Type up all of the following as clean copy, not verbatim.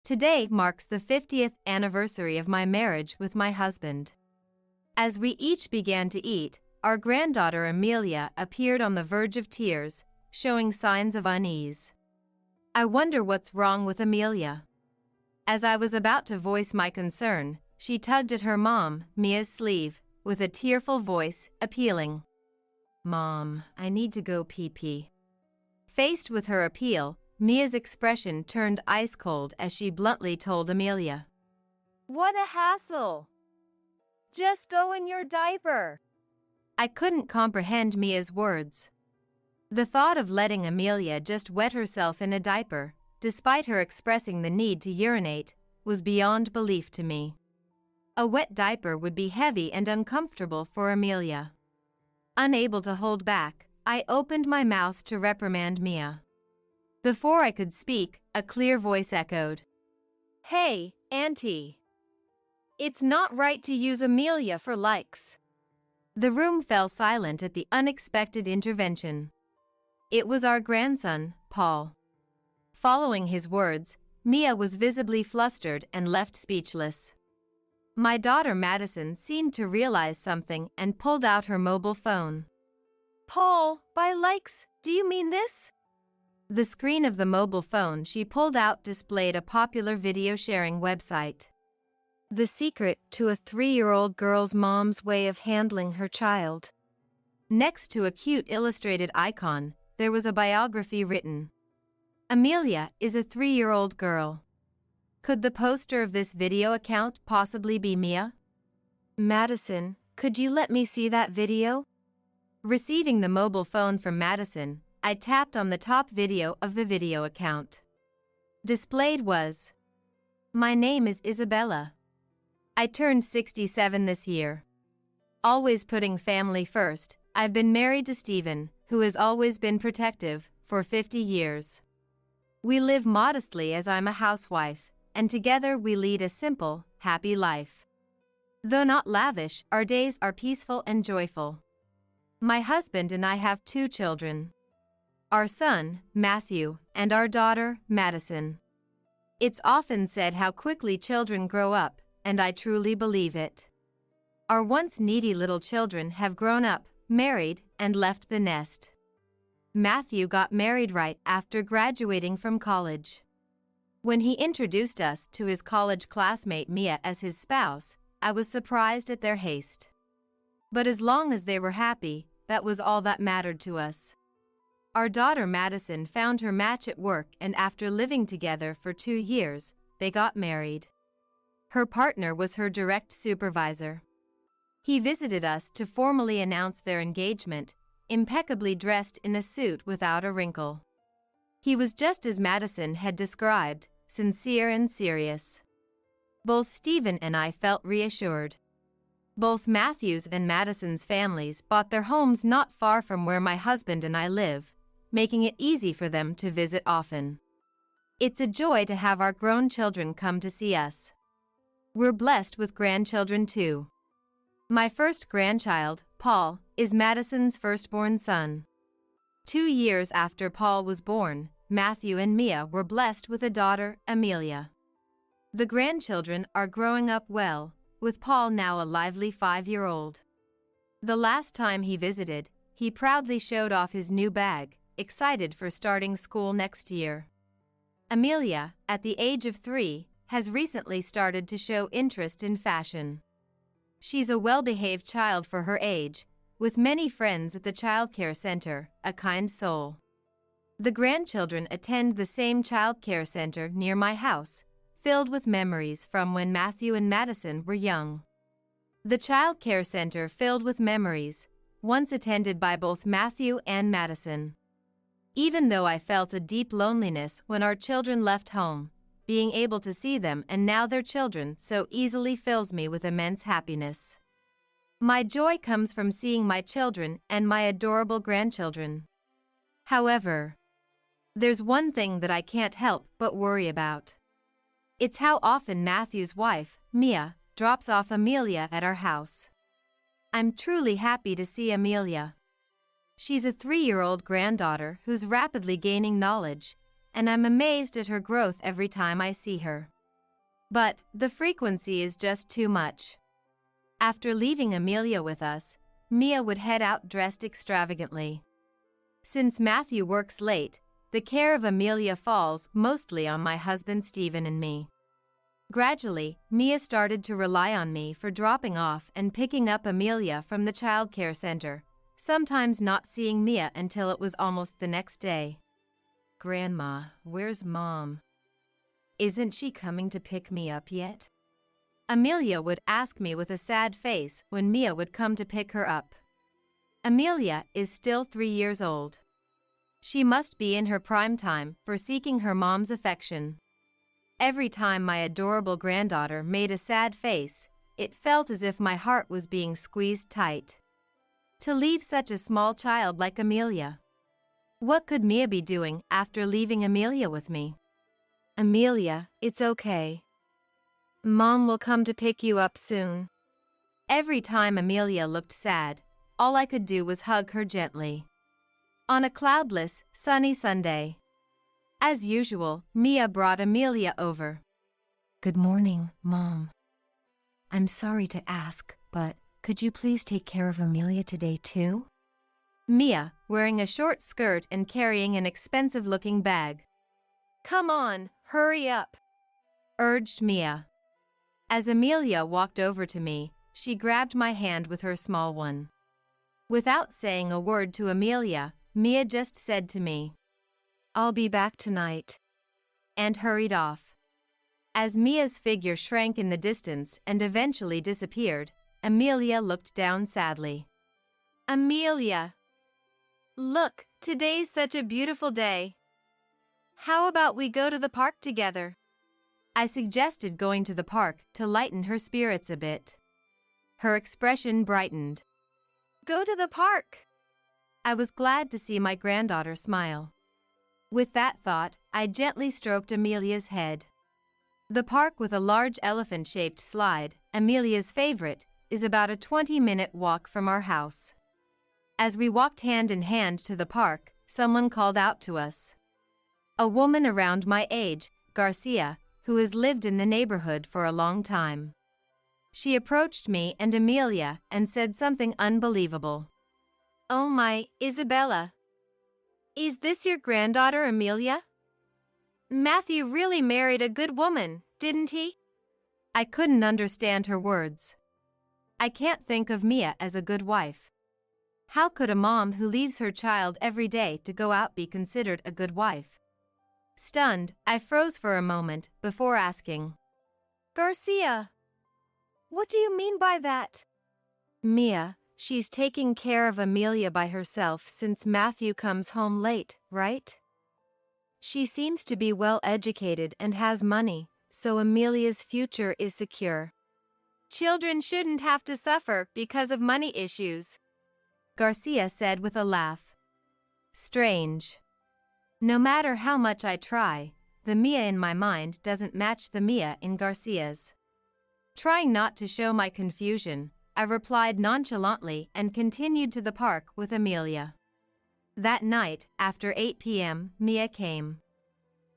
Today marks the 50th anniversary of my marriage with my husband. As we each began to eat, our granddaughter Amelia appeared on the verge of tears, showing signs of unease. I wonder what's wrong with Amelia. As I was about to voice my concern, she tugged at her mom, Mia's sleeve, with a tearful voice, appealing. "Mom, I need to go pee-pee." Faced with her appeal, Mia's expression turned ice cold as she bluntly told Amelia, "What a hassle! Just go in your diaper." I couldn't comprehend Mia's words. The thought of letting Amelia just wet herself in a diaper, despite her expressing the need to urinate, was beyond belief to me. A wet diaper would be heavy and uncomfortable for Amelia. Unable to hold back, I opened my mouth to reprimand Mia. Before I could speak, a clear voice echoed, "Hey, Auntie. It's not right to use Amelia for likes." The room fell silent at the unexpected intervention. It was our grandson, Paul. Following his words, Mia was visibly flustered and left speechless. My daughter Madison seemed to realize something and pulled out her mobile phone. "Paul, by likes, do you mean this?" The screen of the mobile phone she pulled out displayed a popular video sharing website. The secret to a 3-year-old girl's mom's way of handling her child. Next to a cute illustrated icon, there was a biography written. Amelia is a 3-year-old girl. Could the poster of this video account possibly be Mia? Madison, could you let me see that video? Receiving the mobile phone from Madison, I tapped on the top video of the video account. Displayed was, "My name is Isabella. I turned 67 this year. Always putting family first, I've been married to Stephen, who has always been protective, for 50 years. We live modestly as I'm a housewife, and together we lead a simple, happy life. Though not lavish, our days are peaceful and joyful. My husband and I have 2 children. Our son, Matthew, and our daughter, Madison. It's often said how quickly children grow up, and I truly believe it. Our once needy little children have grown up, married, and left the nest. Matthew got married right after graduating from college. When he introduced us to his college classmate Mia as his spouse, I was surprised at their haste. But as long as they were happy, that was all that mattered to us. Our daughter Madison found her match at work, and after living together for 2 years, they got married. Her partner was her direct supervisor. He visited us to formally announce their engagement, impeccably dressed in a suit without a wrinkle. He was just as Madison had described, sincere and serious. Both Stephen and I felt reassured. Both Matthew's and Madison's families bought their homes not far from where my husband and I live, making it easy for them to visit often. It's a joy to have our grown children come to see us. We're blessed with grandchildren too. My first grandchild, Paul, is Madison's firstborn son. 2 years after Paul was born, Matthew and Mia were blessed with a daughter, Amelia. The grandchildren are growing up well, with Paul now a lively 5-year-old. The last time he visited, he proudly showed off his new bag, excited for starting school next year. Amelia, at the age of 3, has recently started to show interest in fashion. She's a well-behaved child for her age, with many friends at the childcare center, a kind soul. The grandchildren attend the same childcare center near my house, filled with memories from when Matthew and Madison were young. The childcare center filled with memories, once attended by both Matthew and Madison. Even though I felt a deep loneliness when our children left home, being able to see them and now their children so easily fills me with immense happiness. My joy comes from seeing my children and my adorable grandchildren. However, there's one thing that I can't help but worry about. It's how often Matthew's wife, Mia, drops off Amelia at our house. I'm truly happy to see Amelia. She's a 3-year-old granddaughter who's rapidly gaining knowledge, and I'm amazed at her growth every time I see her. But the frequency is just too much. After leaving Amelia with us, Mia would head out dressed extravagantly. Since Matthew works late, the care of Amelia falls mostly on my husband Stephen and me. Gradually, Mia started to rely on me for dropping off and picking up Amelia from the childcare center, sometimes not seeing Mia until it was almost the next day. "Grandma, where's Mom? Isn't she coming to pick me up yet?" Amelia would ask me with a sad face when Mia would come to pick her up. Amelia is still 3 years old. She must be in her prime time for seeking her mom's affection. Every time my adorable granddaughter made a sad face, it felt as if my heart was being squeezed tight. To leave such a small child like Amelia. What could Mia be doing after leaving Amelia with me? "Amelia, it's okay. Mom will come to pick you up soon." Every time Amelia looked sad, all I could do was hug her gently. On a cloudless, sunny Sunday. As usual, Mia brought Amelia over. "Good morning, Mom. I'm sorry to ask, but could you please take care of Amelia today too?" Mia, wearing a short skirt and carrying an expensive-looking bag. "Come on, hurry up," urged Mia. As Amelia walked over to me, she grabbed my hand with her small one. Without saying a word to Amelia, Mia just said to me, "I'll be back tonight," and hurried off. As Mia's figure shrank in the distance and eventually disappeared, Amelia looked down sadly. "Amelia, look, today's such a beautiful day. How about we go to the park together?" I suggested going to the park to lighten her spirits a bit. Her expression brightened. "Go to the park." I was glad to see my granddaughter smile. With that thought, I gently stroked Amelia's head. The park with a large elephant-shaped slide, Amelia's favorite, is about a 20-minute walk from our house. As we walked hand in hand to the park, someone called out to us. A woman around my age, Garcia, who has lived in the neighborhood for a long time. She approached me and Amelia and said something unbelievable. "Oh my, Isabella. Is this your granddaughter Amelia? Matthew really married a good woman, didn't he?" I couldn't understand her words. I can't think of Mia as a good wife. How could a mom who leaves her child every day to go out be considered a good wife? Stunned, I froze for a moment before asking, "Garcia, what do you mean by that?" "Mia, she's taking care of Amelia by herself since Matthew comes home late, right? She seems to be well educated and has money, so Amelia's future is secure." "Children shouldn't have to suffer because of money issues," Garcia said with a laugh. Strange. No matter how much I try, the Mia in my mind doesn't match the Mia in Garcia's. Trying not to show my confusion, I replied nonchalantly and continued to the park with Amelia. That night, after 8 p.m., Mia came.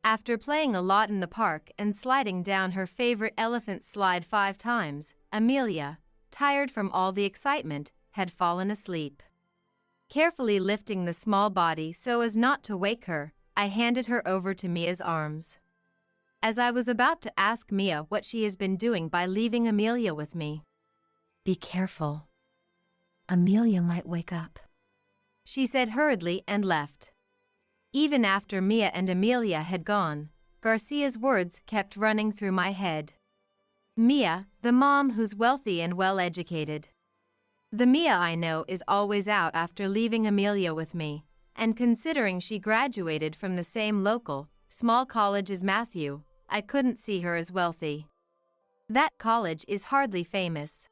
After playing a lot in the park and sliding down her favorite elephant slide 5 times, Amelia, tired from all the excitement, had fallen asleep. Carefully lifting the small body so as not to wake her, I handed her over to Mia's arms. As I was about to ask Mia what she has been doing by leaving Amelia with me. "Be careful. Amelia might wake up," she said hurriedly and left. Even after Mia and Amelia had gone, Garcia's words kept running through my head. Mia, the mom who's wealthy and well-educated. The Mia I know is always out after leaving Amelia with me, and considering she graduated from the same local, small college as Matthew, I couldn't see her as wealthy. That college is hardly famous.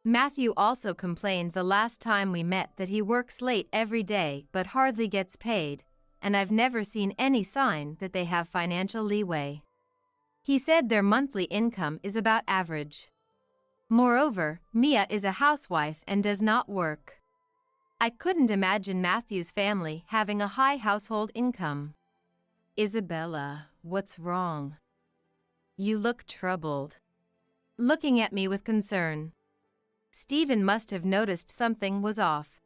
Matthew also complained the last time we met that he works late every day but hardly gets paid, and I've never seen any sign that they have financial leeway. He said their monthly income is about average. Moreover, Mia is a housewife and does not work. I couldn't imagine Matthew's family having a high household income. Isabella, what's wrong? You look troubled. Looking at me with concern. Stephen must have noticed something was off.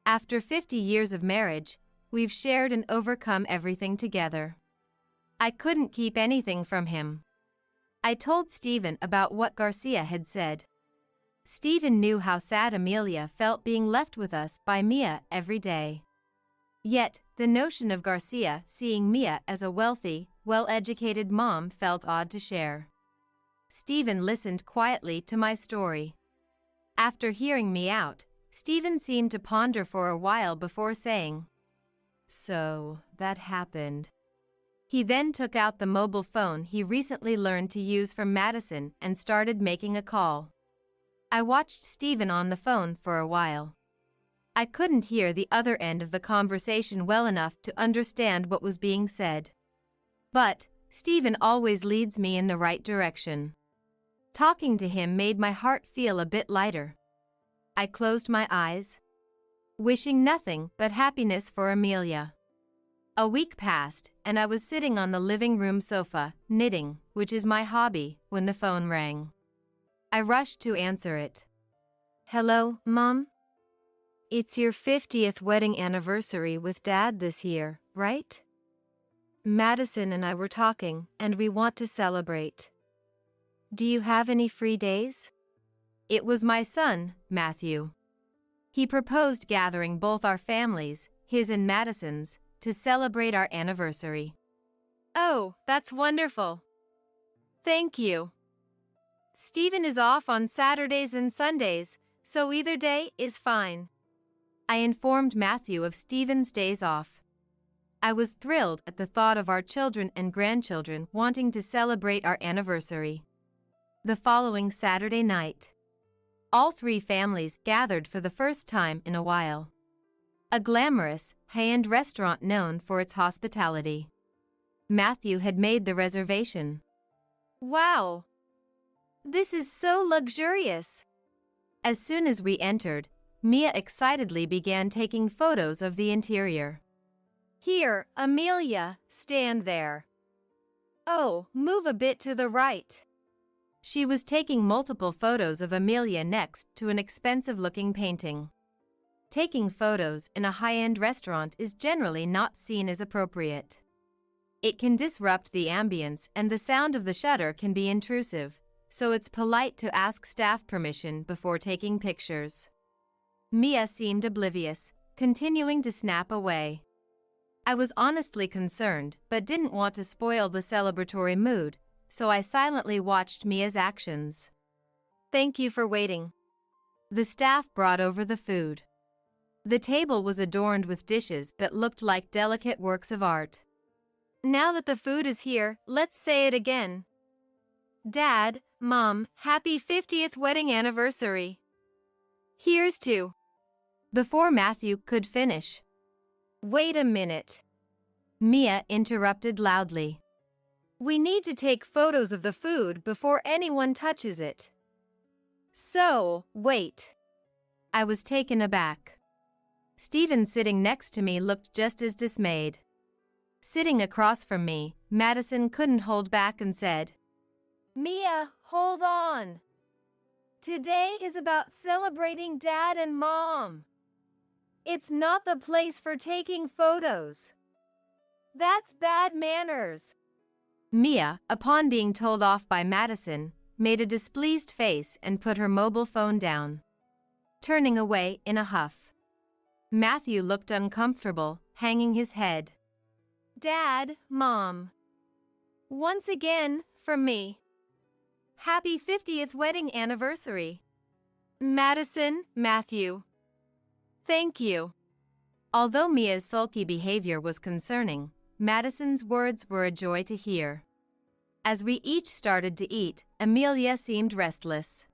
After 50 years of marriage, we've shared and overcome everything together. I couldn't keep anything from him. I told Stephen about what Garcia had said. Stephen knew how sad Amelia felt being left with us by Mia every day. Yet, the notion of Garcia seeing Mia as a wealthy, well-educated mom felt odd to share. Stephen listened quietly to my story. After hearing me out, Stephen seemed to ponder for a while before saying, "So, that happened." He then took out the mobile phone he recently learned to use from Madison and started making a call. I watched Stephen on the phone for a while. I couldn't hear the other end of the conversation well enough to understand what was being said. But, Stephen always leads me in the right direction. Talking to him made my heart feel a bit lighter. I closed my eyes, wishing nothing but happiness for Amelia. A week passed, and I was sitting on the living room sofa, knitting, which is my hobby, when the phone rang. I rushed to answer it. "Hello, Mom? It's your 50th wedding anniversary with Dad this year, right? Madison and I were talking, and we want to celebrate. Do you have any free days?" It was my son, Matthew. He proposed gathering both our families, his and Madison's, to celebrate our anniversary. Oh, that's wonderful. Thank you. Stephen is off on Saturdays and Sundays, so either day is fine. I informed Matthew of Stephen's days off. I was thrilled at the thought of our children and grandchildren wanting to celebrate our anniversary. The following Saturday night, all three families gathered for the first time in a while. A glamorous, high-end restaurant known for its hospitality. Matthew had made the reservation. Wow! This is so luxurious. As soon as we entered, Mia excitedly began taking photos of the interior. Here, Amelia, stand there. Oh, move a bit to the right. She was taking multiple photos of Amelia next to an expensive-looking painting. Taking photos in a high-end restaurant is generally not seen as appropriate. It can disrupt the ambience and the sound of the shutter can be intrusive, so it's polite to ask staff permission before taking pictures. Mia seemed oblivious, continuing to snap away. I was honestly concerned but didn't want to spoil the celebratory mood, so I silently watched Mia's actions. Thank you for waiting. The staff brought over the food. The table was adorned with dishes that looked like delicate works of art. Now that the food is here, let's say it again. Dad, Mom, happy 50th wedding anniversary. Here's to. Before Matthew could finish. Wait a minute. Mia interrupted loudly. We need to take photos of the food before anyone touches it. So, wait. I was taken aback. Stephen sitting next to me looked just as dismayed. Sitting across from me, Madison couldn't hold back and said, Mia, hold on. Today is about celebrating Dad and Mom. It's not the place for taking photos. That's bad manners. Mia, upon being told off by Madison, made a displeased face and put her mobile phone down, turning away in a huff. Matthew looked uncomfortable, hanging his head. Dad, Mom. Once again, from me. Happy 50th wedding anniversary. Madison, Matthew. Thank you. Although Mia's sulky behavior was concerning, Madison's words were a joy to hear. As we each started to eat, Amelia seemed restless,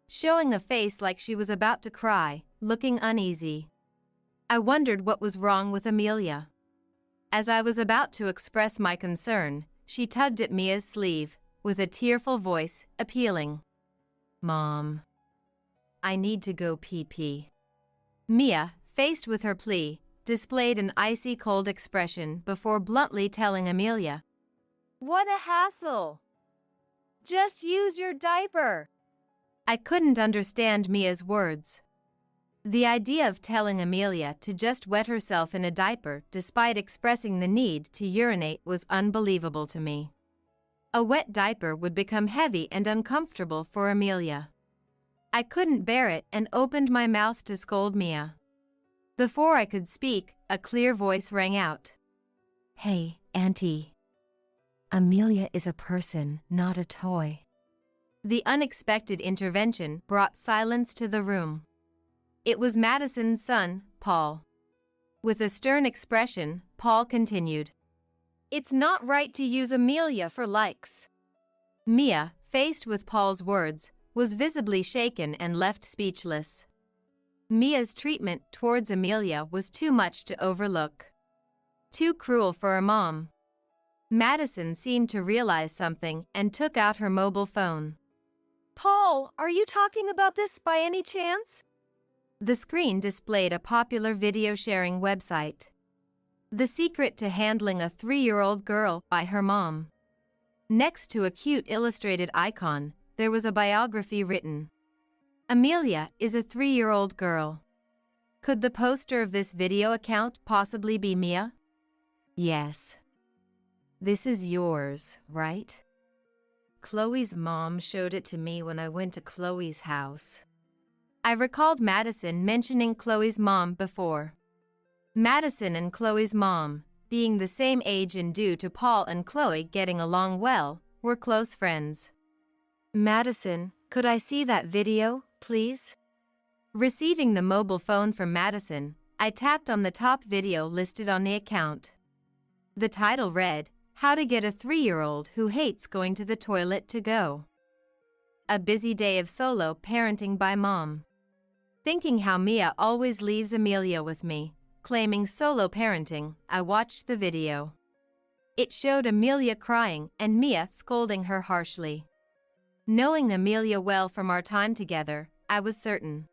showing a face like she was about to cry, looking uneasy. I wondered what was wrong with Amelia. As I was about to express my concern, she tugged at Mia's sleeve, with a tearful voice, appealing. Mom, I need to go pee-pee. Mia, faced with her plea, displayed an icy cold expression before bluntly telling Amelia, "What a hassle! Just use your diaper." I couldn't understand Mia's words. The idea of telling Amelia to just wet herself in a diaper despite expressing the need to urinate was unbelievable to me. A wet diaper would become heavy and uncomfortable for Amelia. I couldn't bear it and opened my mouth to scold Mia. Before I could speak, a clear voice rang out. "Hey, Auntie. Amelia is a person, not a toy." The unexpected intervention brought silence to the room. It was Madison's son, Paul. With a stern expression, Paul continued, "It's not right to use Amelia for likes." Mia, faced with Paul's words, was visibly shaken and left speechless. Mia's treatment towards Amelia was too much to overlook. Too cruel for a mom. Madison seemed to realize something and took out her mobile phone. "Paul, are you talking about this by any chance?" The screen displayed a popular video sharing website. The Secret to Handling a 3-Year-Old Girl by her mom. Next to a cute illustrated icon, there was a biography written. Amelia is a 3-year-old girl. Could the poster of this video account possibly be Mia? Yes. This is yours, right? Chloe's mom showed it to me when I went to Chloe's house. I recalled Madison mentioning Chloe's mom before. Madison and Chloe's mom, being the same age and due to Paul and Chloe getting along well, were close friends. "Madison, could I see that video, please?" Receiving the mobile phone from Madison, I tapped on the top video listed on the account. The title read, "How to Get a 3-Year-Old Who Hates Going to the Toilet to Go." A busy day of solo parenting by mom. Thinking how Mia always leaves Amelia with me, claiming solo parenting, I watched the video. It showed Amelia crying and Mia scolding her harshly. Knowing Amelia well from our time together, I was certain.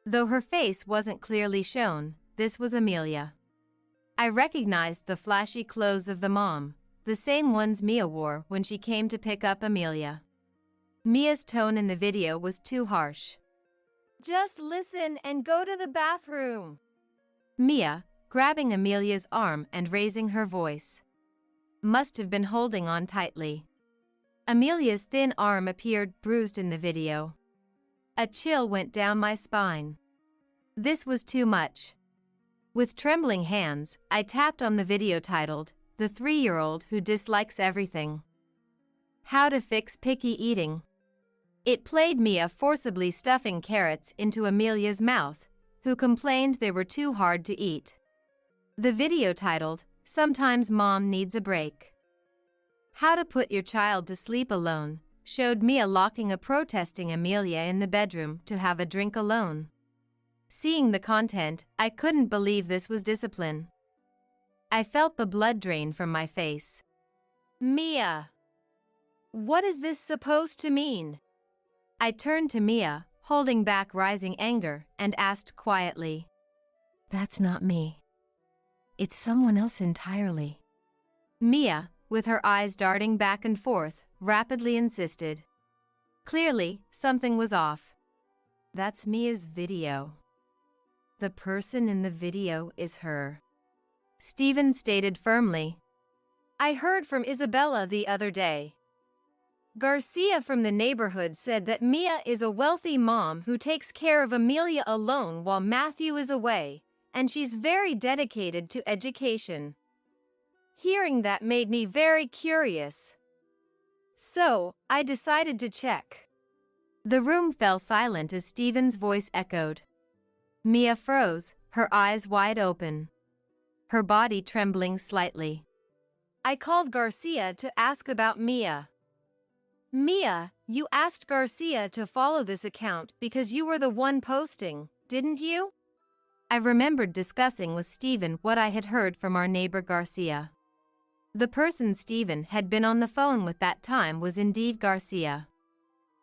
Though her face wasn't clearly shown, this was Amelia. I recognized the flashy clothes of the mom, the same ones Mia wore when she came to pick up Amelia. Mia's tone in the video was too harsh. "Just listen and go to the bathroom." Mia, grabbing Amelia's arm and raising her voice. Must have been holding on tightly. Amelia's thin arm appeared bruised in the video. A chill went down my spine. This was too much. With trembling hands, I tapped on the video titled, "The 3-Year-Old Who Dislikes Everything. How to Fix Picky Eating." It played Mia forcibly stuffing carrots into Amelia's mouth, who complained they were too hard to eat. The video titled, "Sometimes Mom Needs a Break. How to Put Your Child to Sleep Alone," showed Mia locking a protesting Amelia in the bedroom to have a drink alone. Seeing the content, I couldn't believe this was discipline. I felt the blood drain from my face. "Mia, what is this supposed to mean?" I turned to Mia, holding back rising anger, and asked quietly. "That's not me. It's someone else entirely." Mia, with her eyes darting back and forth, rapidly insisted. Clearly, something was off. "That's Mia's video. The person in the video is her," Stephen stated firmly. "I heard from Isabella the other day. Garcia from the neighborhood said that Mia is a wealthy mom who takes care of Amelia alone while Matthew is away, and she's very dedicated to education." Hearing that made me very curious. So, I decided to check. The room fell silent as Stephen's voice echoed. Mia froze, her eyes wide open. Her body trembling slightly. I called Garcia to ask about Mia. "Mia, you asked Garcia to follow this account because you were the one posting, didn't you?" I remembered discussing with Stephen what I had heard from our neighbor Garcia. The person Stephen had been on the phone with that time was indeed Garcia.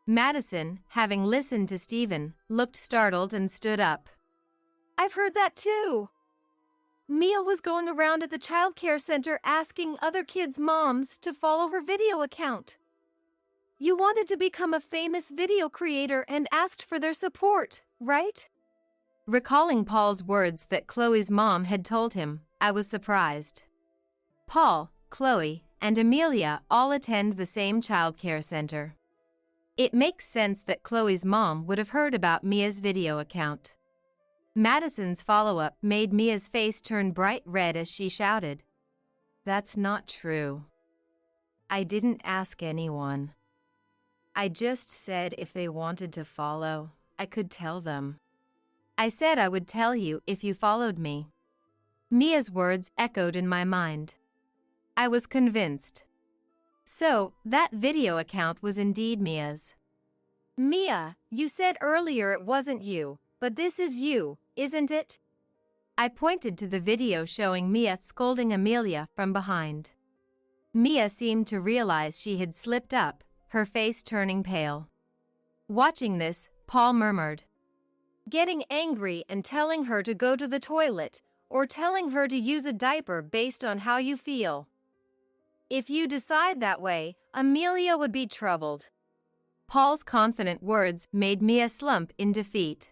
Madison, having listened to Stephen, looked startled and stood up. "I've heard that too." Mia was going around at the childcare center asking other kids' moms to follow her video account. You wanted to become a famous video creator and asked for their support, right? Recalling Paul's words that Chloe's mom had told him, I was surprised. Paul, Chloe, and Amelia all attend the same childcare center. It makes sense that Chloe's mom would have heard about Mia's video account. Madison's follow-up made Mia's face turn bright red as she shouted, "That's not true. I didn't ask anyone. I just said if they wanted to follow, I could tell them. I said I would tell you if you followed me." Mia's words echoed in my mind. I was convinced. So, that video account was indeed Mia's. Mia, you said earlier it wasn't you, but this is you, isn't it? I pointed to the video showing Mia scolding Amelia from behind. Mia seemed to realize she had slipped up, her face turning pale. Watching this, Paul murmured, "Getting angry and telling her to go to the toilet, or telling her to use a diaper based on how you feel. If you decide that way, Amelia would be troubled." Paul's confident words made Mia slump in defeat.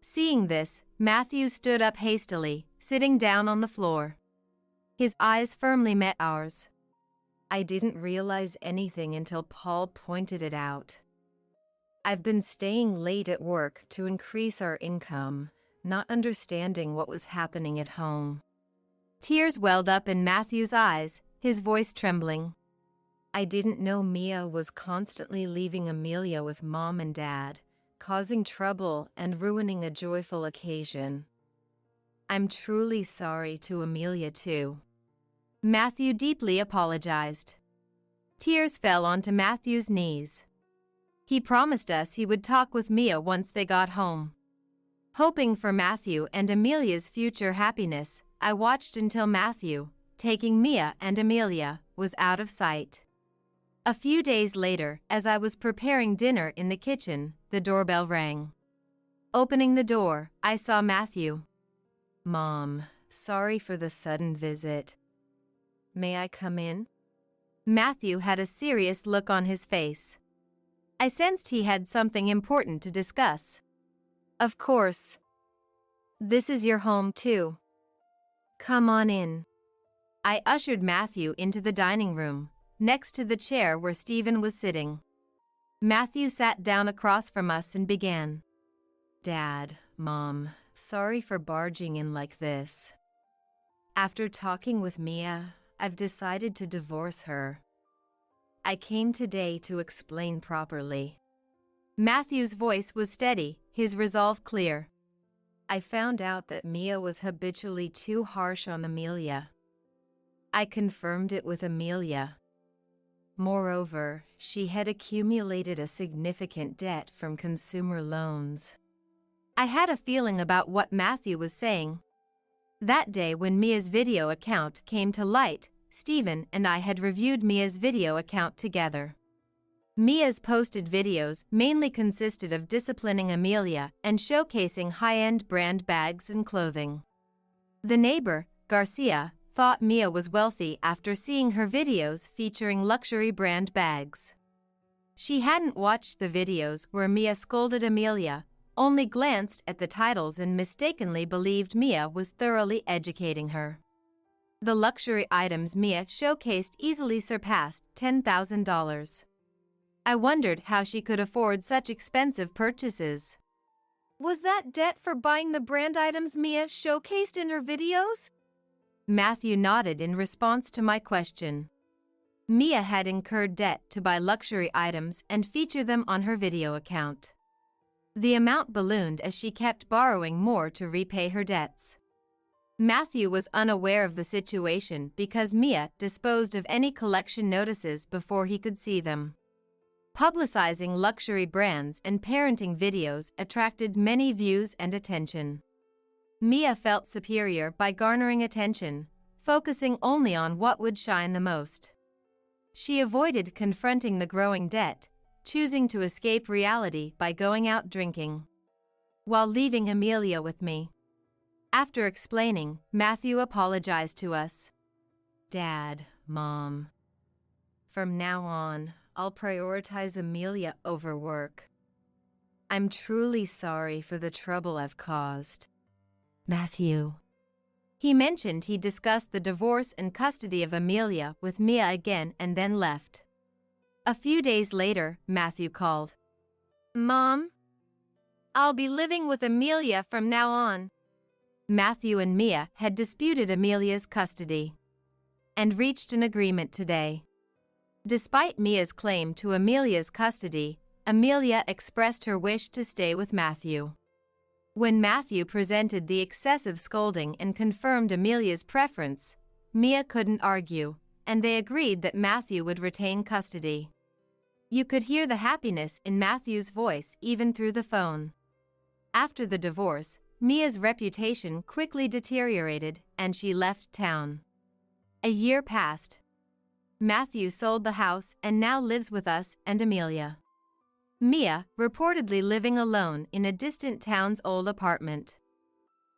Seeing this, Matthew stood up hastily, sitting down on the floor. His eyes firmly met ours. I didn't realize anything until Paul pointed it out. I've been staying late at work to increase our income, not understanding what was happening at home. Tears welled up in Matthew's eyes, his voice trembling. I didn't know Mia was constantly leaving Amelia with Mom and Dad, causing trouble and ruining a joyful occasion. I'm truly sorry to Amelia too. Matthew deeply apologized. Tears fell onto Matthew's knees. He promised us he would talk with Mia once they got home. Hoping for Matthew and Amelia's future happiness, I watched until Matthew, taking Mia and Amelia, was out of sight. A few days later, as I was preparing dinner in the kitchen, the doorbell rang. Opening the door, I saw Matthew. "Mom, sorry for the sudden visit. May I come in?" Matthew had a serious look on his face. I sensed he had something important to discuss. "Of course. This is your home too. Come on in." I ushered Matthew into the dining room, next to the chair where Stephen was sitting. Matthew sat down across from us and began. "Dad, Mom, sorry for barging in like this. After talking with Mia, I've decided to divorce her. I came today to explain properly." Matthew's voice was steady, his resolve clear. "I found out that Mia was habitually too harsh on Amelia. I confirmed it with Amelia. Moreover, she had accumulated a significant debt from consumer loans." I had a feeling about what Matthew was saying. That day when Mia's video account came to light, Stephen and I had reviewed Mia's video account together. Mia's posted videos mainly consisted of disciplining Amelia and showcasing high-end brand bags and clothing. The neighbor, Garcia, thought Mia was wealthy after seeing her videos featuring luxury brand bags. She hadn't watched the videos where Mia scolded Amelia, only glanced at the titles and mistakenly believed Mia was thoroughly educating her. The luxury items Mia showcased easily surpassed $10,000. I wondered how she could afford such expensive purchases. "Was that debt for buying the brand items Mia showcased in her videos?" Matthew nodded in response to my question. Mia had incurred debt to buy luxury items and feature them on her video account. The amount ballooned as she kept borrowing more to repay her debts. Matthew was unaware of the situation because Mia disposed of any collection notices before he could see them. Publicizing luxury brands and parenting videos attracted many views and attention. Mia felt superior by garnering attention, focusing only on what would shine the most. She avoided confronting the growing debt, choosing to escape reality by going out drinking, while leaving Amelia with me. After explaining, Matthew apologized to us. Dad, Mom. From now on, I'll prioritize Amelia over work. I'm truly sorry for the trouble I've caused. Matthew. He mentioned he discussed the divorce and custody of Amelia with Mia again and then left. A few days later, Matthew called. Mom, I'll be living with Amelia from now on. Matthew and Mia had disputed Amelia's custody and reached an agreement today. Despite Mia's claim to Amelia's custody, Amelia expressed her wish to stay with Matthew. When Matthew presented the excessive scolding and confirmed Amelia's preference, Mia couldn't argue, and they agreed that Matthew would retain custody. You could hear the happiness in Matthew's voice even through the phone. After the divorce, Mia's reputation quickly deteriorated and she left town. A year passed. Matthew sold the house and now lives with us and Amelia. Mia, reportedly living alone in a distant town's old apartment,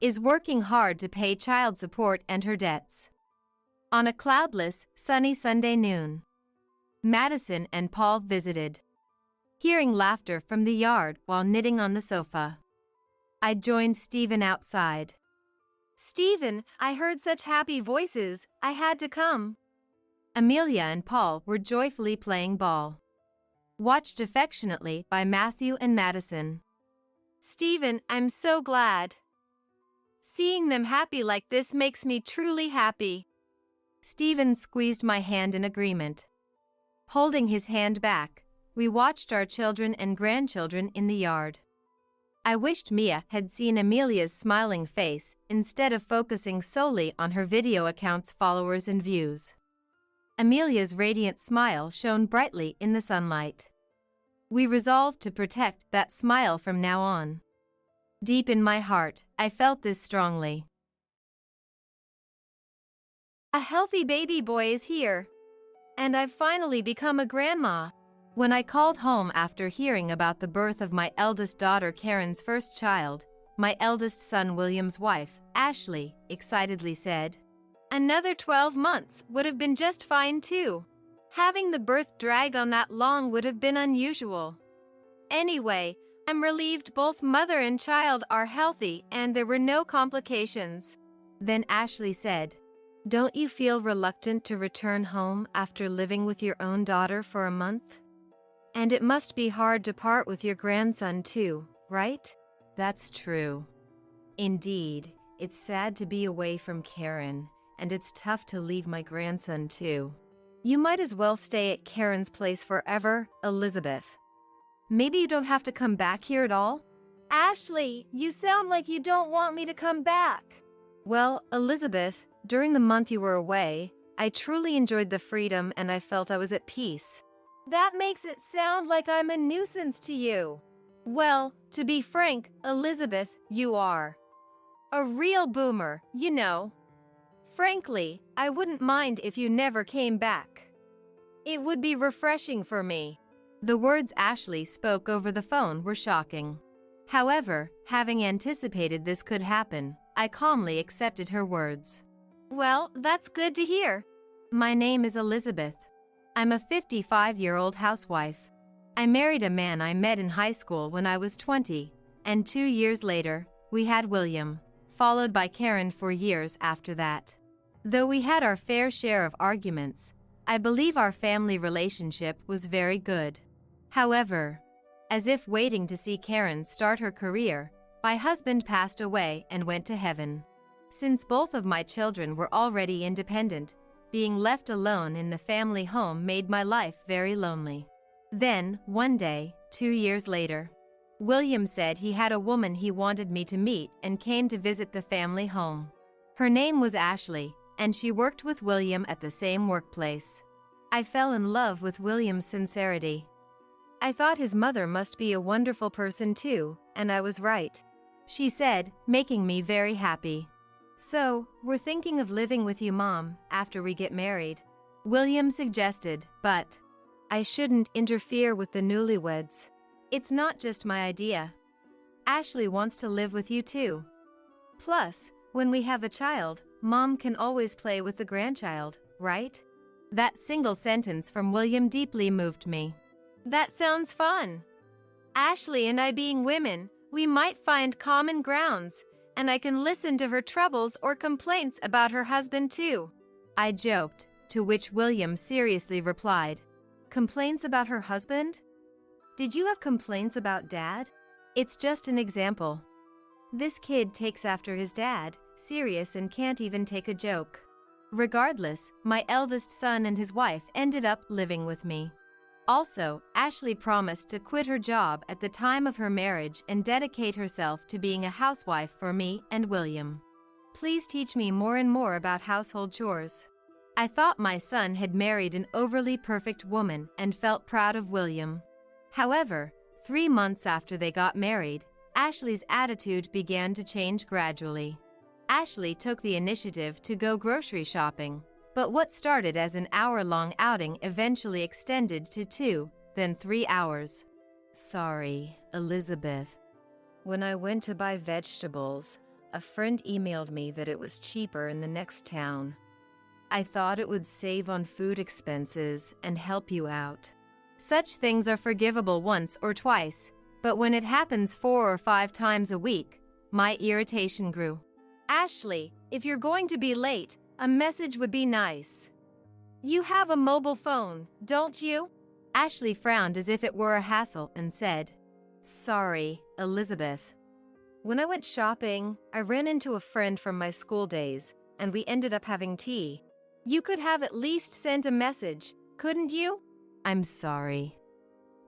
is working hard to pay child support and her debts. On a cloudless, sunny Sunday noon, Madison and Paul visited. Hearing laughter from the yard while knitting on the sofa, I joined Stephen outside. Stephen, I heard such happy voices, I had to come. Amelia and Paul were joyfully playing ball, watched affectionately by Matthew and Madison. Stephen, I'm so glad. Seeing them happy like this makes me truly happy. Stephen squeezed my hand in agreement. Holding his hand back, we watched our children and grandchildren in the yard. I wished Mia had seen Amelia's smiling face instead of focusing solely on her video account's followers and views. Amelia's radiant smile shone brightly in the sunlight. We resolved to protect that smile from now on. Deep in my heart, I felt this strongly. A healthy baby boy is here. And I've finally become a grandma. When I called home after hearing about the birth of my eldest daughter Karen's first child, my eldest son William's wife, Ashley, excitedly said, Another 12 months would have been just fine too. Having the birth drag on that long would have been unusual. Anyway, I'm relieved both mother and child are healthy and there were no complications. Then Ashley said, Don't you feel reluctant to return home after living with your own daughter for a month? And it must be hard to part with your grandson too, right? That's true. Indeed, it's sad to be away from Karen, and it's tough to leave my grandson too. You might as well stay at Karen's place forever, Elizabeth. Maybe you don't have to come back here at all? Ashley, you sound like you don't want me to come back. Well, Elizabeth, during the month you were away, I truly enjoyed the freedom and I felt I was at peace. That makes it sound like I'm a nuisance to you. Well, to be frank, Elizabeth, you are. A real boomer, you know. Frankly, I wouldn't mind if you never came back. It would be refreshing for me. The words Ashley spoke over the phone were shocking. However, having anticipated this could happen, I calmly accepted her words. Well, that's good to hear. My name is Elizabeth. I'm a 55-year-old housewife. I married a man I met in high school when I was 20, and 2 years later, we had William, followed by Karen for years after that. Though we had our fair share of arguments, I believe our family relationship was very good. However, as if waiting to see Karen start her career, my husband passed away and went to heaven. Since both of my children were already independent, being left alone in the family home made my life very lonely. Then, one day, 2 years later, William said he had a woman he wanted me to meet and came to visit the family home. Her name was Ashley, and she worked with William at the same workplace. I fell in love with William's sincerity. I thought his mother must be a wonderful person too, and I was right. She said, making me very happy. So, we're thinking of living with you, Mom, after we get married. William suggested, but I shouldn't interfere with the newlyweds. It's not just my idea. Ashley wants to live with you too. Plus, When we have a child, mom can always play with the grandchild, right? That single sentence from William deeply moved me. That sounds fun. Ashley and I being women, we might find common grounds, and I can listen to her troubles or complaints about her husband too. I joked, to which William seriously replied, "Complaints about her husband? Did you have complaints about dad? It's just an example. This kid takes after his dad, serious and can't even take a joke." Regardless, my eldest son and his wife ended up living with me. Also, Ashley promised to quit her job at the time of her marriage and dedicate herself to being a housewife for me and William. Please teach me more and more about household chores. I thought my son had married an overly perfect woman and felt proud of William. However, 3 months after they got married, Ashley's attitude began to change gradually. Ashley took the initiative to go grocery shopping, but what started as an hour-long outing eventually extended to 2, then 3 hours. Sorry, Elizabeth. When I went to buy vegetables, a friend emailed me that it was cheaper in the next town. I thought it would save on food expenses and help you out. Such things are forgivable once or twice, but when it happens 4 or 5 times a week, my irritation grew. Ashley, if you're going to be late, a message would be nice. You have a mobile phone, don't you? Ashley frowned as if it were a hassle and said, "Sorry, Elizabeth." When I went shopping, I ran into a friend from my school days, and we ended up having tea. You could have at least sent a message, couldn't you? I'm sorry.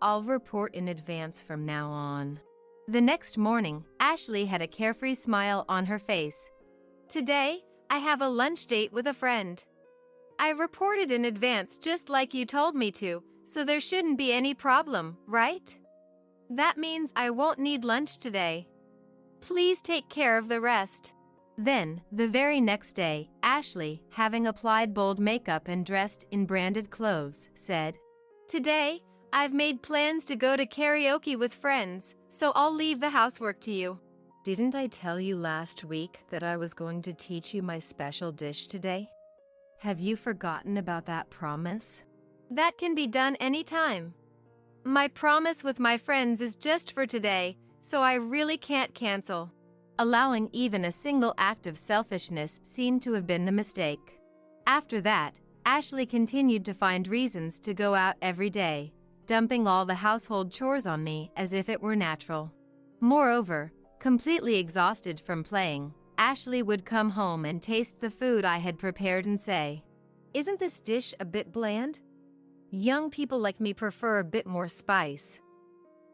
I'll report in advance from now on. The next morning, Ashley had a carefree smile on her face. Today, I have a lunch date with a friend. I reported in advance just like you told me to, so there shouldn't be any problem, right? That means I won't need lunch today. Please take care of the rest. Then, the very next day, Ashley, having applied bold makeup and dressed in branded clothes, said, "Today, I've made plans to go to karaoke with friends, so I'll leave the housework to you." Didn't I tell you last week that I was going to teach you my special dish today? Have you forgotten about that promise? That can be done anytime. My promise with my friends is just for today, so I really can't cancel. Allowing even a single act of selfishness seemed to have been the mistake. After that, Ashley continued to find reasons to go out every day, dumping all the household chores on me as if it were natural. Moreover, completely exhausted from playing, Ashley would come home and taste the food I had prepared and say, "Isn't this dish a bit bland? Young people like me prefer a bit more spice.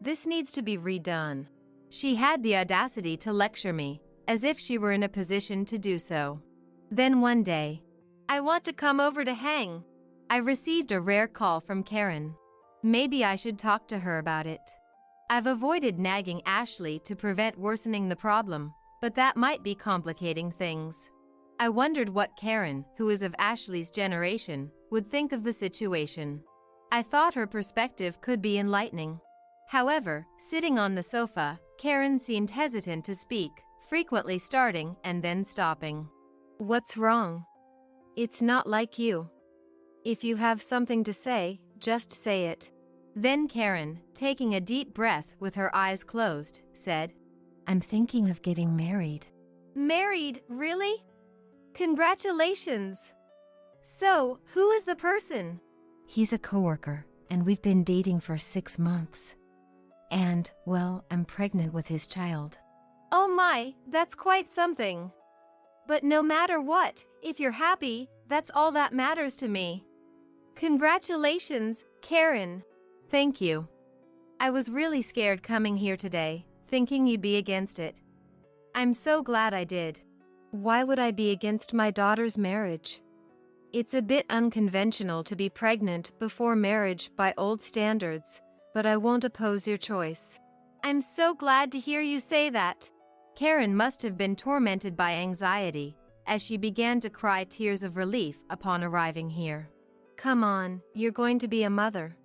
This needs to be redone." She had the audacity to lecture me, as if she were in a position to do so. Then one day, "I want to come over to hang." I received a rare call from Karen. Maybe I should talk to her about it. I've avoided nagging Ashley to prevent worsening the problem, but that might be complicating things. I wondered what Karen, who is of Ashley's generation, would think of the situation. I thought her perspective could be enlightening. However, sitting on the sofa, Karen seemed hesitant to speak, frequently starting and then stopping. "What's wrong? It's not like you. If you have something to say, just say it." Then Karen, taking a deep breath with her eyes closed, said, "I'm thinking of getting married." Married, really? Congratulations. So, who is the person? He's a coworker, and we've been dating for 6 months. And, well, I'm pregnant with his child. Oh my, that's quite something. But no matter what, if you're happy, that's all that matters to me. Congratulations, Karen. Thank you. I was really scared coming here today, thinking you'd be against it. I'm so glad I did. Why would I be against my daughter's marriage? It's a bit unconventional to be pregnant before marriage by old standards, but I won't oppose your choice. I'm so glad to hear you say that. Karen must have been tormented by anxiety, as she began to cry tears of relief upon arriving here. Come on, you're going to be a mother.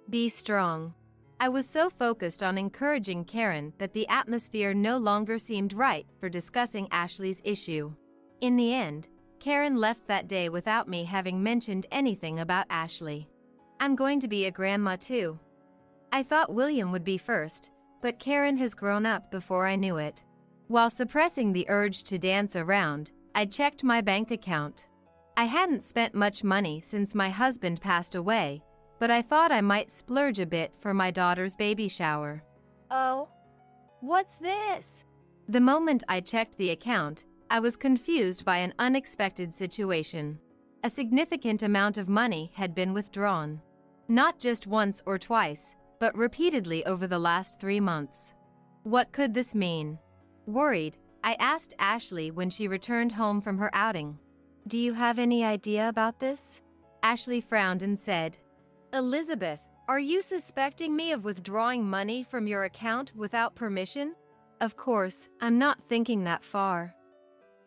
Be strong. I was so focused on encouraging Karen that the atmosphere no longer seemed right for discussing Ashley's issue. In the end, Karen left that day without me having mentioned anything about Ashley. I'm going to be a grandma too. I thought William would be first, but Karen has grown up before I knew it. While suppressing the urge to dance around, I checked my bank account. I hadn't spent much money since my husband passed away, but I thought I might splurge a bit for my daughter's baby shower. Oh? What's this? The moment I checked the account, I was confused by an unexpected situation. A significant amount of money had been withdrawn. Not just once or twice, but repeatedly over the last 3 months. What could this mean? Worried, I asked Ashley when she returned home from her outing. Do you have any idea about this? Ashley frowned and said, Elizabeth, are you suspecting me of withdrawing money from your account without permission? Of course, I'm not thinking that far.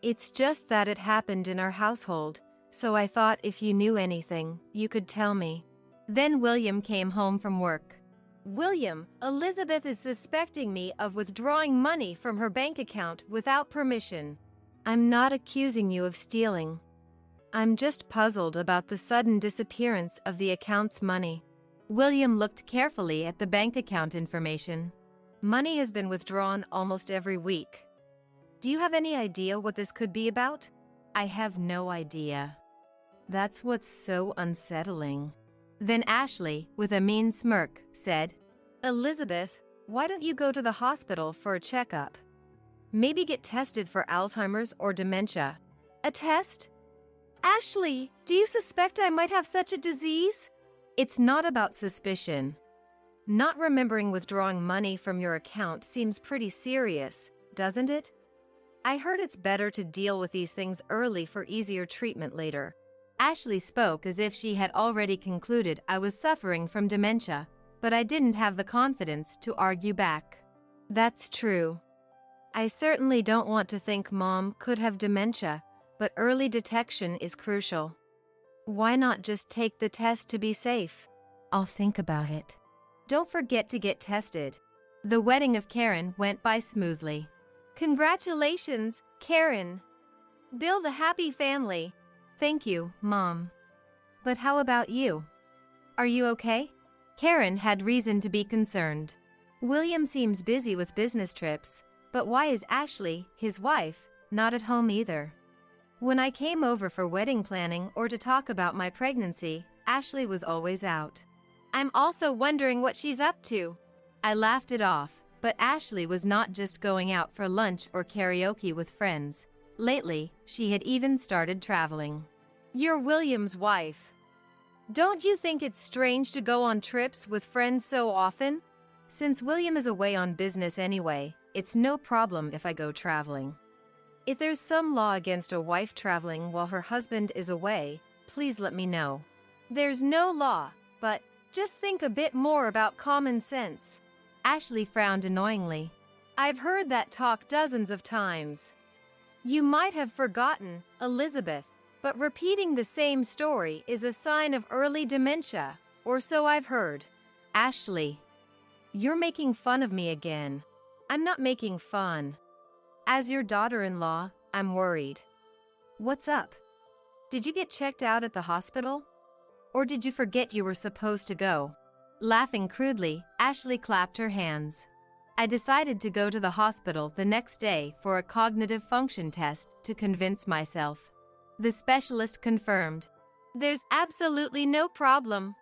It's just that it happened in our household, so I thought if you knew anything, you could tell me. Then William came home from work. William, Elizabeth is suspecting me of withdrawing money from her bank account without permission. I'm not accusing you of stealing. I'm just puzzled about the sudden disappearance of the account's money. William looked carefully at the bank account information. Money has been withdrawn almost every week. Do you have any idea what this could be about? I have no idea. That's what's so unsettling. Then Ashley, with a mean smirk, said, Elizabeth, why don't you go to the hospital for a checkup? Maybe get tested for Alzheimer's or dementia. A test? Ashley, do you suspect I might have such a disease? It's not about suspicion. Not remembering withdrawing money from your account seems pretty serious, doesn't it? I heard it's better to deal with these things early for easier treatment later. Ashley spoke as if she had already concluded I was suffering from dementia, but I didn't have the confidence to argue back. That's true. I certainly don't want to think Mom could have dementia, but early detection is crucial. Why not just take the test to be safe? I'll think about it. Don't forget to get tested. The wedding of Karen went by smoothly. Congratulations, Karen. Build a happy family. Thank you, Mom. But how about you? Are you okay? Karen had reason to be concerned. William seems busy with business trips, but why is Ashley, his wife, not at home either? When I came over for wedding planning or to talk about my pregnancy, Ashley was always out. I'm also wondering what she's up to. I laughed it off, but Ashley was not just going out for lunch or karaoke with friends. Lately, she had even started traveling. You're William's wife. Don't you think it's strange to go on trips with friends so often? Since William is away on business anyway, it's no problem if I go traveling. If there's some law against a wife traveling while her husband is away, please let me know. There's no law, but just think a bit more about common sense. Ashley frowned annoyingly. I've heard that talk dozens of times. You might have forgotten, Elizabeth, but repeating the same story is a sign of early dementia, or so I've heard. Ashley, you're making fun of me again. I'm not making fun. As your daughter-in-law, I'm worried. What's up? Did you get checked out at the hospital? Or did you forget you were supposed to go? Laughing crudely, Ashley clapped her hands. I decided to go to the hospital the next day for a cognitive function test to convince myself. The specialist confirmed. There's absolutely no problem.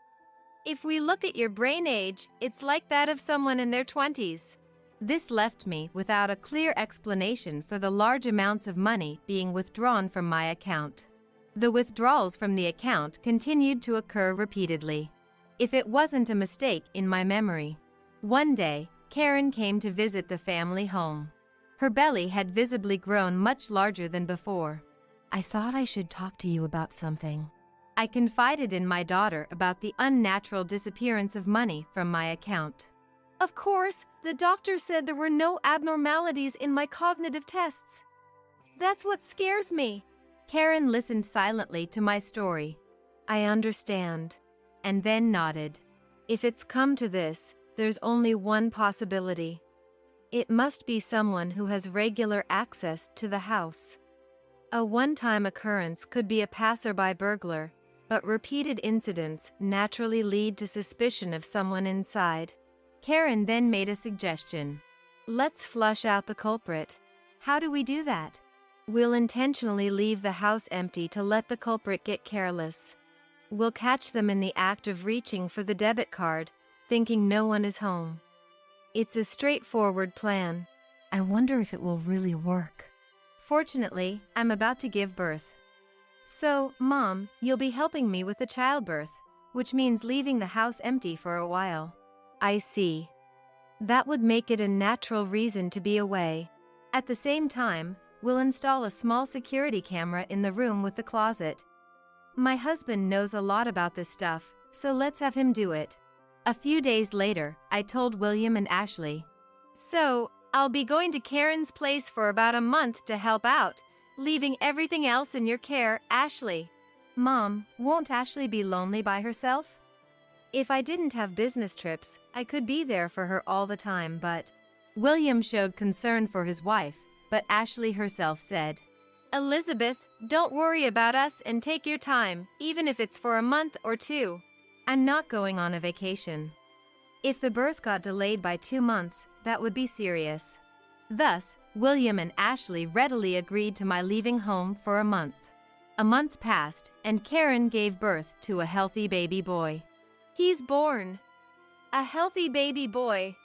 If we look at your brain age, it's like that of someone in their 20s. This left me without a clear explanation for the large amounts of money being withdrawn from my account. The withdrawals from the account continued to occur repeatedly. If it wasn't a mistake in my memory. One day, Karen came to visit the family home. Her belly had visibly grown much larger than before. I thought I should talk to you about something. I confided in my daughter about the unnatural disappearance of money from my account. Of course, the doctor said there were no abnormalities in my cognitive tests. That's what scares me. Karen listened silently to my story. I understand. And then nodded. If it's come to this, there's only one possibility. It must be someone who has regular access to the house. A one-time occurrence could be a passerby burglar, but repeated incidents naturally lead to suspicion of someone inside. Karen then made a suggestion. Let's flush out the culprit. How do we do that? We'll intentionally leave the house empty to let the culprit get careless. We'll catch them in the act of reaching for the debit card, thinking no one is home. It's a straightforward plan. I wonder if it will really work. Fortunately, I'm about to give birth. So, Mom, you'll be helping me with the childbirth, which means leaving the house empty for a while. I see. That would make it a natural reason to be away. At the same time, we'll install a small security camera in the room with the closet. My husband knows a lot about this stuff, so let's have him do it. A few days later, I told William and Ashley. So, I'll be going to Karen's place for about a month to help out, leaving everything else in your care, Ashley. Mom, won't Ashley be lonely by herself? If I didn't have business trips, I could be there for her all the time, but... William showed concern for his wife, but Ashley herself said, Elizabeth, don't worry about us and take your time, even if it's for a month or two. I'm not going on a vacation. If the birth got delayed by 2 months, that would be serious. Thus, William and Ashley readily agreed to my leaving home for a month. A month passed, and Karen gave birth to a healthy baby boy. He's born. A healthy baby boy.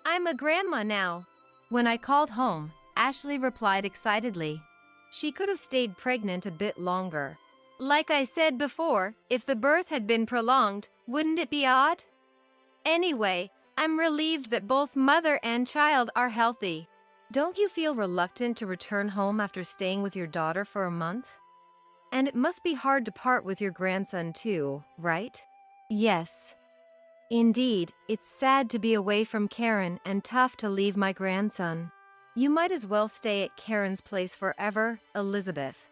I'm a grandma now. When I called home, Ashley replied excitedly. She could have stayed pregnant a bit longer. Like I said before, if the birth had been prolonged, wouldn't it be odd? Anyway, I'm relieved that both mother and child are healthy. Don't you feel reluctant to return home after staying with your daughter for a month? And it must be hard to part with your grandson too, right? Yes. Indeed, it's sad to be away from Karen and tough to leave my grandson. You might as well stay at Karen's place forever, Elizabeth.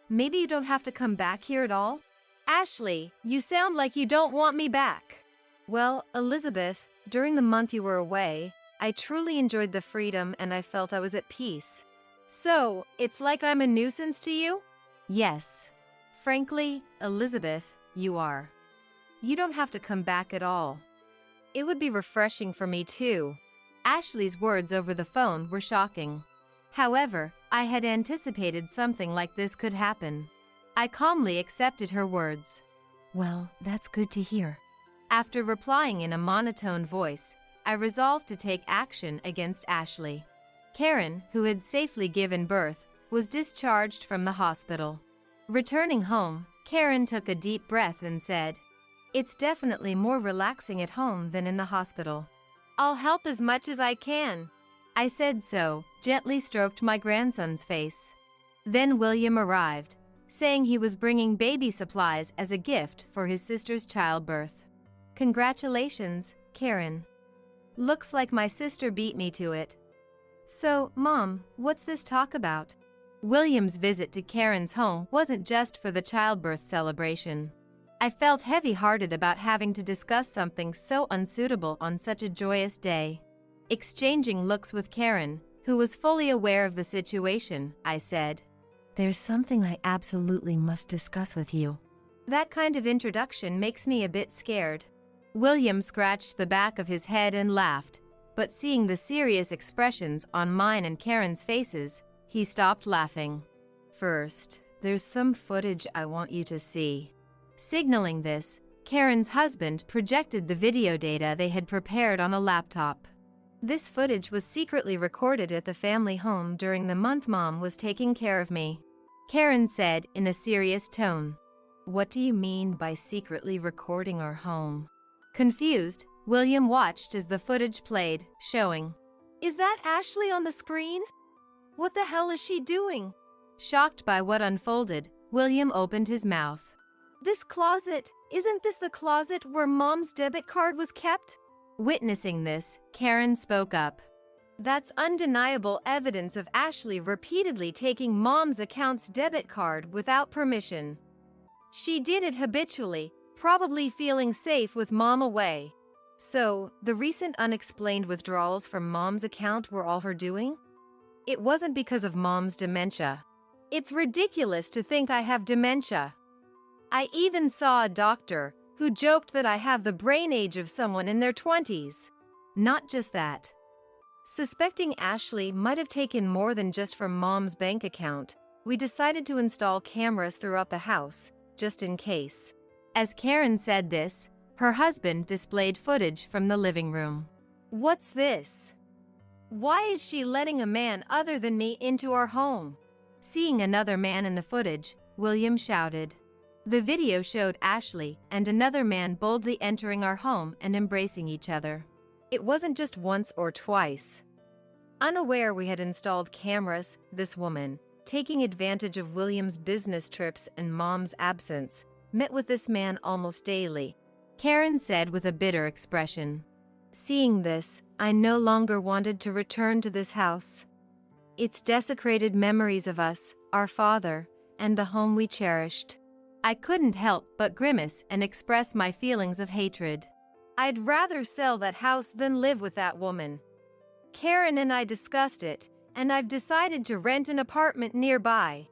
Maybe you don't have to come back here at all? Ashley, you sound like you don't want me back. Well, Elizabeth, during the month you were away, I truly enjoyed the freedom and I felt I was at peace. So, it's like I'm a nuisance to you? Yes. Frankly, Elizabeth, you are. You don't have to come back at all. It would be refreshing for me too. Ashley's words over the phone were shocking. However, I had anticipated something like this could happen. I calmly accepted her words. Well, that's good to hear. After replying in a monotone voice, I resolved to take action against Ashley. Karen, who had safely given birth, was discharged from the hospital. Returning home, Karen took a deep breath and said, "It's definitely more relaxing at home than in the hospital." I'll help as much as I can. I said so, gently stroked my grandson's face. Then William arrived, saying he was bringing baby supplies as a gift for his sister's childbirth. Congratulations, Karen. Looks like my sister beat me to it. So, Mom, what's this talk about? William's visit to Karen's home wasn't just for the childbirth celebration. I felt heavy-hearted about having to discuss something so unsuitable on such a joyous day. Exchanging looks with Karen, who was fully aware of the situation, I said, "There's something I absolutely must discuss with you." That kind of introduction makes me a bit scared. William scratched the back of his head and laughed, but seeing the serious expressions on mine and Karen's faces, he stopped laughing. "First, there's some footage I want you to see." Signaling this, Karen's husband projected the video data they had prepared on a laptop. This footage was secretly recorded at the family home during the month Mom was taking care of me. Karen said in a serious tone, "What do you mean by secretly recording our home?" Confused, William watched as the footage played, showing, Is that Ashley on the screen? What the hell is she doing? Shocked by what unfolded, William opened his mouth. This closet, isn't this the closet where Mom's debit card was kept? Witnessing this, Karen spoke up. That's undeniable evidence of Ashley repeatedly taking Mom's account's debit card without permission. She did it habitually, probably feeling safe with Mom away. So, the recent unexplained withdrawals from Mom's account were all her doing? It wasn't because of Mom's dementia. It's ridiculous to think I have dementia. I even saw a doctor who joked that I have the brain age of someone in their 20s. Not just that. Suspecting Ashley might have taken more than just from Mom's bank account, we decided to install cameras throughout the house, just in case. As Karen said this, her husband displayed footage from the living room. What's this? Why is she letting a man other than me into our home? Seeing another man in the footage, William shouted. The video showed Ashley and another man boldly entering our home and embracing each other. It wasn't just once or twice. Unaware we had installed cameras, this woman, taking advantage of William's business trips and Mom's absence, met with this man almost daily, Karen said with a bitter expression. Seeing this, I no longer wanted to return to this house. It's desecrated memories of us, our father, and the home we cherished. I couldn't help but grimace and express my feelings of hatred. I'd rather sell that house than live with that woman. Karen and I discussed it, and I've decided to rent an apartment nearby.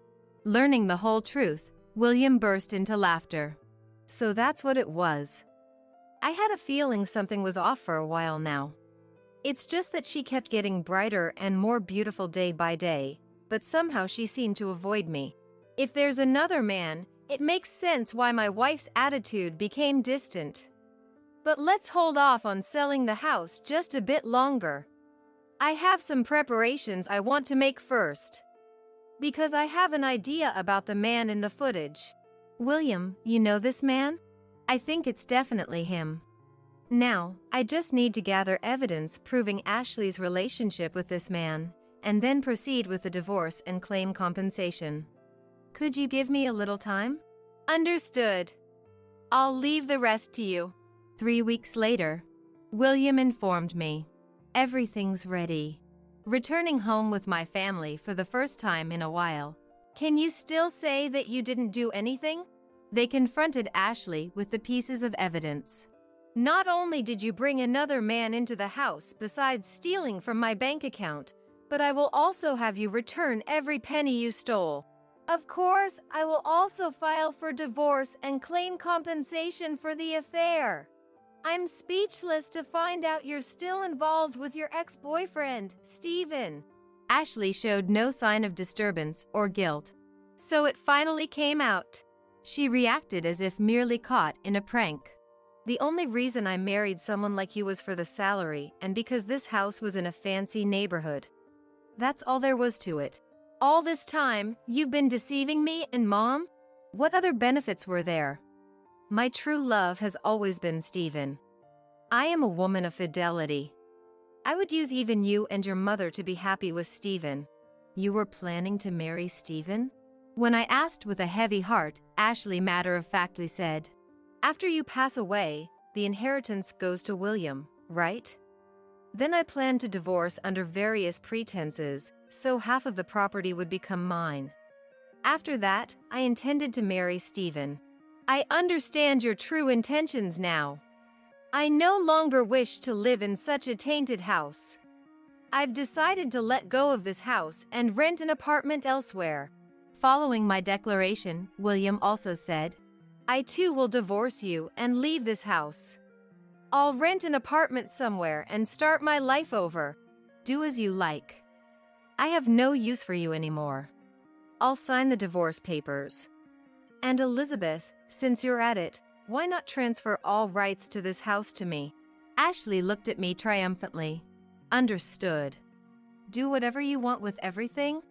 Learning the whole truth, William burst into laughter. So that's what it was. I had a feeling something was off for a while now. It's just that she kept getting brighter and more beautiful day by day, but somehow she seemed to avoid me. If there's another man, it makes sense why my wife's attitude became distant. But let's hold off on selling the house just a bit longer. I have some preparations I want to make first. Because I have an idea about the man in the footage. William, you know this man? I think it's definitely him. Now, I just need to gather evidence proving Ashley's relationship with this man, and then proceed with the divorce and claim compensation. Could you give me a little time? Understood. I'll leave the rest to you. 3 weeks later, William informed me. Everything's ready. Returning home with my family for the first time in a while. Can you still say that you didn't do anything? They confronted Ashley with the pieces of evidence. Not only did you bring another man into the house besides stealing from my bank account, but I will also have you return every penny you stole. Of course, I will also file for divorce and claim compensation for the affair. I'm speechless to find out you're still involved with your ex-boyfriend, Steven. Ashley showed no sign of disturbance or guilt. So it finally came out. She reacted as if merely caught in a prank. The only reason I married someone like you was for the salary and because this house was in a fancy neighborhood. That's all there was to it. All this time, you've been deceiving me and Mom? What other benefits were there? My true love has always been Steven. I am a woman of fidelity. I would use even you and your mother to be happy with Steven. You were planning to marry Steven? When I asked with a heavy heart, Ashley matter-of-factly said, after you pass away, the inheritance goes to William, right? Then I planned to divorce under various pretenses, so half of the property would become mine. After that, I intended to marry Steven. I understand your true intentions now. I no longer wish to live in such a tainted house. I've decided to let go of this house and rent an apartment elsewhere. Following my declaration, William also said, I too will divorce you and leave this house. I'll rent an apartment somewhere and start my life over. Do as you like. I have no use for you anymore. I'll sign the divorce papers. And Elizabeth, since you're at it, why not transfer all rights to this house to me? Ashley looked at me triumphantly. Understood. Do whatever you want with everything?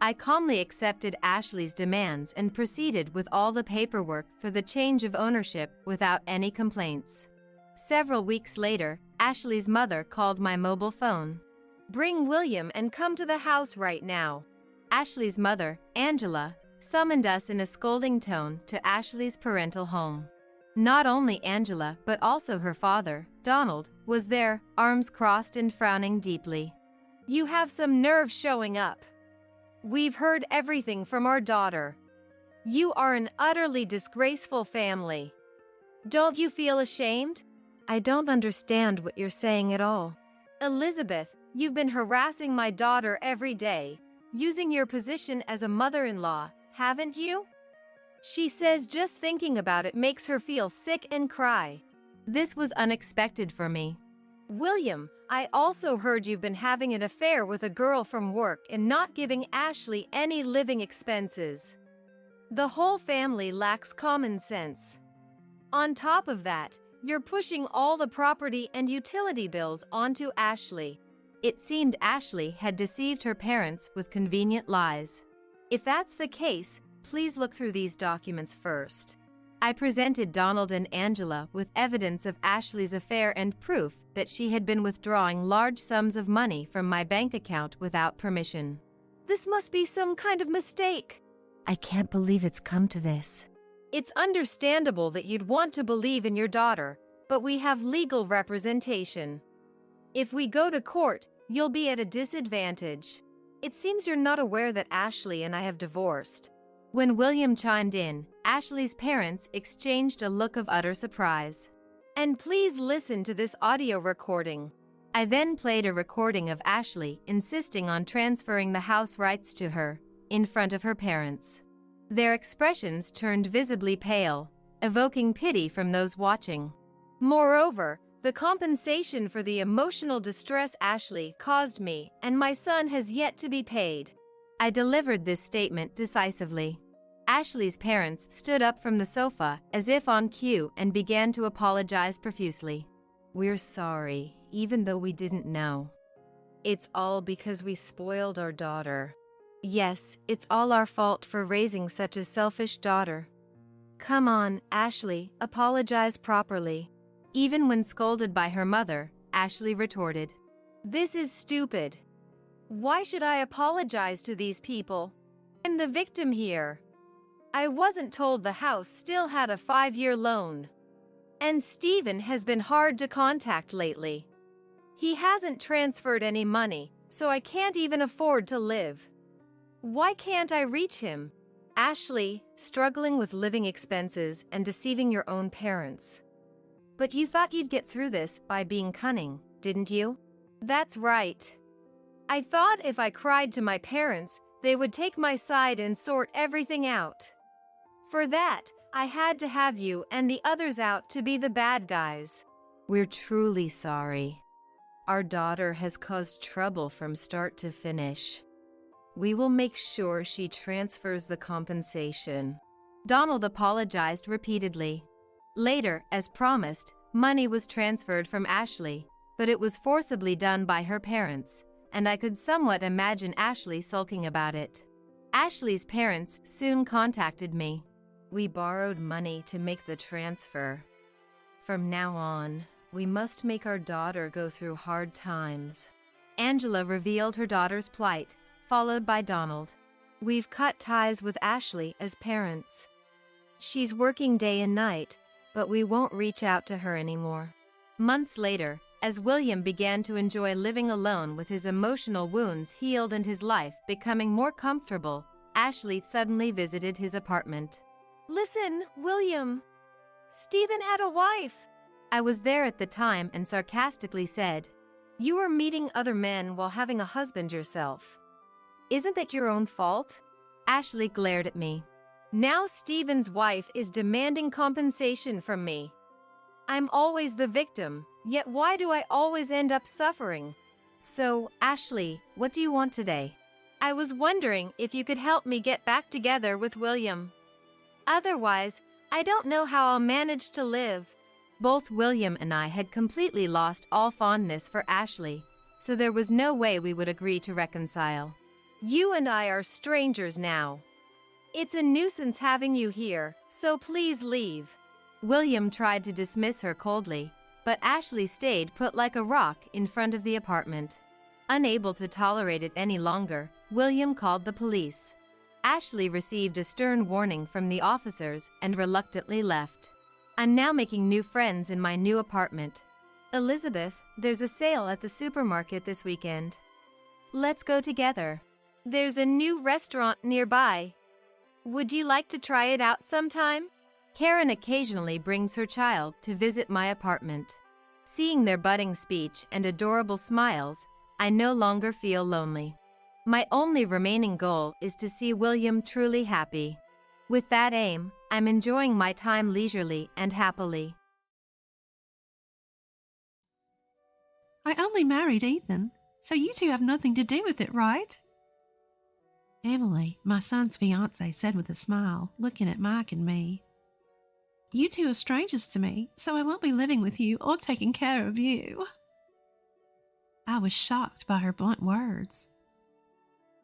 I calmly accepted Ashley's demands and proceeded with all the paperwork for the change of ownership without any complaints. Several weeks later, Ashley's mother called my mobile phone. Bring William and come to the house right now. Ashley's mother, Angela, summoned us in a scolding tone to Ashley's parental home. Not only Angela but also her father, Donald, was there, arms crossed and frowning deeply. You have some nerve showing up. We've heard everything from our daughter. You are an utterly disgraceful family. Don't you feel ashamed? I don't understand what you're saying at all. Elizabeth, you've been harassing my daughter every day, using your position as a mother-in-law, haven't you? She says just thinking about it makes her feel sick and cry. This was unexpected for me. William, I also heard you've been having an affair with a girl from work and not giving Ashley any living expenses. The whole family lacks common sense. On top of that, you're pushing all the property and utility bills onto Ashley. It seemed Ashley had deceived her parents with convenient lies. If that's the case, please look through these documents first. I presented Donald and Angela with evidence of Ashley's affair and proof that she had been withdrawing large sums of money from my bank account without permission. This must be some kind of mistake. I can't believe it's come to this. It's understandable that you'd want to believe in your daughter, but we have legal representation. If we go to court, you'll be at a disadvantage. It seems you're not aware that Ashley and I have divorced. When William chimed in, Ashley's parents exchanged a look of utter surprise. And please listen to this audio recording. I then played a recording of Ashley insisting on transferring the house rights to her, in front of her parents. Their expressions turned visibly pale, evoking pity from those watching. Moreover, the compensation for the emotional distress Ashley caused me and my son has yet to be paid. I delivered this statement decisively. Ashley's parents stood up from the sofa as if on cue and began to apologize profusely. We're sorry, even though we didn't know. It's all because we spoiled our daughter. Yes, it's all our fault for raising such a selfish daughter. Come on, Ashley, apologize properly. Even when scolded by her mother, Ashley retorted, This is stupid. Why should I apologize to these people? I'm the victim here. I wasn't told the house still had a 5-year loan. And Stephen has been hard to contact lately. He hasn't transferred any money, so I can't even afford to live. Why can't I reach him? Ashley, struggling with living expenses and deceiving your own parents. But you thought you'd get through this by being cunning, didn't you? That's right. I thought if I cried to my parents, they would take my side and sort everything out. For that, I had to have you and the others out to be the bad guys. We're truly sorry. Our daughter has caused trouble from start to finish. We will make sure she transfers the compensation. Donald apologized repeatedly. Later, as promised, money was transferred from Ashley, but it was forcibly done by her parents, and I could somewhat imagine Ashley sulking about it. Ashley's parents soon contacted me. We borrowed money to make the transfer. From now on, we must make our daughter go through hard times. Angela revealed her daughter's plight, followed by Donald. We've cut ties with Ashley as parents. She's working day and night, but we won't reach out to her anymore. Months later, as William began to enjoy living alone with his emotional wounds healed and his life becoming more comfortable, Ashley suddenly visited his apartment. Listen, William. Stephen had a wife. I was there at the time and sarcastically said, You were meeting other men while having a husband yourself. Isn't that your own fault? Ashley glared at me. Now Stephen's wife is demanding compensation from me. I'm always the victim, yet why do I always end up suffering? So, Ashley, what do you want today? I was wondering if you could help me get back together with William. Otherwise, I don't know how I'll manage to live. Both William and I had completely lost all fondness for Ashley, so there was no way we would agree to reconcile. You and I are strangers now. It's a nuisance having you here, so please leave. William tried to dismiss her coldly, but Ashley stayed put like a rock in front of the apartment. Unable to tolerate it any longer, William called the police. Ashley received a stern warning from the officers and reluctantly left. I'm now making new friends in my new apartment. Elizabeth, there's a sale at the supermarket this weekend. Let's go together. There's a new restaurant nearby. Would you like to try it out sometime? Karen occasionally brings her child to visit my apartment. Seeing their budding speech and adorable smiles, I no longer feel lonely. My only remaining goal is to see William truly happy. With that aim, I'm enjoying my time leisurely and happily. I only married Ethan, so you two have nothing to do with it, right? Emily, my son's fiancée, said with a smile, looking at Mike and me. You two are strangers to me, so I won't be living with you or taking care of you. I was shocked by her blunt words.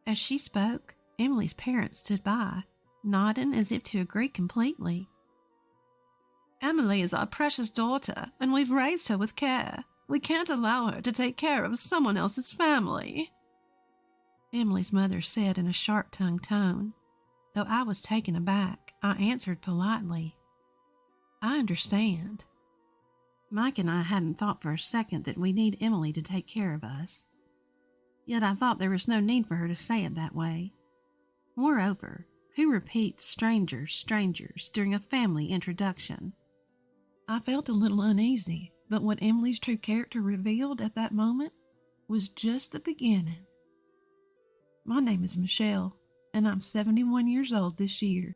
As she spoke, Emily's parents stood by, nodding as if to agree completely. Emily is our precious daughter, and we've raised her with care. We can't allow her to take care of someone else's family, Emily's mother said in a sharp-tongued tone. Though I was taken aback, I answered politely, I understand. Mike and I hadn't thought for a second that we need Emily to take care of us. Yet I thought there was no need for her to say it that way. Moreover, who repeats strangers during a family introduction? I felt a little uneasy, but what Emily's true character revealed at that moment was just the beginning. My name is Michelle, and I'm 71 years old this year.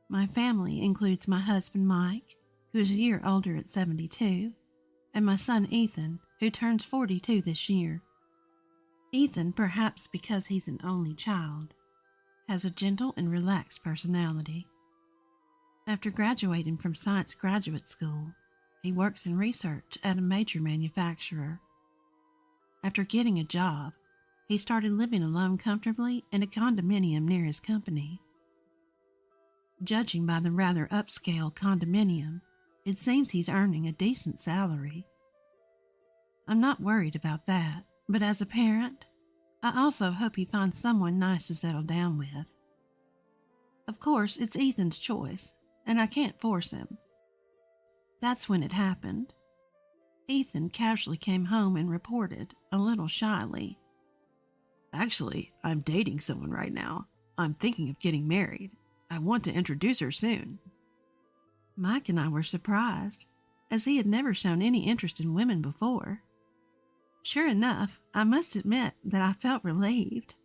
My family includes my husband Mike, who is a year older at 72, and my son Ethan, who turns 42 this year. Ethan, perhaps because he's an only child, has a gentle and relaxed personality. After graduating from Science Graduate School, he works in research at a major manufacturer. After getting a job, he started living alone comfortably in a condominium near his company. Judging by the rather upscale condominium, it seems he's earning a decent salary. I'm not worried about that, but as a parent, I also hope he finds someone nice to settle down with. Of course, it's Ethan's choice, and I can't force him. That's when it happened. Ethan casually came home and reported, a little shyly, Actually, I'm dating someone right now. I'm thinking of getting married. I want to introduce her soon. Mike and I were surprised, as he had never shown any interest in women before. Sure enough, I must admit that I felt relieved.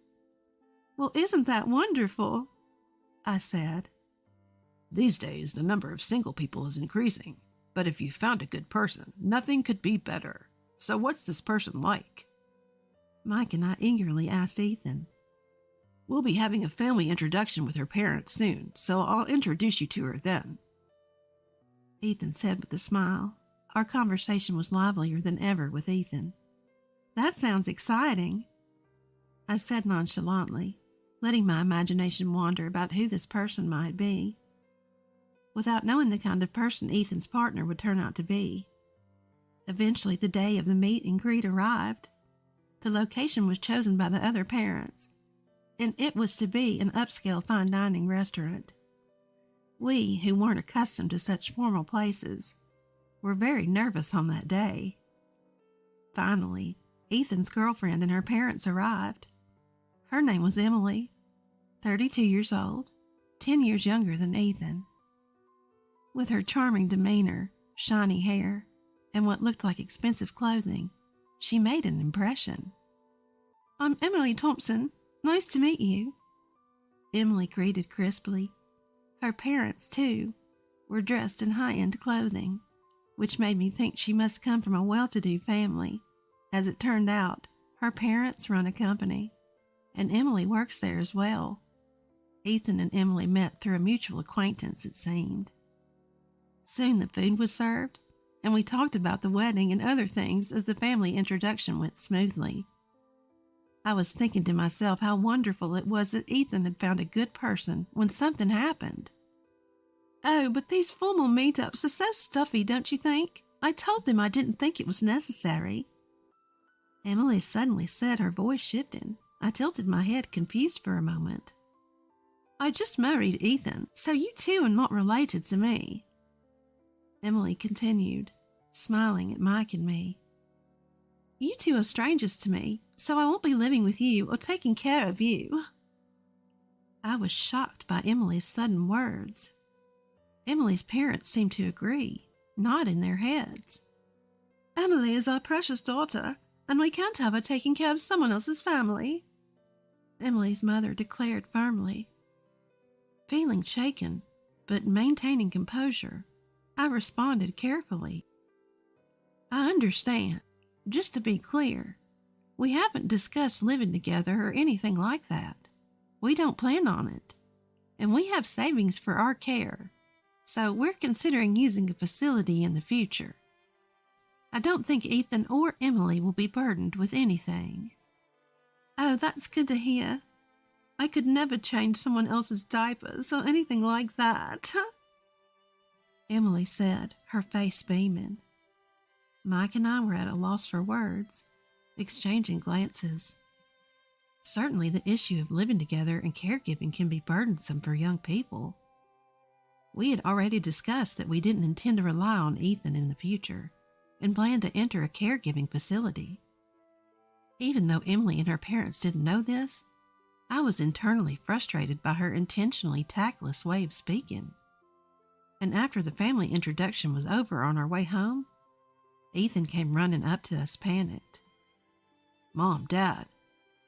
Well, isn't that wonderful? I said. These days, the number of single people is increasing, but if you found a good person, nothing could be better. So what's this person like? Mike and I eagerly asked Ethan. We'll be having a family introduction with her parents soon, so I'll introduce you to her then. Ethan said with a smile. Our conversation was livelier than ever with Ethan. That sounds exciting, I said nonchalantly, letting my imagination wander about who this person might be, without knowing the kind of person Ethan's partner would turn out to be. Eventually, the day of the meet and greet arrived. The location was chosen by the other parents, and it was to be an upscale fine dining restaurant. We, who weren't accustomed to such formal places, were very nervous on that day. Finally, Ethan's girlfriend and her parents arrived. Her name was Emily, 32 years old, 10 years younger than Ethan. With her charming demeanor, shiny hair, and what looked like expensive clothing, she made an impression. I'm Emily Thompson. Nice to meet you, Emily greeted crisply. Her parents, too, were dressed in high-end clothing, which made me think she must come from a well-to-do family. As it turned out, her parents run a company, and Emily works there as well. Ethan and Emily met through a mutual acquaintance, it seemed. Soon the food was served, and we talked about the wedding and other things as the family introduction went smoothly. I was thinking to myself how wonderful it was that Ethan had found a good person when something happened. Oh, but these formal meetups are so stuffy, don't you think? I told them I didn't think it was necessary. Emily suddenly said, her voice shifting. I tilted my head, confused for a moment. I just married Ethan, so you two are not related to me. Emily continued, smiling at Mike and me. You two are strangers to me, so I won't be living with you or taking care of you. I was shocked by Emily's sudden words. Emily's parents seemed to agree, nodding their heads. Emily is our precious daughter, and we can't have her taking care of someone else's family," Emily's mother declared firmly. Feeling shaken, but maintaining composure, I responded carefully. "I understand. Just to be clear, we haven't discussed living together or anything like that. We don't plan on it. And we have savings for our care, so we're considering using a facility in the future. I don't think Ethan or Emily will be burdened with anything." "Oh, that's good to hear. I could never change someone else's diapers or anything like that," Emily said, her face beaming. Mike and I were at a loss for words, exchanging glances. Certainly the issue of living together and caregiving can be burdensome for young people. We had already discussed that we didn't intend to rely on Ethan in the future and planned to enter a caregiving facility. Even though Emily and her parents didn't know this, I was internally frustrated by her intentionally tactless way of speaking. And after the family introduction was over on our way home, Ethan came running up to us panicked. "Mom, Dad,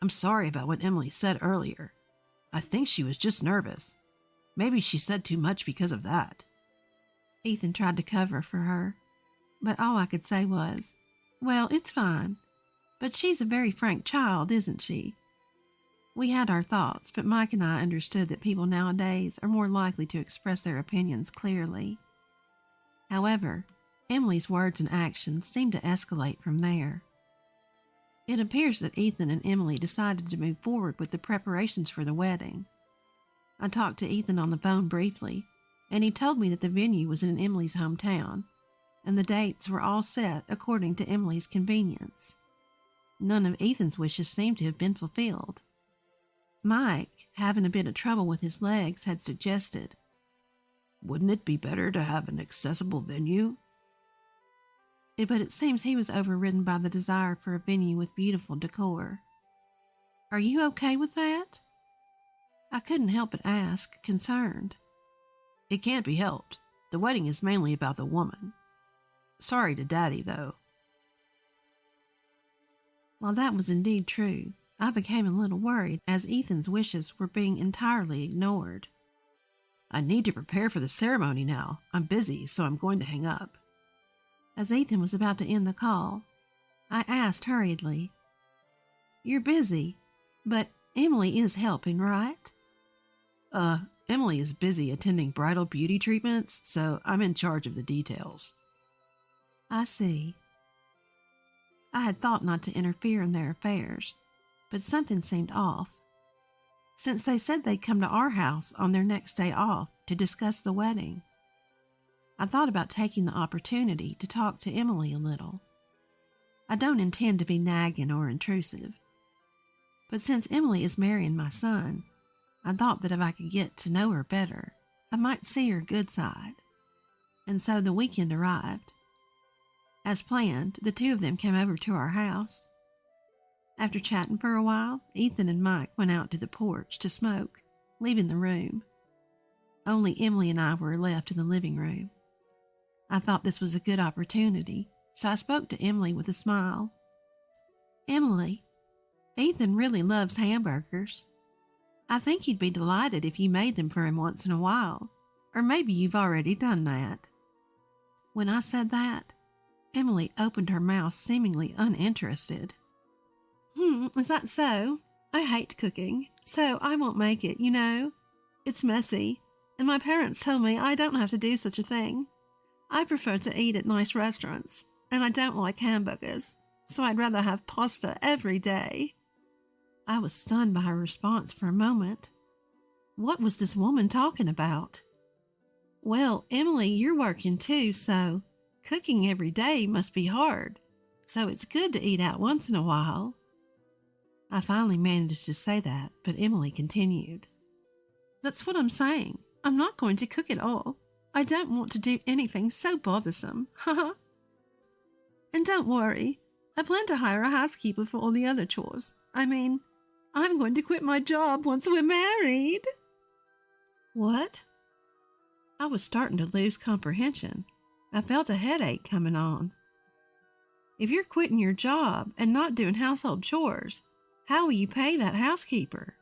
I'm sorry about what Emily said earlier. I think she was just nervous. Maybe she said too much because of that." Ethan tried to cover for her, but all I could say was, "Well, it's fine. But she's a very frank child, isn't she?" We had our thoughts, but Mike and I understood that people nowadays are more likely to express their opinions clearly. However, Emily's words and actions seemed to escalate from there. It appears that Ethan and Emily decided to move forward with the preparations for the wedding. I talked to Ethan on the phone briefly, and he told me that the venue was in Emily's hometown, and the dates were all set according to Emily's convenience. None of Ethan's wishes seemed to have been fulfilled. Mike, having a bit of trouble with his legs, had suggested, "Wouldn't it be better to have an accessible venue?" But it seems he was overridden by the desire for a venue with beautiful decor. "Are you okay with that?" I couldn't help but ask, concerned. "It can't be helped. The wedding is mainly about the woman. Sorry to Daddy, though." While that was indeed true, I became a little worried as Ethan's wishes were being entirely ignored. "I need to prepare for the ceremony now. I'm busy, so I'm going to hang up." As Ethan was about to end the call, I asked hurriedly, "You're busy, but Emily is helping, right?" Emily is busy attending bridal beauty treatments, so I'm in charge of the details." "I see." I had thought not to interfere in their affairs, but something seemed off. Since they said they'd come to our house on their next day off to discuss the wedding, I thought about taking the opportunity to talk to Emily a little. I don't intend to be nagging or intrusive, but since Emily is marrying my son, I thought that if I could get to know her better, I might see her good side. And so the weekend arrived. As planned, the two of them came over to our house. After chatting for a while, Ethan and Mike went out to the porch to smoke, leaving the room. Only Emily and I were left in the living room. I thought this was a good opportunity, so I spoke to Emily with a smile. "Emily, Ethan really loves hamburgers. I think he'd be delighted if you made them for him once in a while, or maybe you've already done that." When I said that, Emily opened her mouth seemingly uninterested. Is that so? I hate cooking, so I won't make it, you know. It's messy, and my parents told me I don't have to do such a thing. I prefer to eat at nice restaurants, and I don't like hamburgers, so I'd rather have pasta every day." I was stunned by her response for a moment. What was this woman talking about? "Well, Emily, you're working too, so cooking every day must be hard, so it's good to eat out once in a while." I finally managed to say that, but Emily continued. "That's what I'm saying. I'm not going to cook at all. I don't want to do anything so bothersome. Haha. And don't worry, I plan to hire a housekeeper for all the other chores. I mean, I'm going to quit my job once we're married." What? I was starting to lose comprehension. I felt a headache coming on. If you're quitting your job and not doing household chores, how will you pay that housekeeper?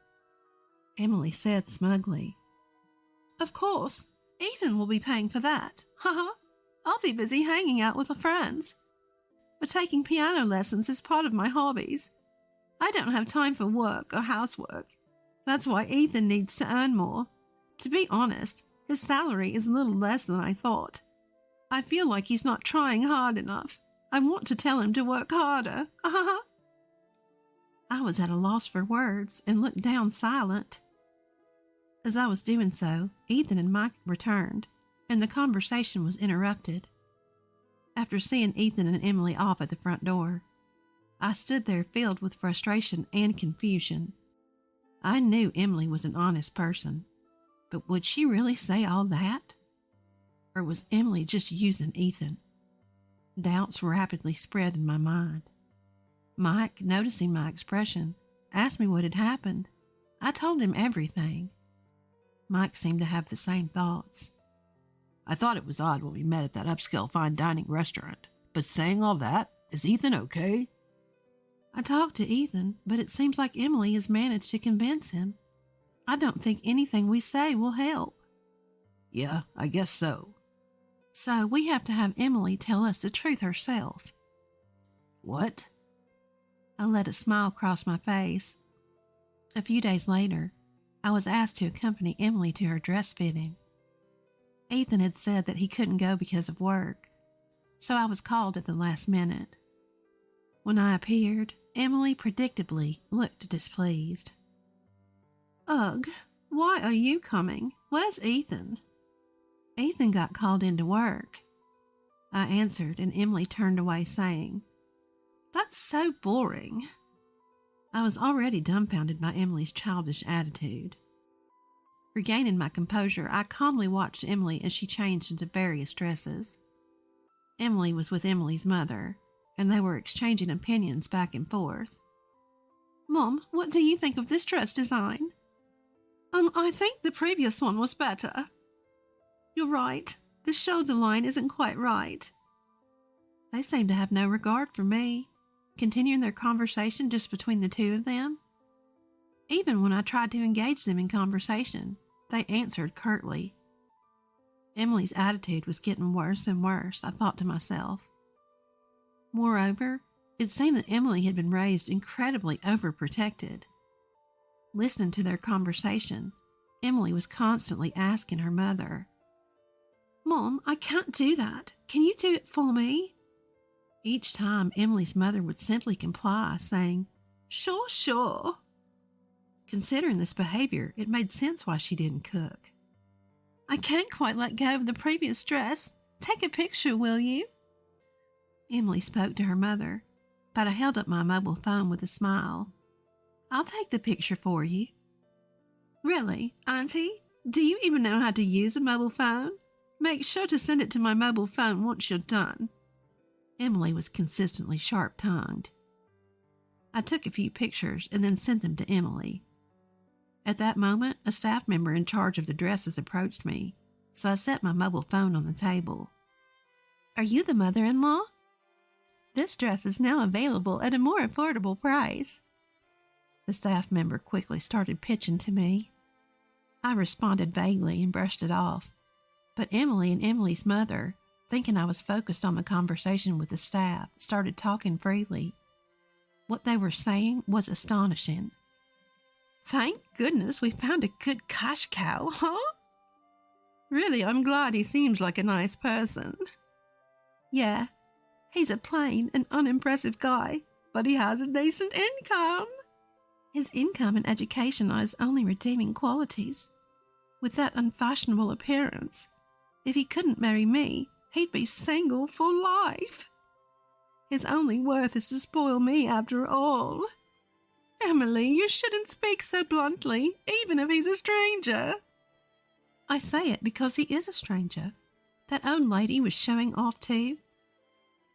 Emily said smugly. Of course, Ethan will be paying for that. Haha, I'll be busy hanging out with the friends. But taking piano lessons is part of my hobbies. I don't have time for work or housework. That's why Ethan needs to earn more. To be honest, his salary is a little less than I thought. I feel like he's not trying hard enough. I want to tell him to work harder. I was at a loss for words and looked down silent. As I was doing so, Ethan and Mike returned, and the conversation was interrupted. After seeing Ethan and Emily off at the front door, I stood there filled with frustration and confusion. I knew Emily was an honest person, but would she really say all that? Or was Emily just using Ethan? Doubts rapidly spread in my mind. Mike, noticing my expression, asked me what had happened. I told him everything. Mike seemed to have the same thoughts. I thought it was odd when we met at that upscale fine dining restaurant, but saying all that, is Ethan okay? I talked to Ethan, but it seems like Emily has managed to convince him. I don't think anything we say will help. Yeah, I guess so. So we have to have Emily tell us the truth herself. What? I let a smile cross my face. A few days later, I was asked to accompany Emily to her dress fitting. Ethan had said that he couldn't go because of work, so I was called at the last minute. When I appeared, Emily predictably looked displeased. Ugh, why are you coming? Where's Ethan? Ethan got called into work. I answered, and Emily turned away, saying, That's so boring. I was already dumbfounded by Emily's childish attitude. Regaining my composure, I calmly watched Emily as she changed into various dresses. Emily was with Emily's mother, and they were exchanging opinions back and forth. Mom, what do you think of this dress design? I think the previous one was better. You're right. The shoulder line isn't quite right. They seemed to have no regard for me, continuing their conversation just between the two of them. Even when I tried to engage them in conversation, they answered curtly. Emily's attitude was getting worse and worse, I thought to myself. Moreover, it seemed that Emily had been raised incredibly overprotected. Listening to their conversation, Emily was constantly asking her mother, Mom, I can't do that. Can you do it for me? Each time, Emily's mother would simply comply, saying, Sure, sure. Considering this behavior, it made sense why she didn't cook. I can't quite let go of the previous dress. Take a picture, will you? Emily spoke to her mother, but I held up my mobile phone with a smile. I'll take the picture for you. Really, Auntie? Do you even know how to use a mobile phone? Make sure to send it to my mobile phone once you're done. Emily was consistently sharp-tongued. I took a few pictures and then sent them to Emily. At that moment, a staff member in charge of the dresses approached me, so I set my mobile phone on the table. Are you the mother-in-law? This dress is now available at a more affordable price. The staff member quickly started pitching to me. I responded vaguely and brushed it off, but Emily and Emily's mother, thinking I was focused on the conversation with the staff, started talking freely. What they were saying was astonishing. Thank goodness we found a good cash cow, huh? Really, I'm glad he seems like a nice person. Yeah, he's a plain and unimpressive guy, but he has a decent income. His income and education are his only redeeming qualities. With that unfashionable appearance, if he couldn't marry me, he'd be single for life. His only worth is to spoil me after all. Emily, you shouldn't speak so bluntly, even if he's a stranger. I say it because he is a stranger. That old lady was showing off too,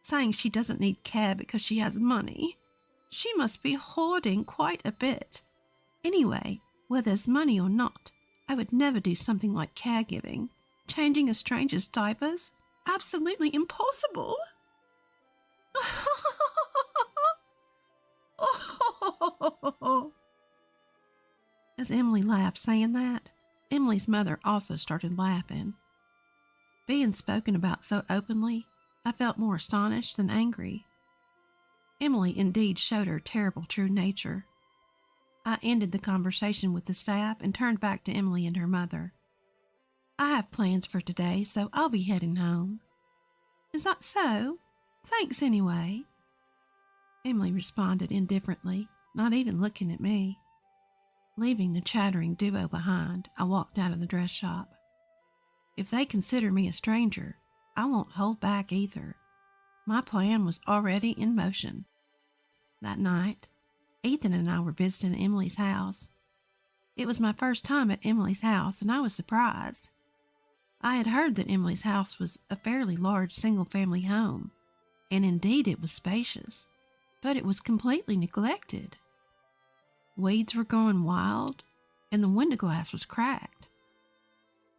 saying she doesn't need care because she has money. She must be hoarding quite a bit. Anyway, whether there's money or not, I would never do something like caregiving. Changing a stranger's diapers? Absolutely impossible. As Emily laughed saying that, Emily's mother also started laughing. Being spoken about so openly, I felt more astonished than angry. Emily indeed showed her terrible true nature. I ended the conversation with the staff and turned back to Emily and her mother. I have plans for today, so I'll be heading home. Is that so? Thanks anyway. Emily responded indifferently, not even looking at me. Leaving the chattering duo behind, I walked out of the dress shop. If they consider me a stranger, I won't hold back either. My plan was already in motion. That night, Ethan and I were visiting Emily's house. It was my first time at Emily's house, and I was surprised. I had heard that Emily's house was a fairly large single-family home, and indeed it was spacious, but it was completely neglected. Weeds were growing wild, and the window glass was cracked.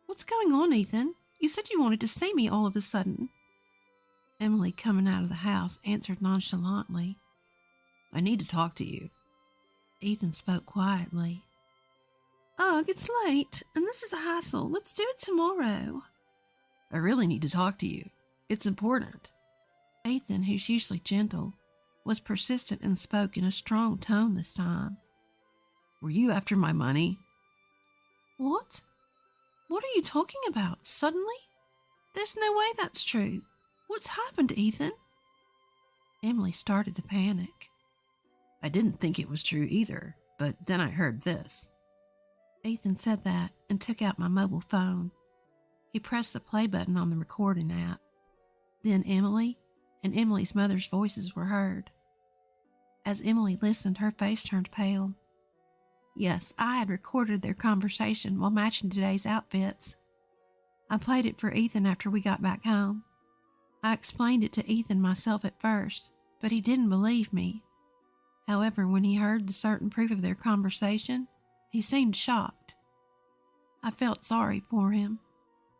What's going on, Ethan? You said you wanted to see me all of a sudden. Emily, coming out of the house, answered nonchalantly. I need to talk to you. Ethan spoke quietly. Ugh, it's late, and this is a hassle. Let's do it tomorrow. I really need to talk to you. It's important. Ethan, who's usually gentle, was persistent and spoke in a strong tone this time. Were you after my money? What? What are you talking about? Suddenly? There's no way that's true. What's happened, Ethan? Emily started to panic. I didn't think it was true either, but then I heard this. Ethan said that and took out my mobile phone. He pressed the play button on the recording app. Then Emily and Emily's mother's voices were heard. As Emily listened, her face turned pale. Yes, I had recorded their conversation while matching today's outfits. I played it for Ethan after we got back home. I explained it to Ethan myself at first, but he didn't believe me. However, when he heard the certain proof of their conversation, he seemed shocked. I felt sorry for him,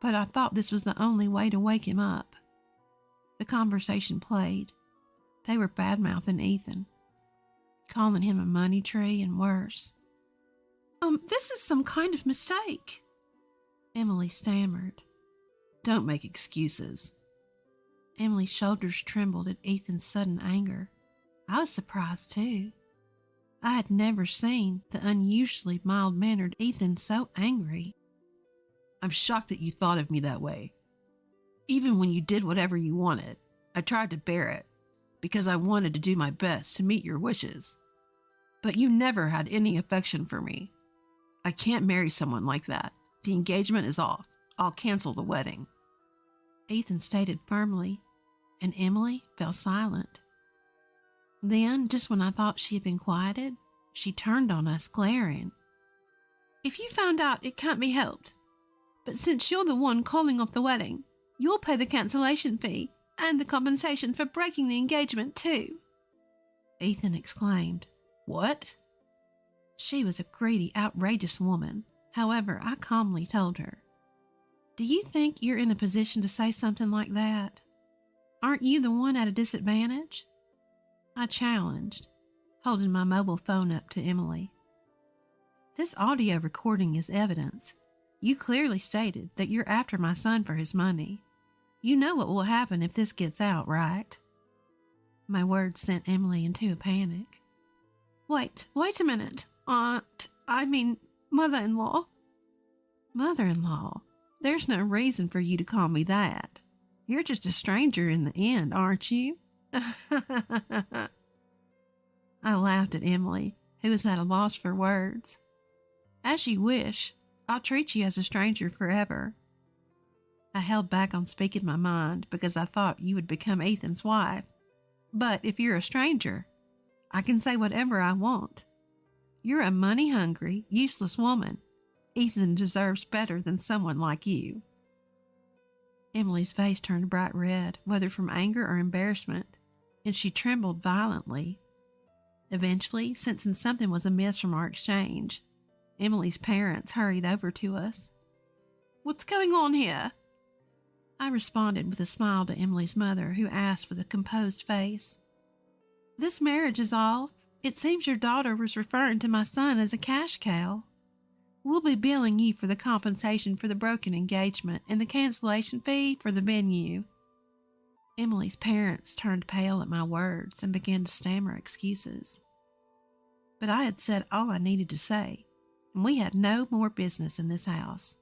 but I thought this was the only way to wake him up. The conversation played. They were bad-mouthing Ethan, calling him a money tree and worse. This is some kind of mistake. Emily stammered. Don't make excuses. Emily's shoulders trembled at Ethan's sudden anger. I was surprised too. I had never seen the unusually mild-mannered Ethan so angry. I'm shocked that you thought of me that way. Even when you did whatever you wanted, I tried to bear it because I wanted to do my best to meet your wishes. But you never had any affection for me. I can't marry someone like that. The engagement is off. I'll cancel the wedding. Ethan stated firmly, and Emily fell silent. Then, just when I thought she had been quieted, she turned on us, glaring. If you found out, it can't be helped. But since you're the one calling off the wedding, you'll pay the cancellation fee and the compensation for breaking the engagement too. Ethan exclaimed. What? She was a greedy, outrageous woman. However, I calmly told her, Do you think you're in a position to say something like that? Aren't you the one at a disadvantage? I challenged, holding my mobile phone up to Emily. This audio recording is evidence. You clearly stated that you're after my son for his money. You know what will happen if this gets out, right? My words sent Emily into a panic. Wait a minute. Mother-in-law. Mother-in-law? There's no reason for you to call me that. You're just a stranger in the end, aren't you? I laughed at Emily, who was at a loss for words. As you wish. I'll treat you as a stranger forever. I held back on speaking my mind because I thought you would become Ethan's wife. But if you're a stranger, I can say whatever I want. You're a money-hungry, useless woman. Ethan deserves better than someone like you. Emily's face turned bright red, whether from anger or embarrassment, and she trembled violently. Eventually, sensing something was amiss from our exchange, Emily's parents hurried over to us. What's going on here? I responded with a smile to Emily's mother, who asked with a composed face. This marriage is off. It seems your daughter was referring to my son as a cash cow. We'll be billing you for the compensation for the broken engagement and the cancellation fee for the venue." Emily's parents turned pale at my words and began to stammer excuses. But I had said all I needed to say, and we had no more business in this house.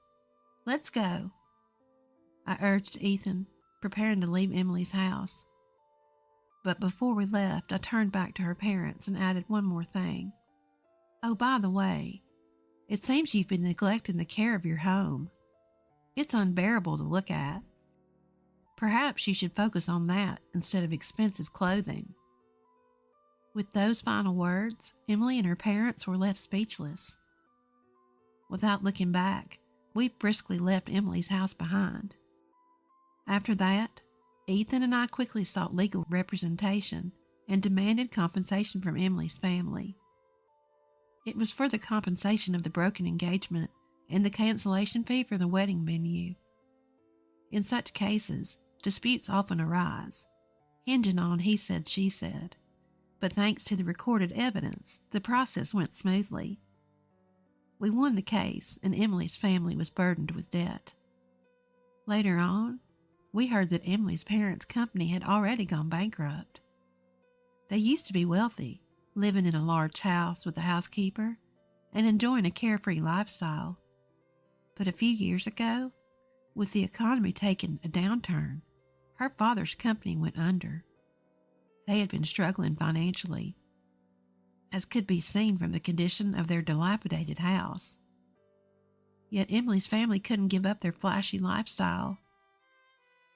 "Let's go," I urged Ethan, preparing to leave Emily's house. But before we left, I turned back to her parents and added one more thing. "Oh, by the way, it seems you've been neglecting the care of your home. It's unbearable to look at. Perhaps you should focus on that instead of expensive clothing." With those final words, Emily and her parents were left speechless. Without looking back, we briskly left Emily's house behind. After that, Ethan and I quickly sought legal representation and demanded compensation from Emily's family. It was for the compensation of the broken engagement and the cancellation fee for the wedding venue. In such cases, disputes often arise, hinging on he said, she said. But thanks to the recorded evidence, the process went smoothly. We won the case, and Emily's family was burdened with debt. Later on, we heard that Emily's parents' company had already gone bankrupt. They used to be wealthy, living in a large house with a housekeeper and enjoying a carefree lifestyle. But a few years ago, with the economy taking a downturn, her father's company went under. They had been struggling financially, as could be seen from the condition of their dilapidated house. Yet Emily's family couldn't give up their flashy lifestyle.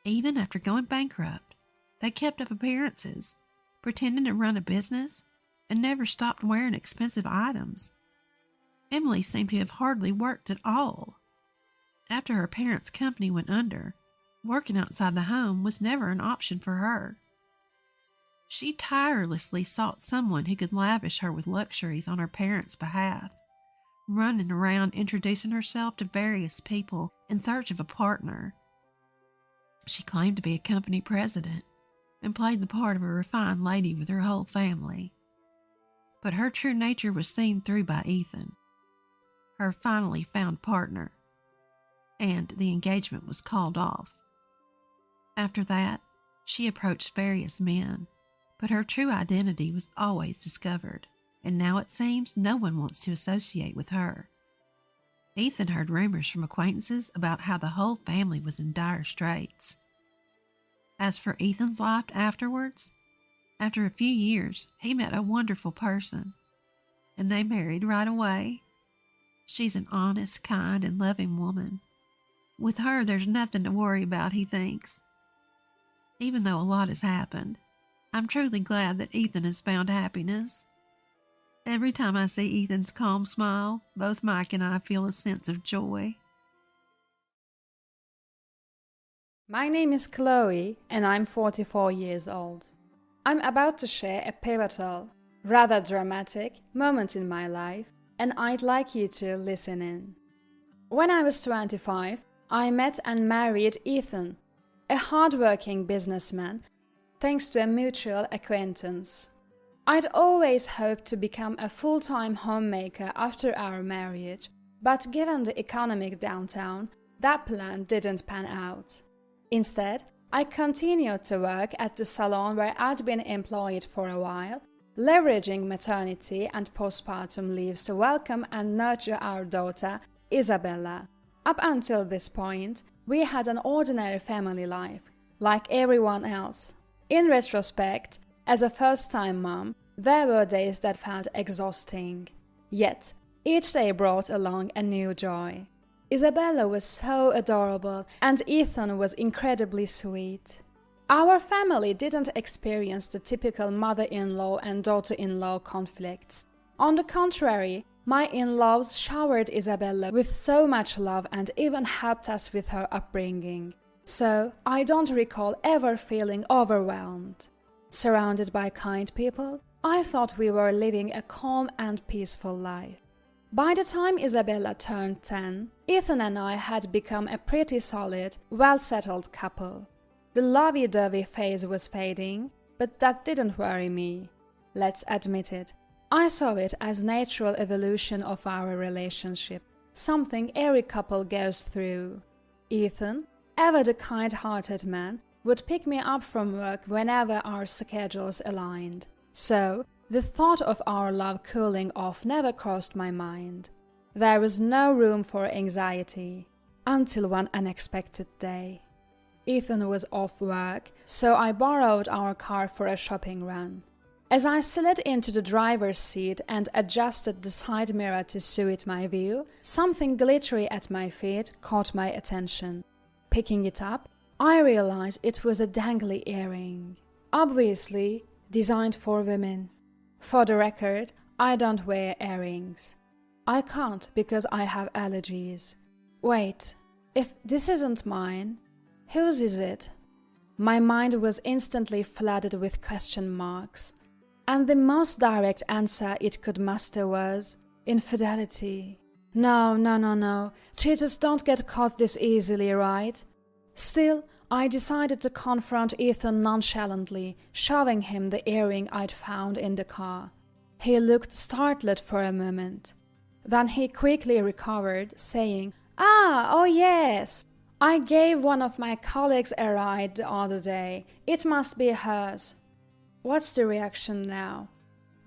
Even after going bankrupt, they kept up appearances, pretending to run a business, and never stopped wearing expensive items. Emily seemed to have hardly worked at all. After her parents' company went under, working outside the home was never an option for her. She tirelessly sought someone who could lavish her with luxuries on her parents' behalf, running around introducing herself to various people in search of a partner. She claimed to be a company president and played the part of a refined lady with her whole family. But her true nature was seen through by Ethan, her finally found partner, and the engagement was called off. After that, she approached various men, but her true identity was always discovered, and now it seems no one wants to associate with her. Ethan heard rumors from acquaintances about how the whole family was in dire straits. As for Ethan's life afterwards, after a few years, he met a wonderful person, and they married right away. She's an honest, kind, and loving woman. With her, there's nothing to worry about, he thinks. Even though a lot has happened, I'm truly glad that Ethan has found happiness. Every time I see Ethan's calm smile, both Mike and I feel a sense of joy. My name is Chloe, and I'm 44 years old. I'm about to share a pivotal, rather dramatic moment in my life, and I'd like you to listen in. When I was 25, I met and married Ethan, a hard-working businessman, thanks to a mutual acquaintance. I'd always hoped to become a full-time homemaker after our marriage, but given the economic downturn, that plan didn't pan out. Instead, I continued to work at the salon where I'd been employed for a while, leveraging maternity and postpartum leaves to welcome and nurture our daughter, Isabella. Up until this point, we had an ordinary family life, like everyone else. In retrospect, as a first-time mom, there were days that felt exhausting. Yet, each day brought along a new joy. Isabella was so adorable, and Ethan was incredibly sweet. Our family didn't experience the typical mother-in-law and daughter-in-law conflicts. On the contrary, my in-laws showered Isabella with so much love and even helped us with her upbringing. So, I don't recall ever feeling overwhelmed. Surrounded by kind people, I thought we were living a calm and peaceful life. By the time Isabella turned 10, Ethan and I had become a pretty solid, well-settled couple. The lovey-dovey phase was fading, but that didn't worry me. Let's admit it, I saw it as natural evolution of our relationship, something every couple goes through. Ethan, ever the kind-hearted man, would pick me up from work whenever our schedules aligned. So, the thought of our love cooling off never crossed my mind. There was no room for anxiety, until one unexpected day. Ethan was off work, so I borrowed our car for a shopping run. As I slid into the driver's seat and adjusted the side mirror to suit my view, something glittery at my feet caught my attention. Picking it up, I realized it was a dangly earring. Obviously, designed for women. For the record, I don't wear earrings. I can't because I have allergies. Wait, if this isn't mine, whose is it? My mind was instantly flooded with question marks. And the most direct answer it could muster was infidelity. No. Cheaters don't get caught this easily, right? Still, I decided to confront Ethan nonchalantly, showing him the earring I'd found in the car. He looked startled for a moment. Then he quickly recovered, saying, oh yes, I gave one of my colleagues a ride the other day. It must be hers. What's the reaction now?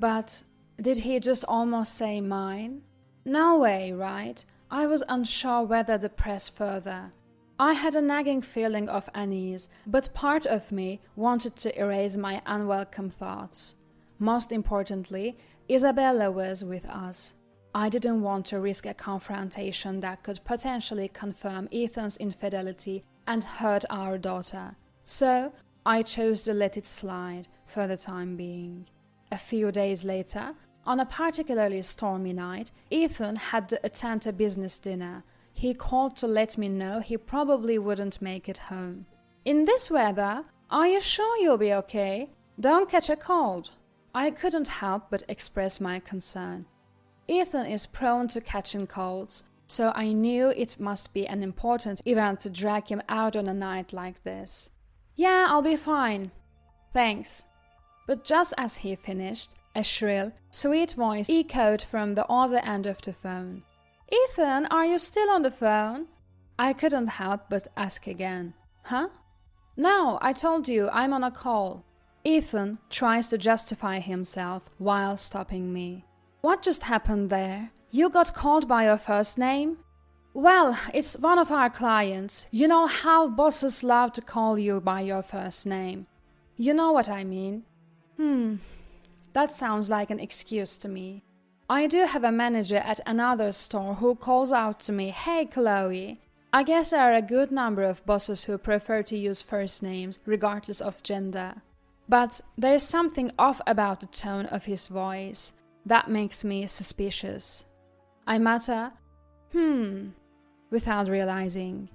But did he just almost say mine? No way, right? I was unsure whether to press further. I had a nagging feeling of unease, but part of me wanted to erase my unwelcome thoughts. Most importantly, Isabella was with us. I didn't want to risk a confrontation that could potentially confirm Ethan's infidelity and hurt our daughter. So, I chose to let it slide for the time being. A few days later, on a particularly stormy night, Ethan had to attend a business dinner. He called to let me know he probably wouldn't make it home. In this weather, are you sure you'll be okay? Don't catch a cold. I couldn't help but express my concern. Ethan is prone to catching colds, so I knew it must be an important event to drag him out on a night like this. Yeah, I'll be fine. Thanks. But just as he finished, a shrill, sweet voice echoed from the other end of the phone. Ethan, are you still on the phone? I couldn't help but ask again. Huh? No, I told you I'm on a call. Ethan tries to justify himself while stopping me. What just happened there? You got called by your first name? Well, it's one of our clients. You know how bosses love to call you by your first name. You know what I mean? That sounds like an excuse to me. I do have a manager at another store who calls out to me, "Hey Chloe." I guess there are a good number of bosses who prefer to use first names regardless of gender. But there's something off about the tone of his voice that makes me suspicious. I mutter, without realizing.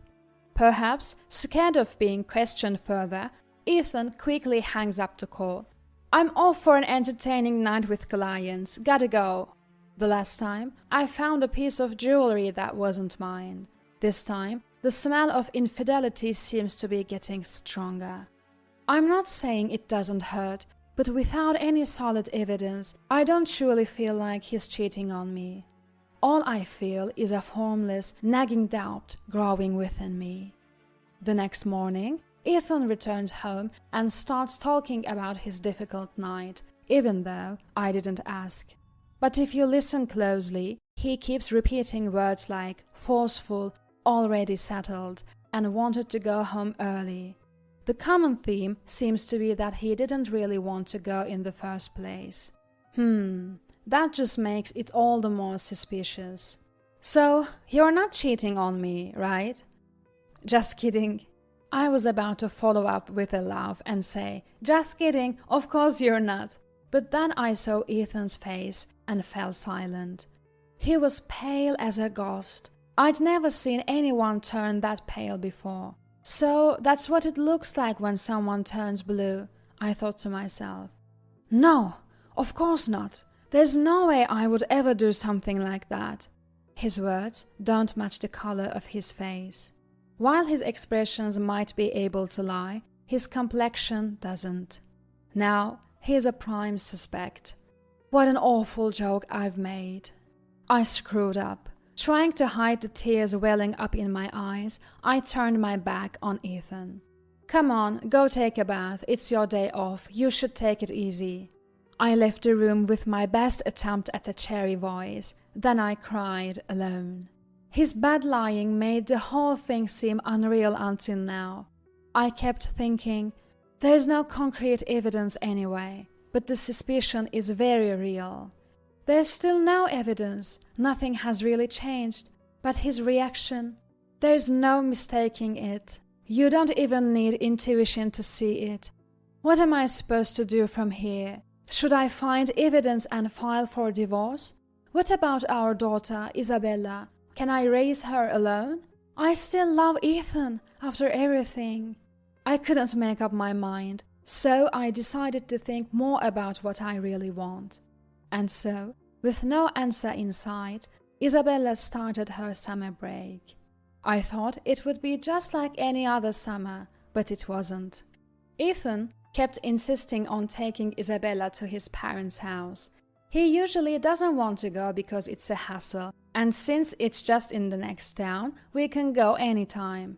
Perhaps, scared of being questioned further, Ethan quickly hangs up the call. I'm off for an entertaining night with clients. Gotta go. The last time, I found a piece of jewelry that wasn't mine. This time, the smell of infidelity seems to be getting stronger. I'm not saying it doesn't hurt, but without any solid evidence, I don't truly feel like he's cheating on me. All I feel is a formless, nagging doubt growing within me. The next morning, Ethan returns home and starts talking about his difficult night, even though I didn't ask. But if you listen closely, he keeps repeating words like forceful, already settled, and wanted to go home early. The common theme seems to be that he didn't really want to go in the first place. That just makes it all the more suspicious. So, you're not cheating on me, right? Just kidding. I was about to follow up with a laugh and say, just kidding, of course you're not. But then I saw Ethan's face and fell silent. He was pale as a ghost. I'd never seen anyone turn that pale before. So that's what it looks like when someone turns blue, I thought to myself. No, of course not. There's no way I would ever do something like that. His words don't match the color of his face. While his expressions might be able to lie, his complexion doesn't. Now, he's a prime suspect. What an awful joke I've made. I screwed up. Trying to hide the tears welling up in my eyes, I turned my back on Ethan. "Come on, go take a bath. It's your day off. You should take it easy." I left the room with my best attempt at a cheery voice. Then I cried alone. His bed lying made the whole thing seem unreal until now. I kept thinking, there's no concrete evidence anyway, but the suspicion is very real. There's still no evidence, nothing has really changed, but his reaction, there's no mistaking it. You don't even need intuition to see it. What am I supposed to do from here? Should I find evidence and file for divorce? What about our daughter, Isabella? Can I raise her alone? I still love Ethan after everything. I couldn't make up my mind, so I decided to think more about what I really want. And so, with no answer in sight, Isabella started her summer break. I thought it would be just like any other summer, but it wasn't. Ethan kept insisting on taking Isabella to his parents' house. He usually doesn't want to go because it's a hassle, and since it's just in the next town, we can go anytime.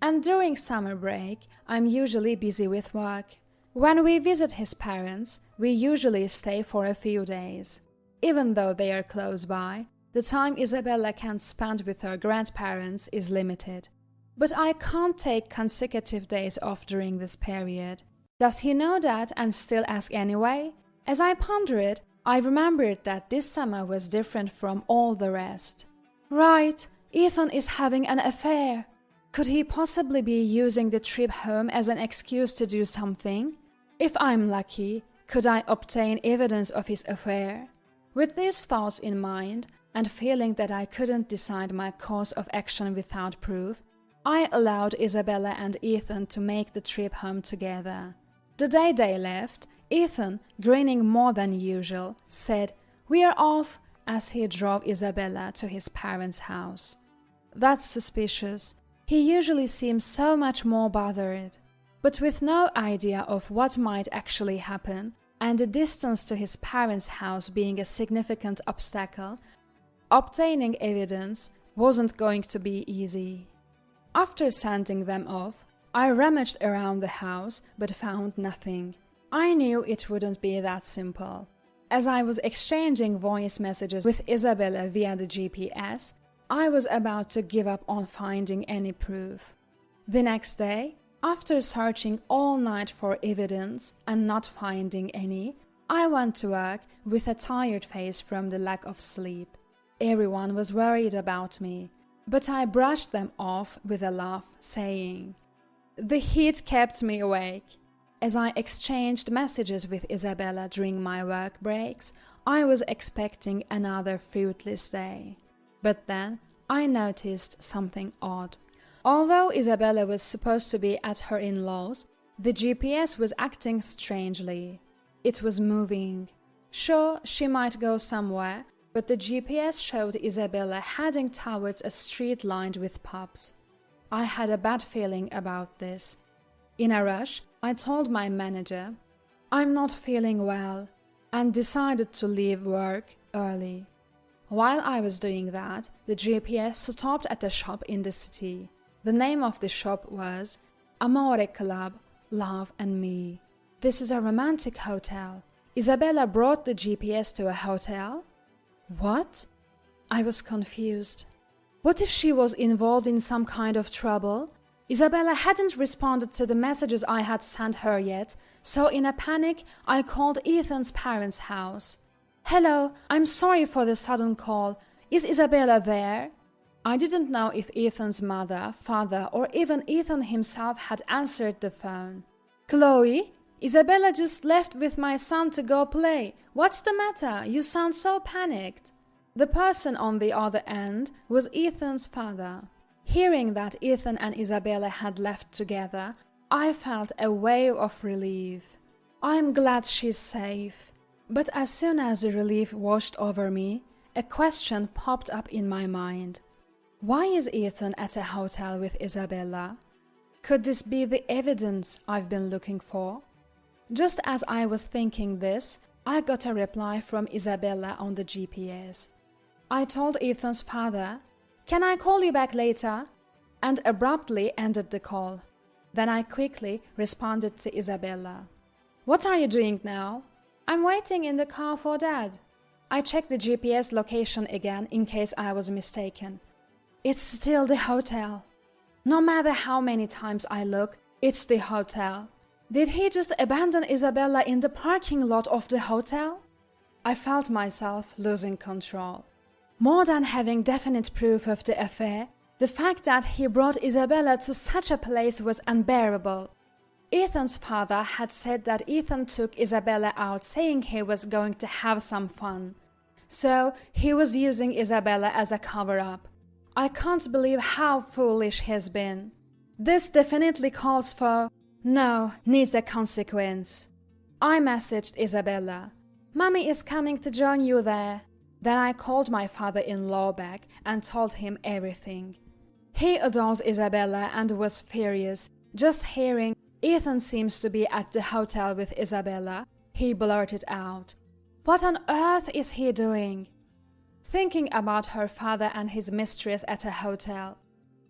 And during summer break, I'm usually busy with work. When we visit his parents, we usually stay for a few days. Even though they are close by, the time Isabella can spend with her grandparents is limited. But I can't take consecutive days off during this period. Does he know that and still ask anyway? As I ponder it, I remembered that this summer was different from all the rest. Right, Ethan is having an affair. Could he possibly be using the trip home as an excuse to do something? If I'm lucky, could I obtain evidence of his affair? With these thoughts in mind, and feeling that I couldn't decide my course of action without proof, I allowed Isabella and Ethan to make the trip home together. The day they left, Ethan, grinning more than usual, said, "We're off," as he drove Isabella to his parents' house. That's suspicious. He usually seems so much more bothered. But with no idea of what might actually happen, and the distance to his parents' house being a significant obstacle, obtaining evidence wasn't going to be easy. After sending them off, I rummaged around the house but found nothing. I knew it wouldn't be that simple. As I was exchanging voice messages with Isabella via the GPS, I was about to give up on finding any proof. The next day, after searching all night for evidence and not finding any, I went to work with a tired face from the lack of sleep. Everyone was worried about me, but I brushed them off with a laugh, saying, "The heat kept me awake." As I exchanged messages with Isabella during my work breaks, I was expecting another fruitless day. But then I noticed something odd. Although Isabella was supposed to be at her in-laws, the GPS was acting strangely. It was moving. Sure, she might go somewhere, but the GPS showed Isabella heading towards a street lined with pubs. I had a bad feeling about this. In a rush, I told my manager, "I'm not feeling well," and decided to leave work early. While I was doing that, the GPS stopped at a shop in the city. The name of the shop was Amore Club, Love and Me. This is a romantic hotel. Isabella brought the GPS to a hotel? What? I was confused. What if she was involved in some kind of trouble? Isabella hadn't responded to the messages I had sent her yet, so in a panic, I called Ethan's parents' house. "Hello, I'm sorry for the sudden call. Is Isabella there?" I didn't know if Ethan's mother, father, or even Ethan himself had answered the phone. "Chloe, Isabella just left with my son to go play. What's the matter? You sound so panicked." The person on the other end was Ethan's father. Hearing that Ethan and Isabella had left together, I felt a wave of relief. I'm glad she's safe. But as soon as the relief washed over me, a question popped up in my mind. Why is Ethan at a hotel with Isabella? Could this be the evidence I've been looking for? Just as I was thinking this, I got a reply from Isabella on the GPS. I told Ethan's father, "Can I call you back later?" and abruptly ended the call. Then I quickly responded to Isabella. "What are you doing now?" "I'm waiting in the car for Dad." I checked the GPS location again in case I was mistaken. It's still the hotel. No matter how many times I look, it's the hotel. Did he just abandon Isabella in the parking lot of the hotel? I felt myself losing control. More than having definite proof of the affair, the fact that he brought Isabella to such a place was unbearable. Ethan's father had said that Ethan took Isabella out saying he was going to have some fun. So he was using Isabella as a cover-up. I can't believe how foolish he's been. This definitely calls for, no, needs a consequence. I messaged Isabella. "Mommy is coming to join you there." Then I called my father-in-law back and told him everything. He adores Isabella and was furious. Just hearing Ethan seems to be at the hotel with Isabella, he blurted out, "What on earth is he doing?" Thinking about her father and his mistress at a hotel.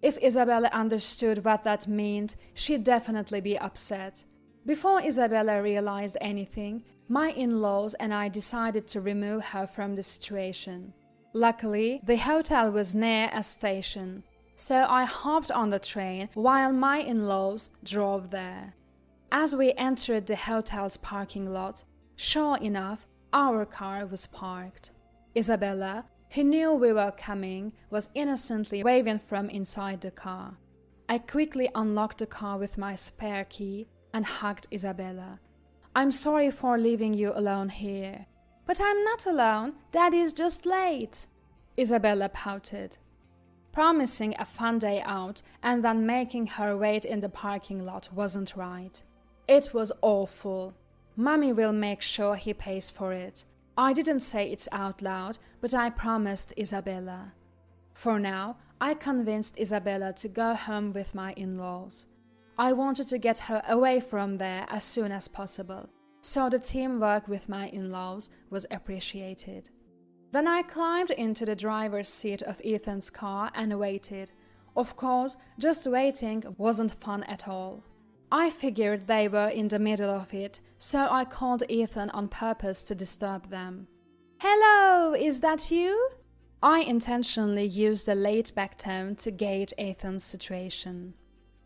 If Isabella understood what that meant, she'd definitely be upset. Before Isabella realized anything, my in-laws and I decided to remove her from the situation. Luckily, the hotel was near a station, so I hopped on the train while my in-laws drove there. As we entered the hotel's parking lot, sure enough, our car was parked. Isabella, who knew we were coming, was innocently waving from inside the car. I quickly unlocked the car with my spare key and hugged Isabella. "I'm sorry for leaving you alone here." "But I'm not alone. Daddy's just late." Isabella pouted. Promising a fun day out and then making her wait in the parking lot wasn't right. It was awful. Mommy will make sure he pays for it. I didn't say it out loud, but I promised Isabella. For now, I convinced Isabella to go home with my in-laws. I wanted to get her away from there as soon as possible, so the teamwork with my in-laws was appreciated. Then I climbed into the driver's seat of Ethan's car and waited. Of course, just waiting wasn't fun at all. I figured they were in the middle of it, so I called Ethan on purpose to disturb them. "Hello, is that you?" I intentionally used a laid-back tone to gauge Ethan's situation.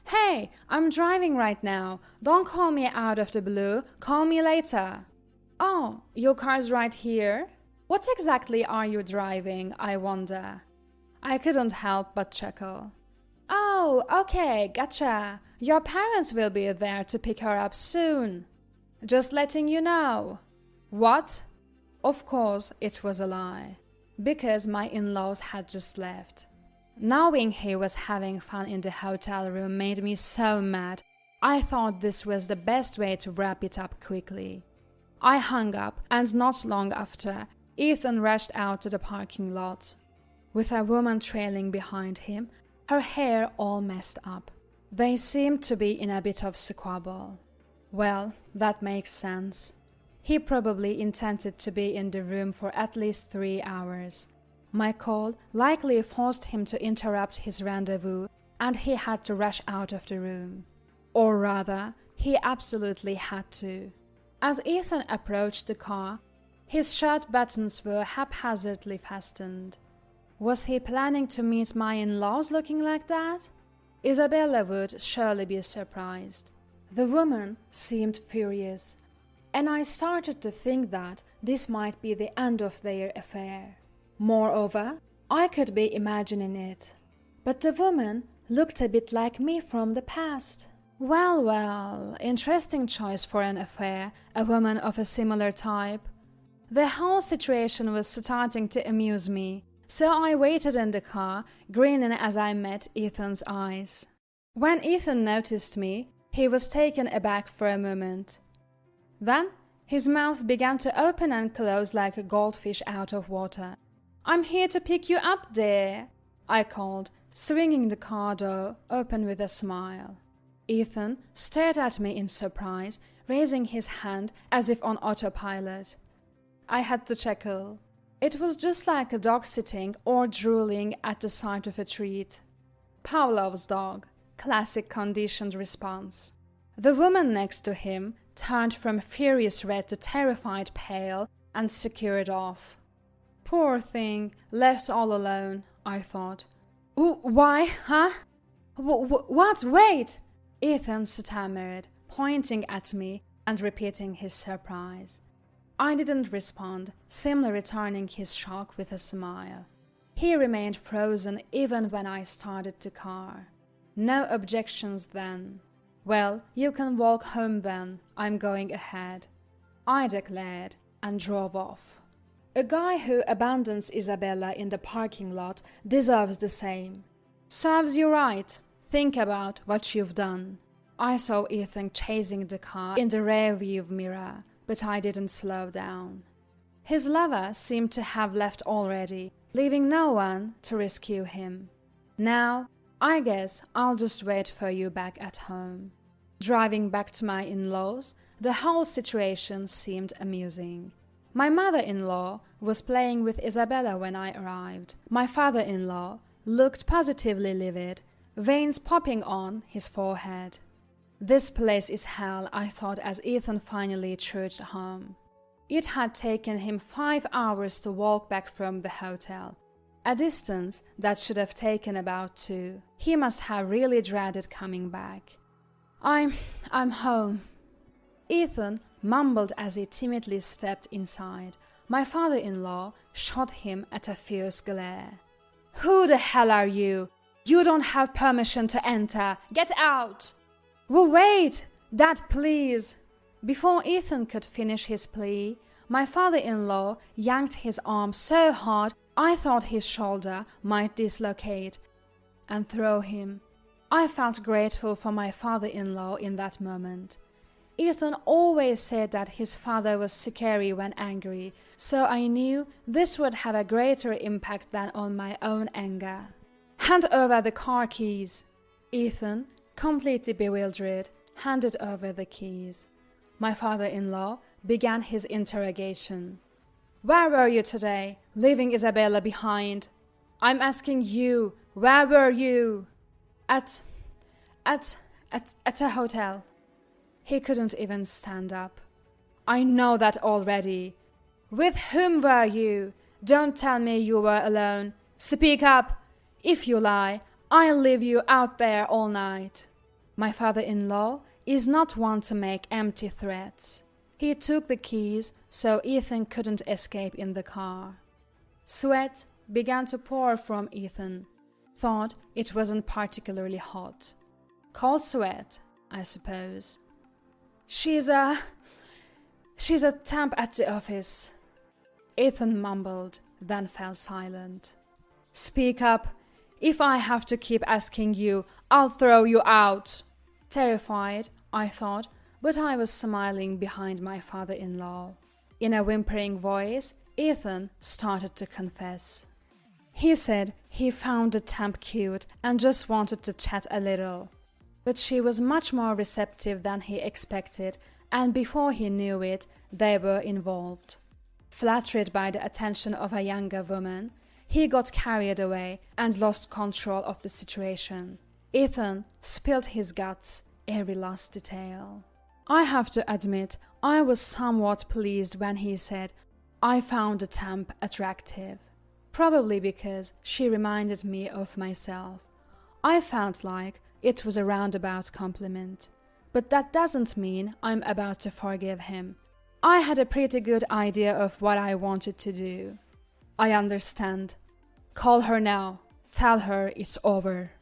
"Hey, I'm driving right now. Don't call me out of the blue. Call me later." "Oh, your car's right here? What exactly are you driving, I wonder?" I couldn't help but chuckle. "Oh, okay, gotcha. Your parents will be there to pick her up soon. Just letting you know." "What?" Of course, it was a lie, because my in-laws had just left. Knowing he was having fun in the hotel room made me so mad. I thought this was the best way to wrap it up quickly. I hung up, and not long after, Ethan rushed out to the parking lot, with a woman trailing behind him, her hair all messed up. They seemed to be in a bit of squabble. Well, that makes sense. He probably intended to be in the room for at least 3 hours. My call likely forced him to interrupt his rendezvous, and he had to rush out of the room. Or rather, he absolutely had to. As Ethan approached the car, his shirt buttons were haphazardly fastened. Was he planning to meet my in-laws looking like that? Isabella would surely be surprised. The woman seemed furious, and I started to think that this might be the end of their affair. Moreover, I could be imagining it. But the woman looked a bit like me from the past. Well, interesting choice for an affair, a woman of a similar type. The whole situation was starting to amuse me, so I waited in the car, grinning as I met Ethan's eyes. When Ethan noticed me, he was taken aback for a moment. Then his mouth began to open and close like a goldfish out of water. "I'm here to pick you up, dear," I called, swinging the car door open with a smile. Ethan stared at me in surprise, raising his hand as if on autopilot. I had to chuckle. It was just like a dog sitting or drooling at the sight of a treat. Pavlov's dog, classic conditioned response. The woman next to him turned from furious red to terrified pale and scurried off. Poor thing, left all alone, I thought. Why, huh? What? Wait! Ethan stammered, pointing at me and repeating his surprise. I didn't respond, simply returning his shock with a smile. He remained frozen even when I started the car. No objections then. Well, you can walk home then, I'm going ahead, I declared and drove off. A guy who abandons Isabella in the parking lot deserves the same. Serves you right. Think about what you've done. I saw Ethan chasing the car in the rearview mirror, but I didn't slow down. His lover seemed to have left already, leaving no one to rescue him. Now, I guess I'll just wait for you back at home. Driving back to my in-laws, the whole situation seemed amusing. My mother-in-law was playing with Isabella when I arrived. My father-in-law looked positively livid, veins popping on his forehead. This place is hell, I thought as Ethan finally trudged home. It had taken him 5 hours to walk back from the hotel, a distance that should have taken about 2. He must have really dreaded coming back. I'm home. Ethan mumbled as he timidly stepped inside. My father-in-law shot him at a fierce glare. Who the hell are you? You don't have permission to enter. Get out! Well, wait! Dad, please! Before Ethan could finish his plea, my father-in-law yanked his arm so hard I thought his shoulder might dislocate and throw him. I felt grateful for my father-in-law in that moment. Ethan always said that his father was scary when angry, so I knew this would have a greater impact than on my own anger. Hand over the car keys. Ethan, completely bewildered, handed over the keys. My father-in-law began his interrogation. Where were you today, leaving Isabella behind? I'm asking you, where were you? At a hotel. He couldn't even stand up. I know that already. With whom were you? Don't tell me you were alone. Speak up. If you lie, I'll leave you out there all night. My father-in-law is not one to make empty threats. He took the keys so Ethan couldn't escape in the car. Sweat began to pour from Ethan. Thought it wasn't particularly hot. Cold sweat, I suppose. She's a temp at the office. Ethan mumbled, then fell silent. Speak up. If I have to keep asking you, I'll throw you out. Terrified, I thought, but I was smiling behind my father-in-law. In a whimpering voice, Ethan started to confess. He said he found the temp cute and just wanted to chat a little. But she was much more receptive than he expected, and before he knew it, they were involved. Flattered by the attention of a younger woman, he got carried away and lost control of the situation. Ethan spilled his guts, every last detail. I have to admit, I was somewhat pleased when he said, I found the temp attractive. Probably because she reminded me of myself. I felt like it was a roundabout compliment. But that doesn't mean I'm about to forgive him. I had a pretty good idea of what I wanted to do. I understand. Call her now. Tell her it's over.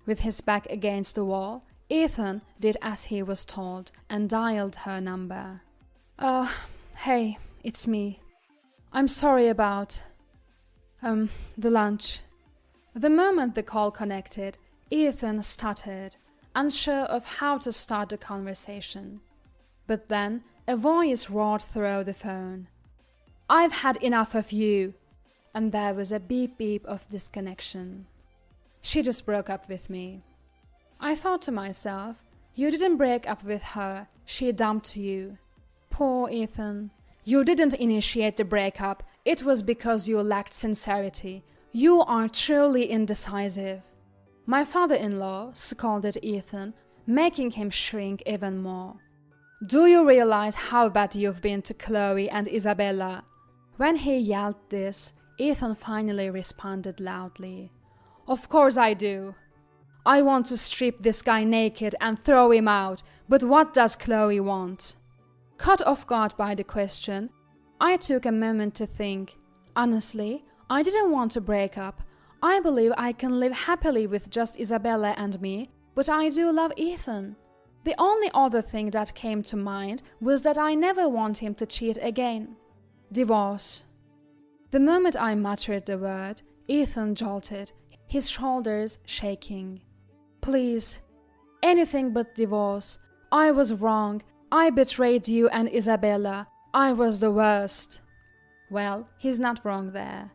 With his back against the wall, Ethan did as he was told and dialed her number. Oh, hey, it's me. I'm sorry about the lunch. The moment the call connected, Ethan stuttered, unsure of how to start the conversation. But then a voice roared through the phone. I've had enough of you. And there was a beep beep of disconnection. She just broke up with me. I thought to myself, you didn't break up with her, she dumped you. Poor Ethan. You didn't initiate the breakup, It was because you lacked sincerity. You are truly indecisive. My father-in-law scolded Ethan, making him shrink even more. Do you realize how bad you've been to Chloe and Isabella? When he yelled this, Ethan finally responded loudly. Of course I do. I want to strip this guy naked and throw him out, but what does Chloe want? Caught off guard by the question, I took a moment to think. Honestly, I didn't want to break up. I believe I can live happily with just Isabella and me, but I do love Ethan. The only other thing that came to mind was that I never want him to cheat again. Divorce. The moment I muttered the word, Ethan jolted, his shoulders shaking. Please, anything but divorce. I was wrong. I betrayed you and Isabella. I was the worst. Well, he's not wrong there.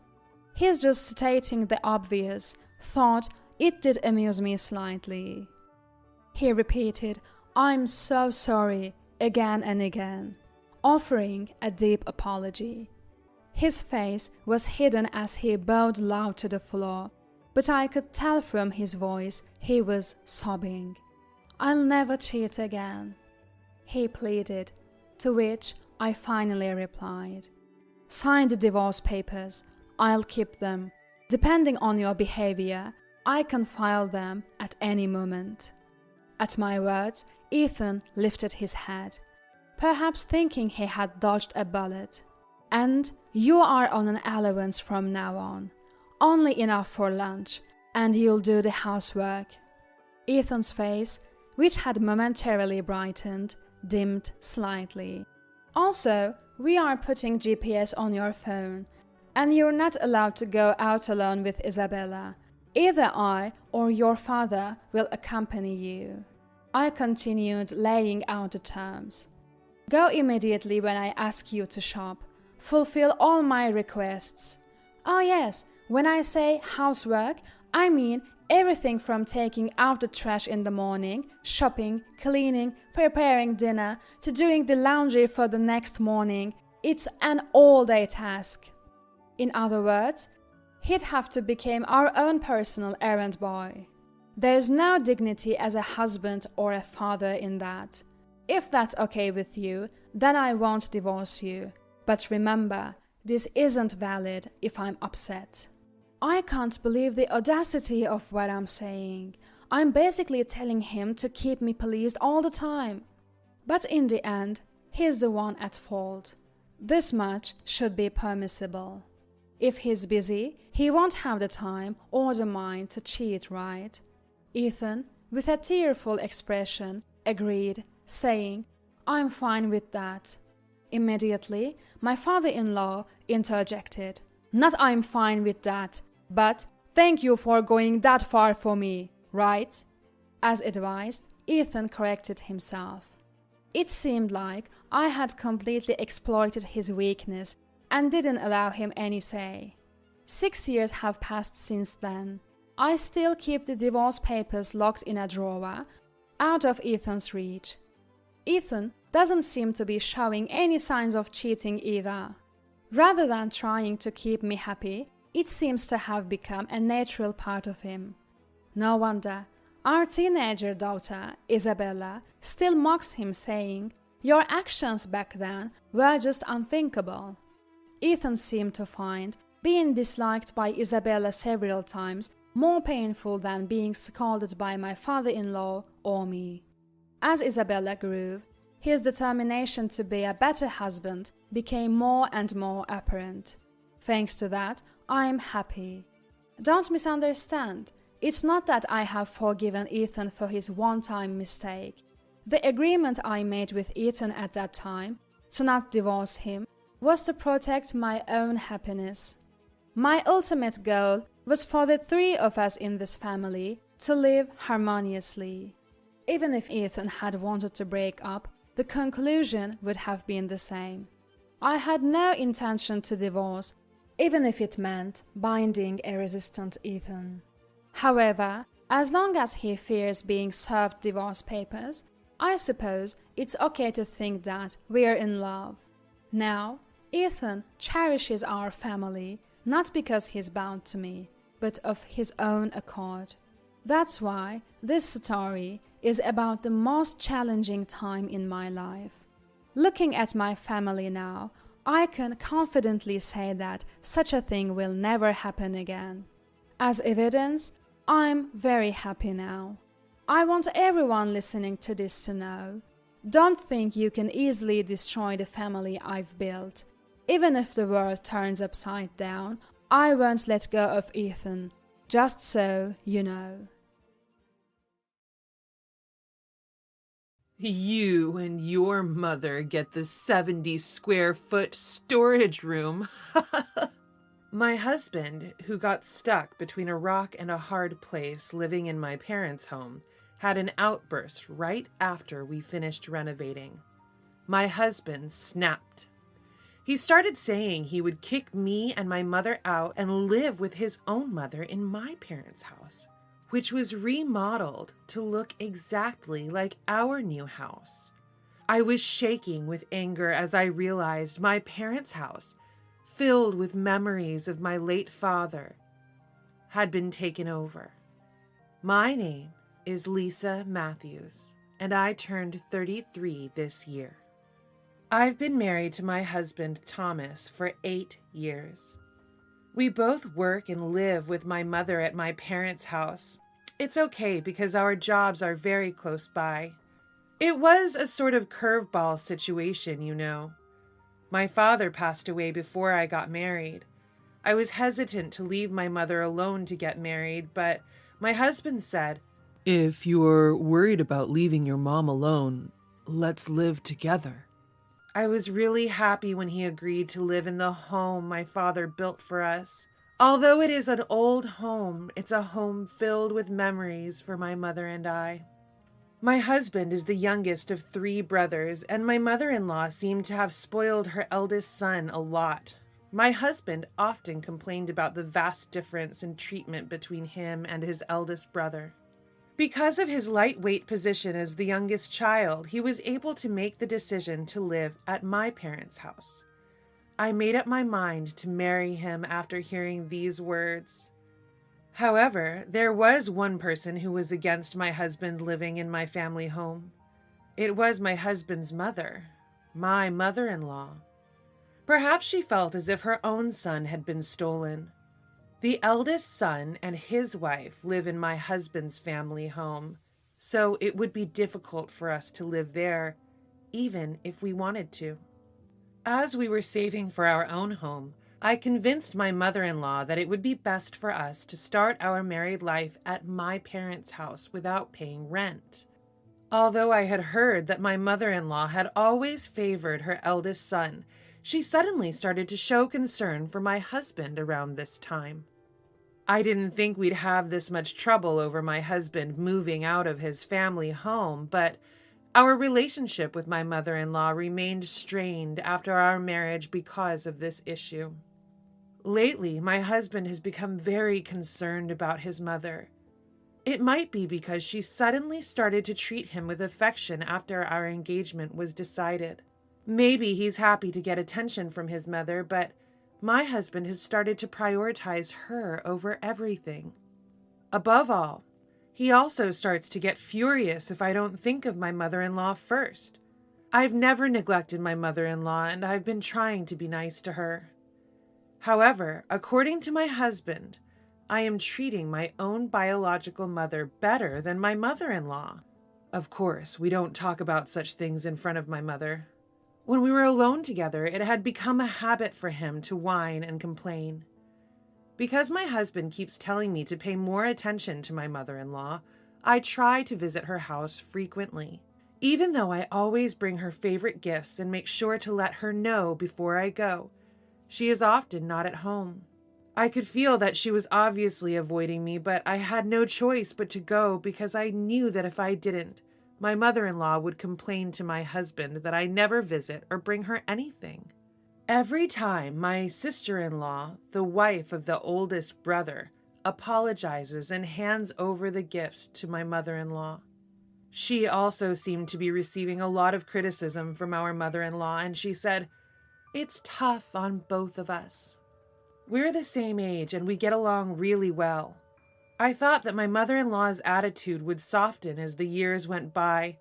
He's just stating the obvious. Thought it did amuse me slightly. He repeated, I'm so sorry, again and again, offering a deep apology. His face was hidden as he bowed low to the floor, but I could tell from his voice he was sobbing. I'll never cheat again, he pleaded, to which I finally replied. Sign the divorce papers. I'll keep them. Depending on your behavior, I can file them at any moment. At my words, Ethan lifted his head, perhaps thinking he had dodged a bullet. And you are on an allowance from now on. Only enough for lunch, and you'll do the housework. Ethan's face, which had momentarily brightened, dimmed slightly. Also, we are putting GPS on your phone, and you're not allowed to go out alone with Isabella. Either I or your father will accompany you. I continued laying out the terms. Go immediately when I ask you to shop. Fulfill all my requests. Oh yes, when I say housework, I mean everything from taking out the trash in the morning, shopping, cleaning, preparing dinner, to doing the laundry for the next morning. It's an all-day task. In other words, he'd have to become our own personal errand boy. There's no dignity as a husband or a father in that. If that's okay with you, then I won't divorce you. But remember, this isn't valid if I'm upset. I can't believe the audacity of what I'm saying. I'm basically telling him to keep me pleased all the time. But in the end, he's the one at fault. This much should be permissible. If he's busy, he won't have the time or the mind to cheat, right? Ethan, with a tearful expression, agreed, saying, I'm fine with that. Immediately, my father-in-law interjected. Not I'm fine with that, but thank you for going that far for me, right? As advised, Ethan corrected himself. It seemed like I had completely exploited his weakness and didn't allow him any say. 6 years have passed since then. I still keep the divorce papers locked in a drawer, out of Ethan's reach. Ethan doesn't seem to be showing any signs of cheating either. Rather than trying to keep me happy, it seems to have become a natural part of him. No wonder our teenager daughter, Isabella, still mocks him, saying, your actions back then were just unthinkable. Ethan seemed to find being disliked by Isabella several times more painful than being scolded by my father-in-law or me. As Isabella grew, his determination to be a better husband became more and more apparent. Thanks to that, I'm happy. Don't misunderstand. It's not that I have forgiven Ethan for his one-time mistake. The agreement I made with Ethan at that time, to not divorce him, was to protect my own happiness. My ultimate goal was for the three of us in this family to live harmoniously. Even if Ethan had wanted to break up, the conclusion would have been the same. I had no intention to divorce, even if it meant binding a resistant Ethan. However, as long as he fears being served divorce papers, I suppose it's okay to think that we're in love. Now, Ethan cherishes our family, not because he's bound to me, but of his own accord. That's why this story is about the most challenging time in my life. Looking at my family now, I can confidently say that such a thing will never happen again. As evidence, I'm very happy now. I want everyone listening to this to know. Don't think you can easily destroy the family I've built. Even if the world turns upside down, I won't let go of Ethan. Just so you know. You and your mother get the 70-square-foot storage room. My husband, who got stuck between a rock and a hard place living in my parents' home, had an outburst right after we finished renovating. My husband snapped. He started saying he would kick me and my mother out and live with his own mother in my parents' house, which was remodeled to look exactly like our new house. I was shaking with anger as I realized my parents' house, filled with memories of my late father, had been taken over. My name is Lisa Matthews, and I turned 33 this year. I've been married to my husband, Thomas, for 8 years. We both work and live with my mother at my parents' house. It's okay because our jobs are very close by. It was a sort of curveball situation, you know. My father passed away before I got married. I was hesitant to leave my mother alone to get married, but my husband said, "If you're worried about leaving your mom alone, let's live together." I was really happy when he agreed to live in the home my father built for us. Although it is an old home, it's a home filled with memories for my mother and I. My husband is the youngest of 3 brothers, and my mother-in-law seemed to have spoiled her eldest son a lot. My husband often complained about the vast difference in treatment between him and his eldest brother. Because of his lightweight position as the youngest child, he was able to make the decision to live at my parents' house. I made up my mind to marry him after hearing these words. However, there was one person who was against my husband living in my family home. It was my husband's mother, my mother-in-law. Perhaps she felt as if her own son had been stolen. The eldest son and his wife live in my husband's family home, so it would be difficult for us to live there, even if we wanted to. As we were saving for our own home, I convinced my mother-in-law that it would be best for us to start our married life at my parents' house without paying rent. Although I had heard that my mother-in-law had always favored her eldest son, she suddenly started to show concern for my husband around this time. I didn't think we'd have this much trouble over my husband moving out of his family home, but our relationship with my mother-in-law remained strained after our marriage because of this issue. Lately, my husband has become very concerned about his mother. It might be because she suddenly started to treat him with affection after our engagement was decided. Maybe he's happy to get attention from his mother, but my husband has started to prioritize her over everything. Above all, he also starts to get furious if I don't think of my mother-in-law first. I've never neglected my mother-in-law, and I've been trying to be nice to her. However, according to my husband, I am treating my own biological mother better than my mother-in-law. Of course, we don't talk about such things in front of my mother. When we were alone together, it had become a habit for him to whine and complain. Because my husband keeps telling me to pay more attention to my mother-in-law, I try to visit her house frequently, even though I always bring her favorite gifts and make sure to let her know before I go. She is often not at home. I could feel that she was obviously avoiding me, but I had no choice but to go because I knew that if I didn't, my mother-in-law would complain to my husband that I never visit or bring her anything. Every time my sister-in-law, the wife of the oldest brother, apologizes and hands over the gifts to my mother-in-law. She also seemed to be receiving a lot of criticism from our mother-in-law, and she said, It's tough on both of us. We're the same age and we get along really well. I thought that my mother-in-law's attitude would soften as the years went by,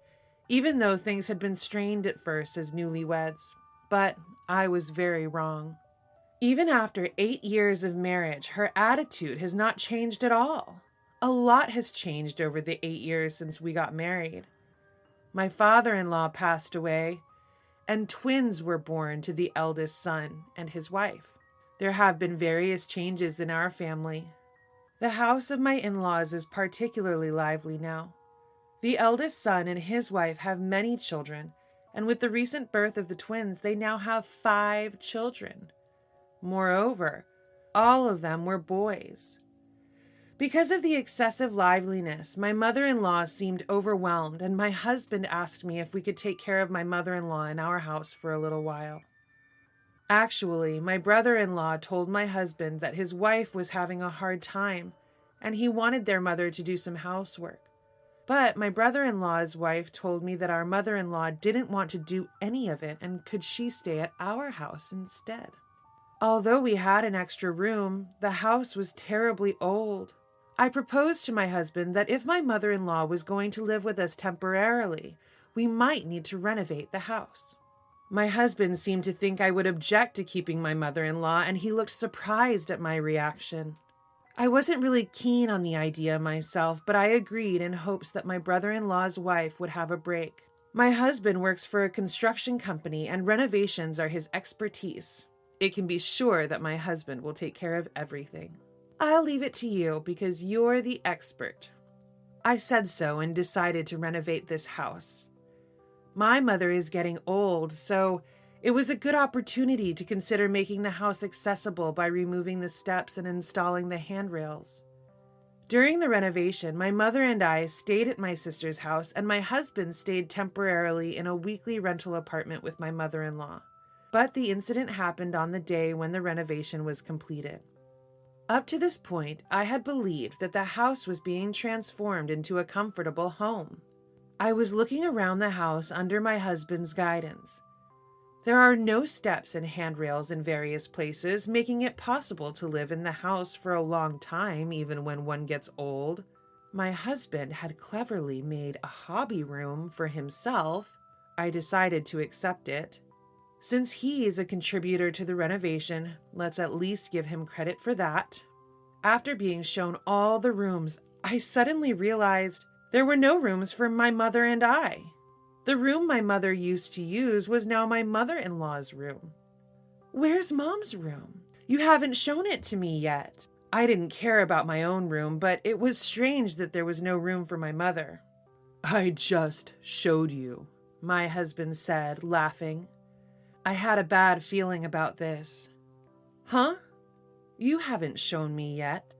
even though things had been strained at first as newlyweds. But I was very wrong. Even after 8 years of marriage, her attitude has not changed at all. A lot has changed over the 8 years since we got married. My father-in-law passed away, and twins were born to the eldest son and his wife. There have been various changes in our family. The house of my in-laws is particularly lively now. The eldest son and his wife have many children, and with the recent birth of the twins, they now have 5 children. Moreover, all of them were boys. Because of the excessive liveliness, my mother-in-law seemed overwhelmed, and my husband asked me if we could take care of my mother-in-law in our house for a little while. Actually, my brother-in-law told my husband that his wife was having a hard time, and he wanted their mother to do some housework. But my brother-in-law's wife told me that our mother-in-law didn't want to do any of it, and could she stay at our house instead? Although we had an extra room, the house was terribly old. I proposed to my husband that if my mother-in-law was going to live with us temporarily, we might need to renovate the house. My husband seemed to think I would object to keeping my mother-in-law, and he looked surprised at my reaction. I wasn't really keen on the idea myself, but I agreed in hopes that my brother-in-law's wife would have a break. My husband works for a construction company, and renovations are his expertise. It can be sure that my husband will take care of everything. I'll leave it to you because you're the expert. I said so and decided to renovate this house. My mother is getting old, so it was a good opportunity to consider making the house accessible by removing the steps and installing the handrails. During the renovation, my mother and I stayed at my sister's house, and my husband stayed temporarily in a weekly rental apartment with my mother-in-law. But the incident happened on the day when the renovation was completed. Up to this point, I had believed that the house was being transformed into a comfortable home. I was looking around the house under my husband's guidance. There are no steps and handrails in various places, making it possible to live in the house for a long time, even when one gets old. My husband had cleverly made a hobby room for himself. I decided to accept it. Since he is a contributor to the renovation, let's at least give him credit for that. After being shown all the rooms, I suddenly realized there were no rooms for my mother and I. The room my mother used to use was now my mother-in-law's room. Where's Mom's room? You haven't shown it to me yet. I didn't care about my own room, but it was strange that there was no room for my mother. I just showed you, my husband said, laughing. I had a bad feeling about this. Huh? You haven't shown me yet.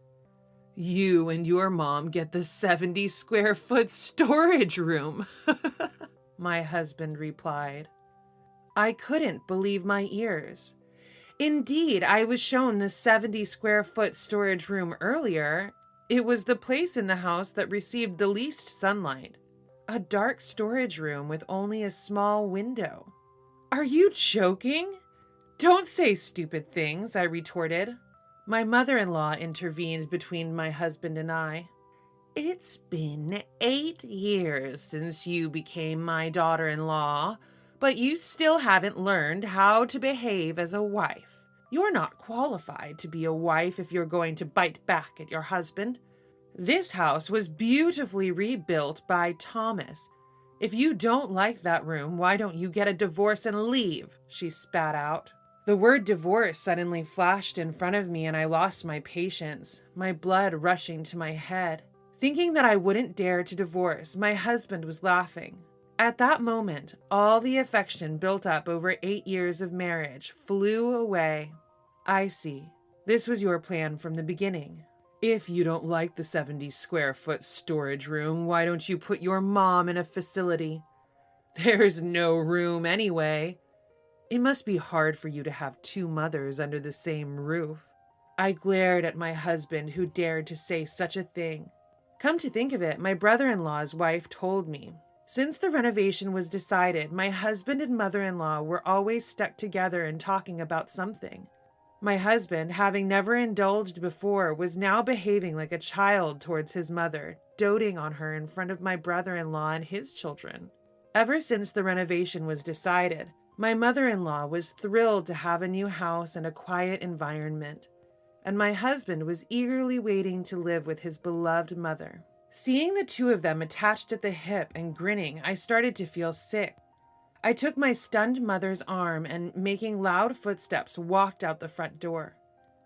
You and your mom get the 70 square foot storage room, my husband replied. I couldn't believe my ears. Indeed, I was shown the 70 square foot storage room earlier. It was the place in the house that received the least sunlight. A dark storage room with only a small window. Are you joking? Don't say stupid things, I retorted. My mother-in-law intervened between my husband and I. It's been 8 years since you became my daughter-in-law, but you still haven't learned how to behave as a wife. You're not qualified to be a wife if you're going to bite back at your husband. This house was beautifully rebuilt by Thomas. If you don't like that room, why don't you get a divorce and leave? She spat out. The word divorce suddenly flashed in front of me and I lost my patience, my blood rushing to my head. Thinking that I wouldn't dare to divorce, my husband was laughing. At that moment, all the affection built up over 8 years of marriage flew away. I see. This was your plan from the beginning. If you don't like the 70 square foot storage room, why don't you put your mom in a facility? There's no room anyway. It must be hard for you to have 2 mothers under the same roof. I glared at my husband who dared to say such a thing. Come to think of it, my brother-in-law's wife told me. Since the renovation was decided, my husband and mother-in-law were always stuck together and talking about something. My husband, having never indulged before, was now behaving like a child towards his mother, doting on her in front of my brother-in-law and his children. Ever since the renovation was decided, my mother-in-law was thrilled to have a new house and a quiet environment, and my husband was eagerly waiting to live with his beloved mother. Seeing the two of them attached at the hip and grinning, I started to feel sick. I took my stunned mother's arm and, making loud footsteps, walked out the front door.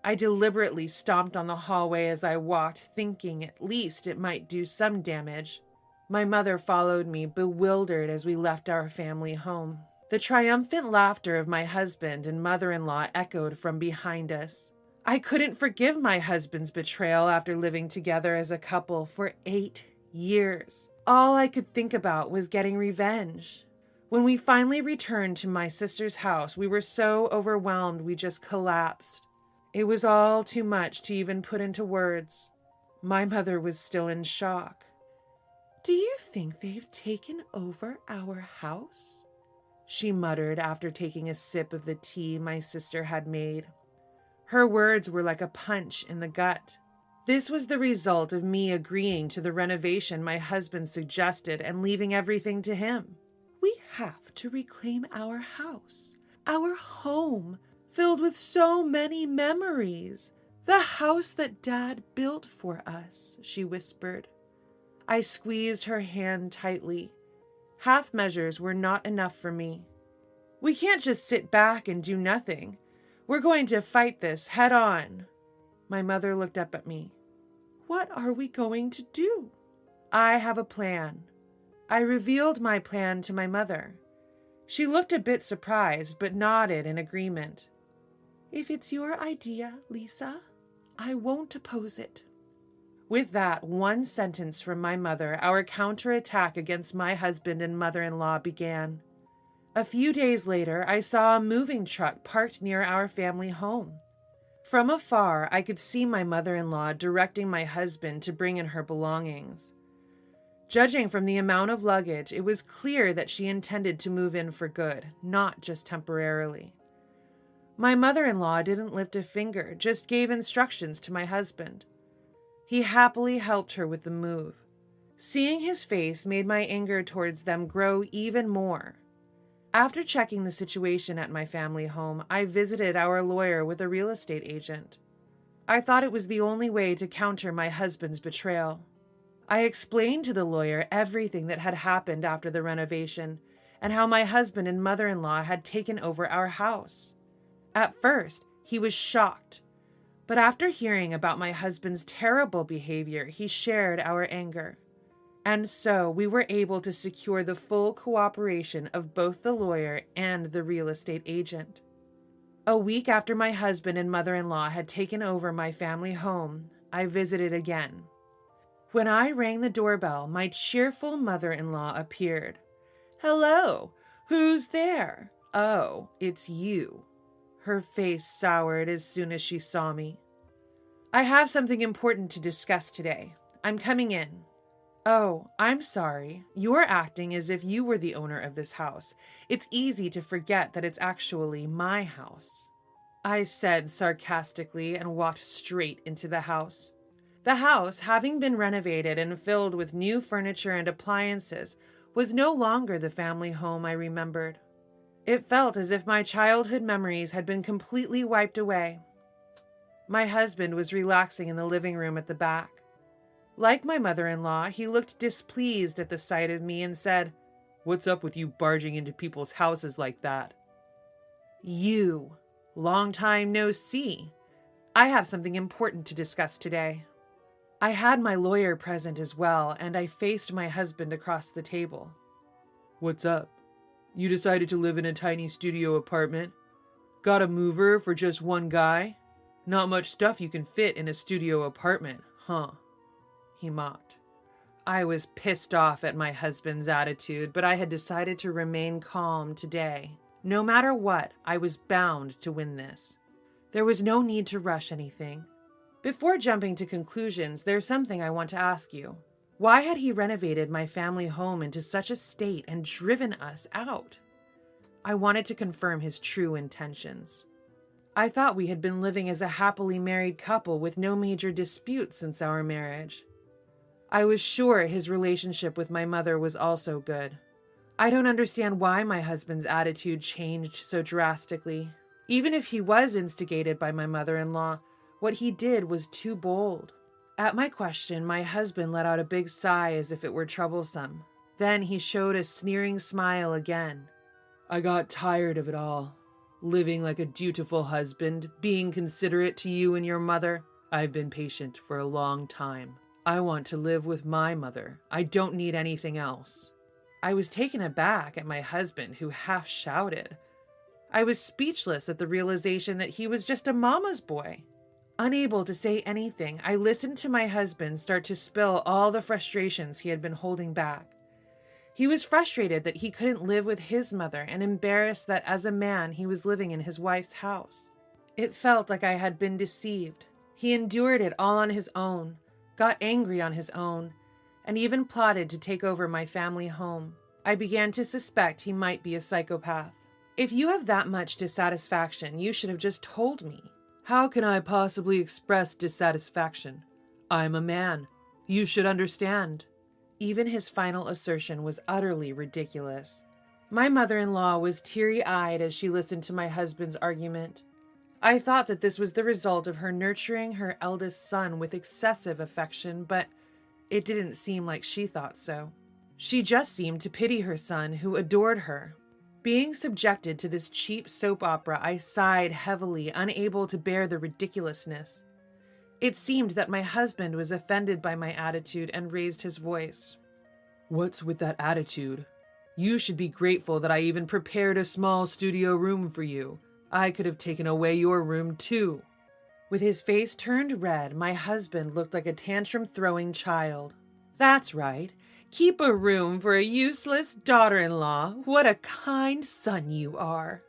I deliberately stomped on the hallway as I walked, thinking at least it might do some damage. My mother followed me, bewildered, as we left our family home. The triumphant laughter of my husband and mother-in-law echoed from behind us. I couldn't forgive my husband's betrayal after living together as a couple for 8 years. All I could think about was getting revenge. When we finally returned to my sister's house, we were so overwhelmed we just collapsed. It was all too much to even put into words. My mother was still in shock. "Do you think they've taken over our house?" she muttered after taking a sip of the tea my sister had made. Her words were like a punch in the gut. This was the result of me agreeing to the renovation my husband suggested and leaving everything to him. "We have to reclaim our house, our home, filled with so many memories. The house that Dad built for us," she whispered. I squeezed her hand tightly. Half measures were not enough for me. "We can't just sit back and do nothing. We're going to fight this head on." My mother looked up at me. "What are we going to do?" "I have a plan." I revealed my plan to my mother. She looked a bit surprised, but nodded in agreement. "If it's your idea, Lisa, I won't oppose it." With that one sentence from my mother, our counterattack against my husband and mother-in-law began. A few days later, I saw a moving truck parked near our family home. From afar, I could see my mother-in-law directing my husband to bring in her belongings. Judging from the amount of luggage, it was clear that she intended to move in for good, not just temporarily. My mother-in-law didn't lift a finger, just gave instructions to my husband. He happily helped her with the move. Seeing his face made my anger towards them grow even more. After checking the situation at my family home, I visited our lawyer with a real estate agent. I thought it was the only way to counter my husband's betrayal. I explained to the lawyer everything that had happened after the renovation and how my husband and mother-in-law had taken over our house. At first, he was shocked, but after hearing about my husband's terrible behavior, he shared our anger. And so we were able to secure the full cooperation of both the lawyer and the real estate agent. A week after my husband and mother-in-law had taken over my family home, I visited again. When I rang the doorbell, my cheerful mother-in-law appeared. "Hello, who's there?" "Oh, it's you." Her face soured as soon as she saw me. "I have something important to discuss today. I'm coming in." "Oh, I'm sorry. You're acting as if you were the owner of this house. It's easy to forget that it's actually my house," I said sarcastically and walked straight into the house. The house, having been renovated and filled with new furniture and appliances, was no longer the family home I remembered. It felt as if my childhood memories had been completely wiped away. My husband was relaxing in the living room at the back. Like my mother-in-law, he looked displeased at the sight of me and said, "What's up with you barging into people's houses like that?" "You. Long time no see. I have something important to discuss today." I had my lawyer present as well, and I faced my husband across the table. "What's up? You decided to live in a tiny studio apartment? Got a mover for just one guy? Not much stuff you can fit in a studio apartment, huh?" He mocked. I was pissed off at my husband's attitude, but I had decided to remain calm today. No matter what, I was bound to win this. There was no need to rush anything. Before jumping to conclusions, there's something I want to ask you. Why had he renovated my family home into such a state and driven us out? I wanted to confirm his true intentions. I thought we had been living as a happily married couple with no major disputes since our marriage. I was sure his relationship with my mother was also good. I don't understand why my husband's attitude changed so drastically. Even if he was instigated by my mother-in-law, what he did was too bold. At my question, my husband let out a big sigh as if it were troublesome. Then he showed a sneering smile again. I got tired of it all. Living like a dutiful husband, being considerate to you and your mother. I've been patient for a long time. I want to live with my mother. I don't need anything else. I was taken aback at my husband, who half shouted. I was speechless at the realization that he was just a mama's boy. Unable to say anything, I listened to my husband start to spill all the frustrations he had been holding back. He was frustrated that he couldn't live with his mother and embarrassed that as a man he was living in his wife's house. It felt like I had been deceived. He endured it all on his own, got angry on his own, and even plotted to take over my family home. I began to suspect he might be a psychopath. If you have that much dissatisfaction, you should have just told me. How can I possibly express dissatisfaction? I'm a man. You should understand. Even his final assertion was utterly ridiculous. My mother-in-law was teary-eyed as she listened to my husband's argument. I thought that this was the result of her nurturing her eldest son with excessive affection, but it didn't seem like she thought so. She just seemed to pity her son, who adored her. Being subjected to this cheap soap opera, I sighed heavily, unable to bear the ridiculousness. It seemed that my husband was offended by my attitude and raised his voice. What's with that attitude? You should be grateful that I even prepared a small studio room for you. I could have taken away your room too. With his face turned red, my husband looked like a tantrum-throwing child. That's right. Keep a room for a useless daughter-in-law. What a kind son you are.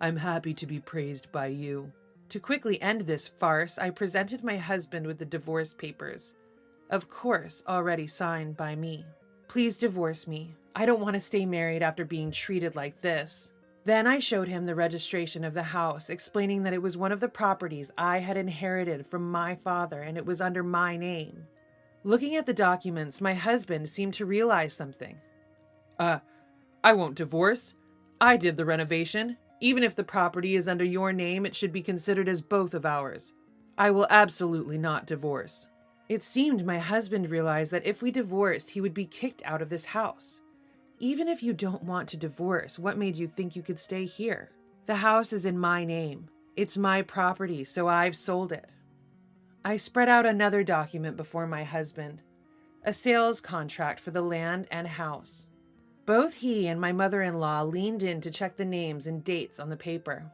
I'm happy to be praised by you. To quickly end this farce, I presented my husband with the divorce papers. Of course, already signed by me. Please divorce me. I don't want to stay married after being treated like this. Then I showed him the registration of the house, explaining that it was one of the properties I had inherited from my father and it was under my name. Looking at the documents, my husband seemed to realize something. I won't divorce. I did the renovation. Even if the property is under your name, it should be considered as both of ours. I will absolutely not divorce. It seemed my husband realized that if we divorced, he would be kicked out of this house. Even if you don't want to divorce, what made you think you could stay here? The house is in my name. It's my property, so I've sold it. I spread out another document before my husband, a sales contract for the land and house. Both he and my mother-in-law leaned in to check the names and dates on the paper.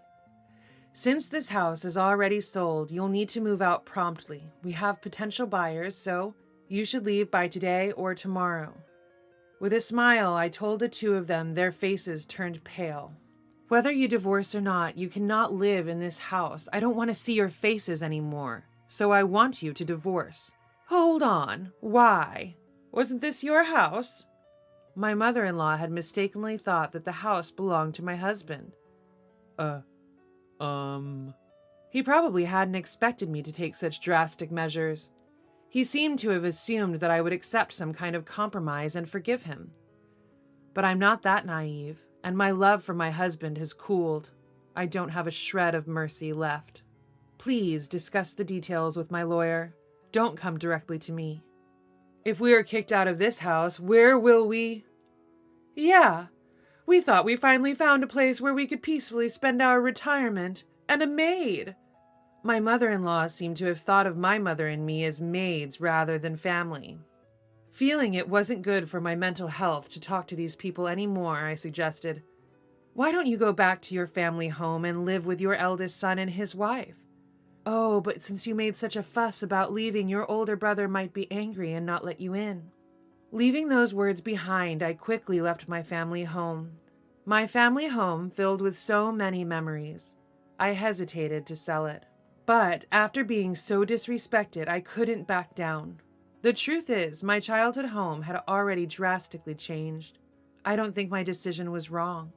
Since this house is already sold, you'll need to move out promptly. We have potential buyers, so you should leave by today or tomorrow. With a smile, I told the two of them. Their faces turned pale. Whether you divorce or not, you cannot live in this house. I don't want to see your faces anymore. So I want you to divorce. Hold on. Why? Wasn't this your house? My mother-in-law had mistakenly thought that the house belonged to my husband. He probably hadn't expected me to take such drastic measures. He seemed to have assumed that I would accept some kind of compromise and forgive him. But I'm not that naive, and my love for my husband has cooled. I don't have a shred of mercy left. Please discuss the details with my lawyer. Don't come directly to me. If we are kicked out of this house, where will we? Yeah, we thought we finally found a place where we could peacefully spend our retirement, and a maid. My mother-in-law seemed to have thought of my mother and me as maids rather than family. Feeling it wasn't good for my mental health to talk to these people anymore, I suggested, why don't you go back to your family home and live with your eldest son and his wife? Oh, but since you made such a fuss about leaving, your older brother might be angry and not let you in. Leaving those words behind, I quickly left my family home. My family home filled with so many memories. I hesitated to sell it. But after being so disrespected, I couldn't back down. The truth is, my childhood home had already drastically changed. I don't think my decision was wrong.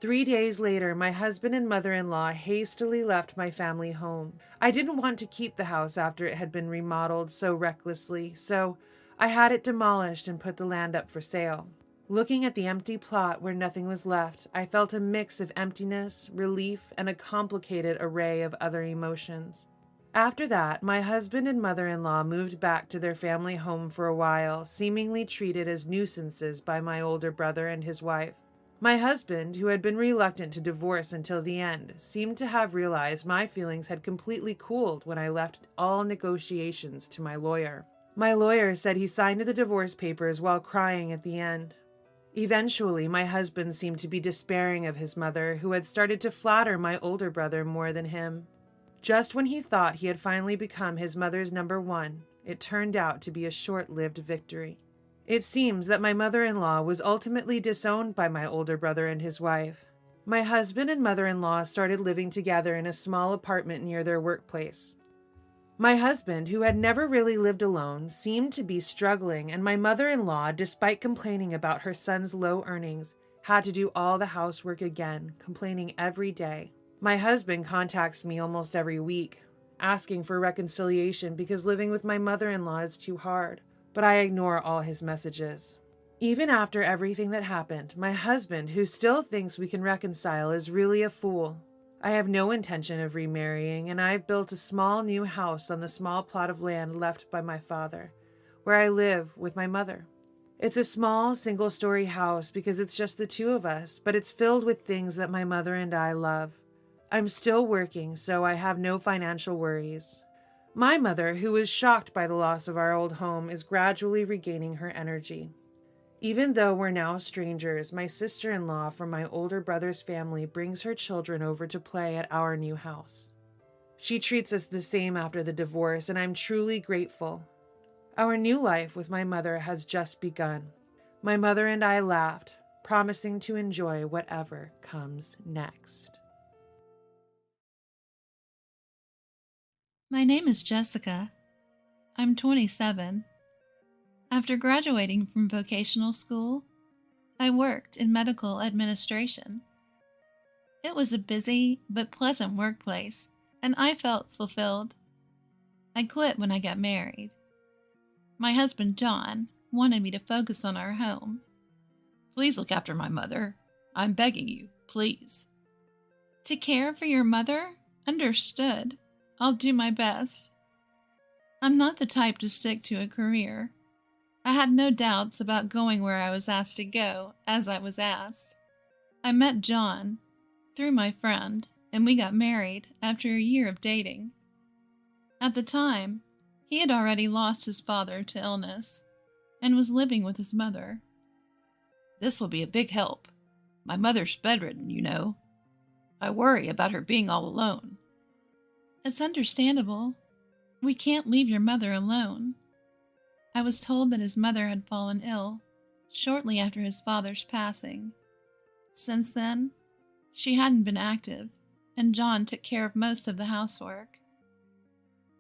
3 days later, my husband and mother-in-law hastily left my family home. I didn't want to keep the house after it had been remodeled so recklessly, so I had it demolished and put the land up for sale. Looking at the empty plot where nothing was left, I felt a mix of emptiness, relief, and a complicated array of other emotions. After that, my husband and mother-in-law moved back to their family home for a while, seemingly treated as nuisances by my older brother and his wife. My husband, who had been reluctant to divorce until the end, seemed to have realized my feelings had completely cooled when I left all negotiations to my lawyer. My lawyer said he signed the divorce papers while crying at the end. Eventually, my husband seemed to be despairing of his mother, who had started to flatter my older brother more than him. Just when he thought he had finally become his mother's number one, it turned out to be a short-lived victory. It seems that my mother-in-law was ultimately disowned by my older brother and his wife. My husband and mother-in-law started living together in a small apartment near their workplace. My husband, who had never really lived alone, seemed to be struggling, and my mother-in-law, despite complaining about her son's low earnings, had to do all the housework again, complaining every day. My husband contacts me almost every week, asking for reconciliation because living with my mother-in-law is too hard. But I ignore all his messages. Even after everything that happened, my husband, who still thinks we can reconcile, is really a fool. I have no intention of remarrying, and I've built a small new house on the small plot of land left by my father, where I live with my mother. It's a small, single-story house because it's just the two of us, but it's filled with things that my mother and I love. I'm still working, so I have no financial worries. My mother, who was shocked by the loss of our old home, is gradually regaining her energy. Even though we're now strangers, my sister-in-law from my older brother's family brings her children over to play at our new house. She treats us the same after the divorce, and I'm truly grateful. Our new life with my mother has just begun. My mother and I laughed, promising to enjoy whatever comes next. My name is Jessica. I'm 27. After graduating from vocational school, I worked in medical administration. It was a busy but pleasant workplace, and I felt fulfilled. I quit when I got married. My husband, John, wanted me to focus on our home. Please look after my mother. I'm begging you, please. To care for your mother? Understood. I'll do my best. I'm not the type to stick to a career. I had no doubts about going where I was asked to go, as I was asked. I met John through my friend, and we got married after a year of dating. At the time, he had already lost his father to illness and was living with his mother. This will be a big help. My mother's bedridden, you know. I worry about her being all alone. It's understandable. We can't leave your mother alone. I was told that his mother had fallen ill shortly after his father's passing. Since then, she hadn't been active, and John took care of most of the housework.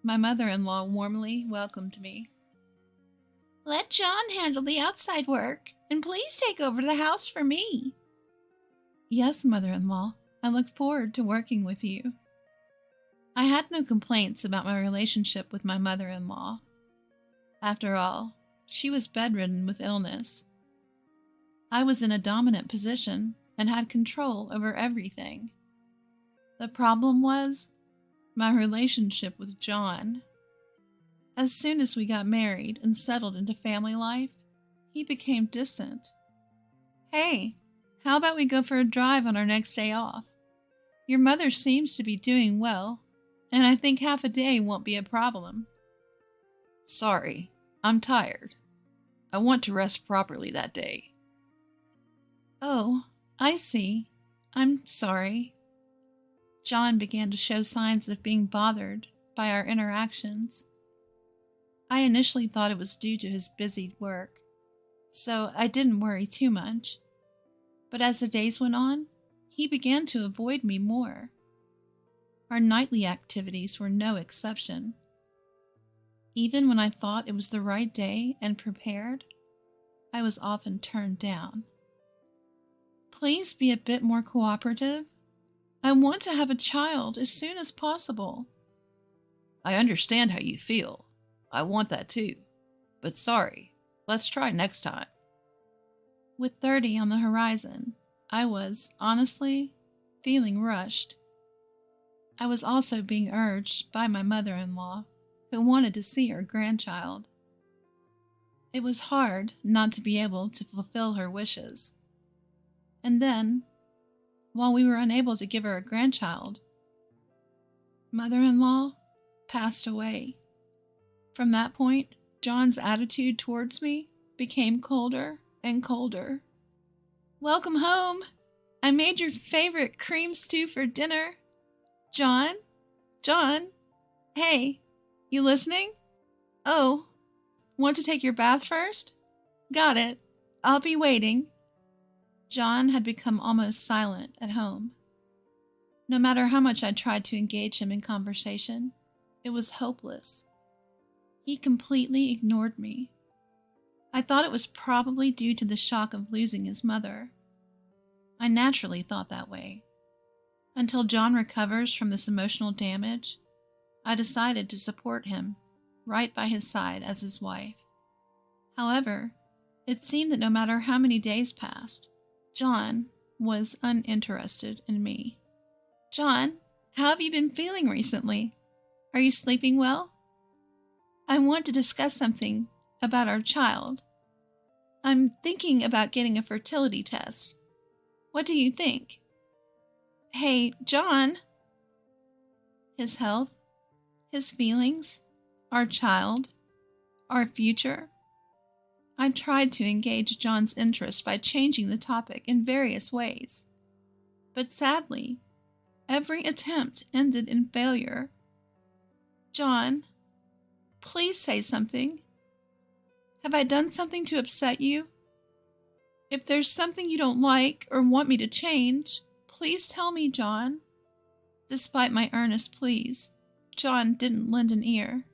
My mother-in-law warmly welcomed me. Let John handle the outside work, and please take over the house for me. Yes, mother-in-law, I look forward to working with you. I had no complaints about my relationship with my mother-in-law. After all, she was bedridden with illness. I was in a dominant position and had control over everything. The problem was my relationship with John. As soon as we got married and settled into family life, he became distant. Hey, how about we go for a drive on our next day off? Your mother seems to be doing well, and I think half a day won't be a problem. Sorry, I'm tired. I want to rest properly that day. Oh, I see. I'm sorry. John began to show signs of being bothered by our interactions. I initially thought it was due to his busy work, so I didn't worry too much. But as the days went on, he began to avoid me more. Our nightly activities were no exception. Even when I thought it was the right day and prepared, I was often turned down. Please be a bit more cooperative. I want to have a child as soon as possible. I understand how you feel. I want that too. But sorry, let's try next time. With 30 on the horizon, I was, honestly, feeling rushed. I was also being urged by my mother-in-law, who wanted to see her grandchild. It was hard not to be able to fulfill her wishes. And then, while we were unable to give her a grandchild, mother-in-law passed away. From that point, John's attitude towards me became colder and colder. Welcome home. I made your favorite cream stew for dinner. John? John? Hey, you listening? Oh, want to take your bath first? Got it. I'll be waiting. John had become almost silent at home. No matter how much I tried to engage him in conversation, it was hopeless. He completely ignored me. I thought it was probably due to the shock of losing his mother. I naturally thought that way. Until John recovers from this emotional damage, I decided to support him, right by his side as his wife. However, it seemed that no matter how many days passed, John was uninterested in me. John, how have you been feeling recently? Are you sleeping well? I want to discuss something about our child. I'm thinking about getting a fertility test. What do you think? Hey, John. His health, his feelings, our child, our future. I tried to engage John's interest by changing the topic in various ways. But sadly, every attempt ended in failure. John, please say something. Have I done something to upset you? If there's something you don't like or want me to change, please tell me, John. Despite my earnest pleas, John didn't lend an ear.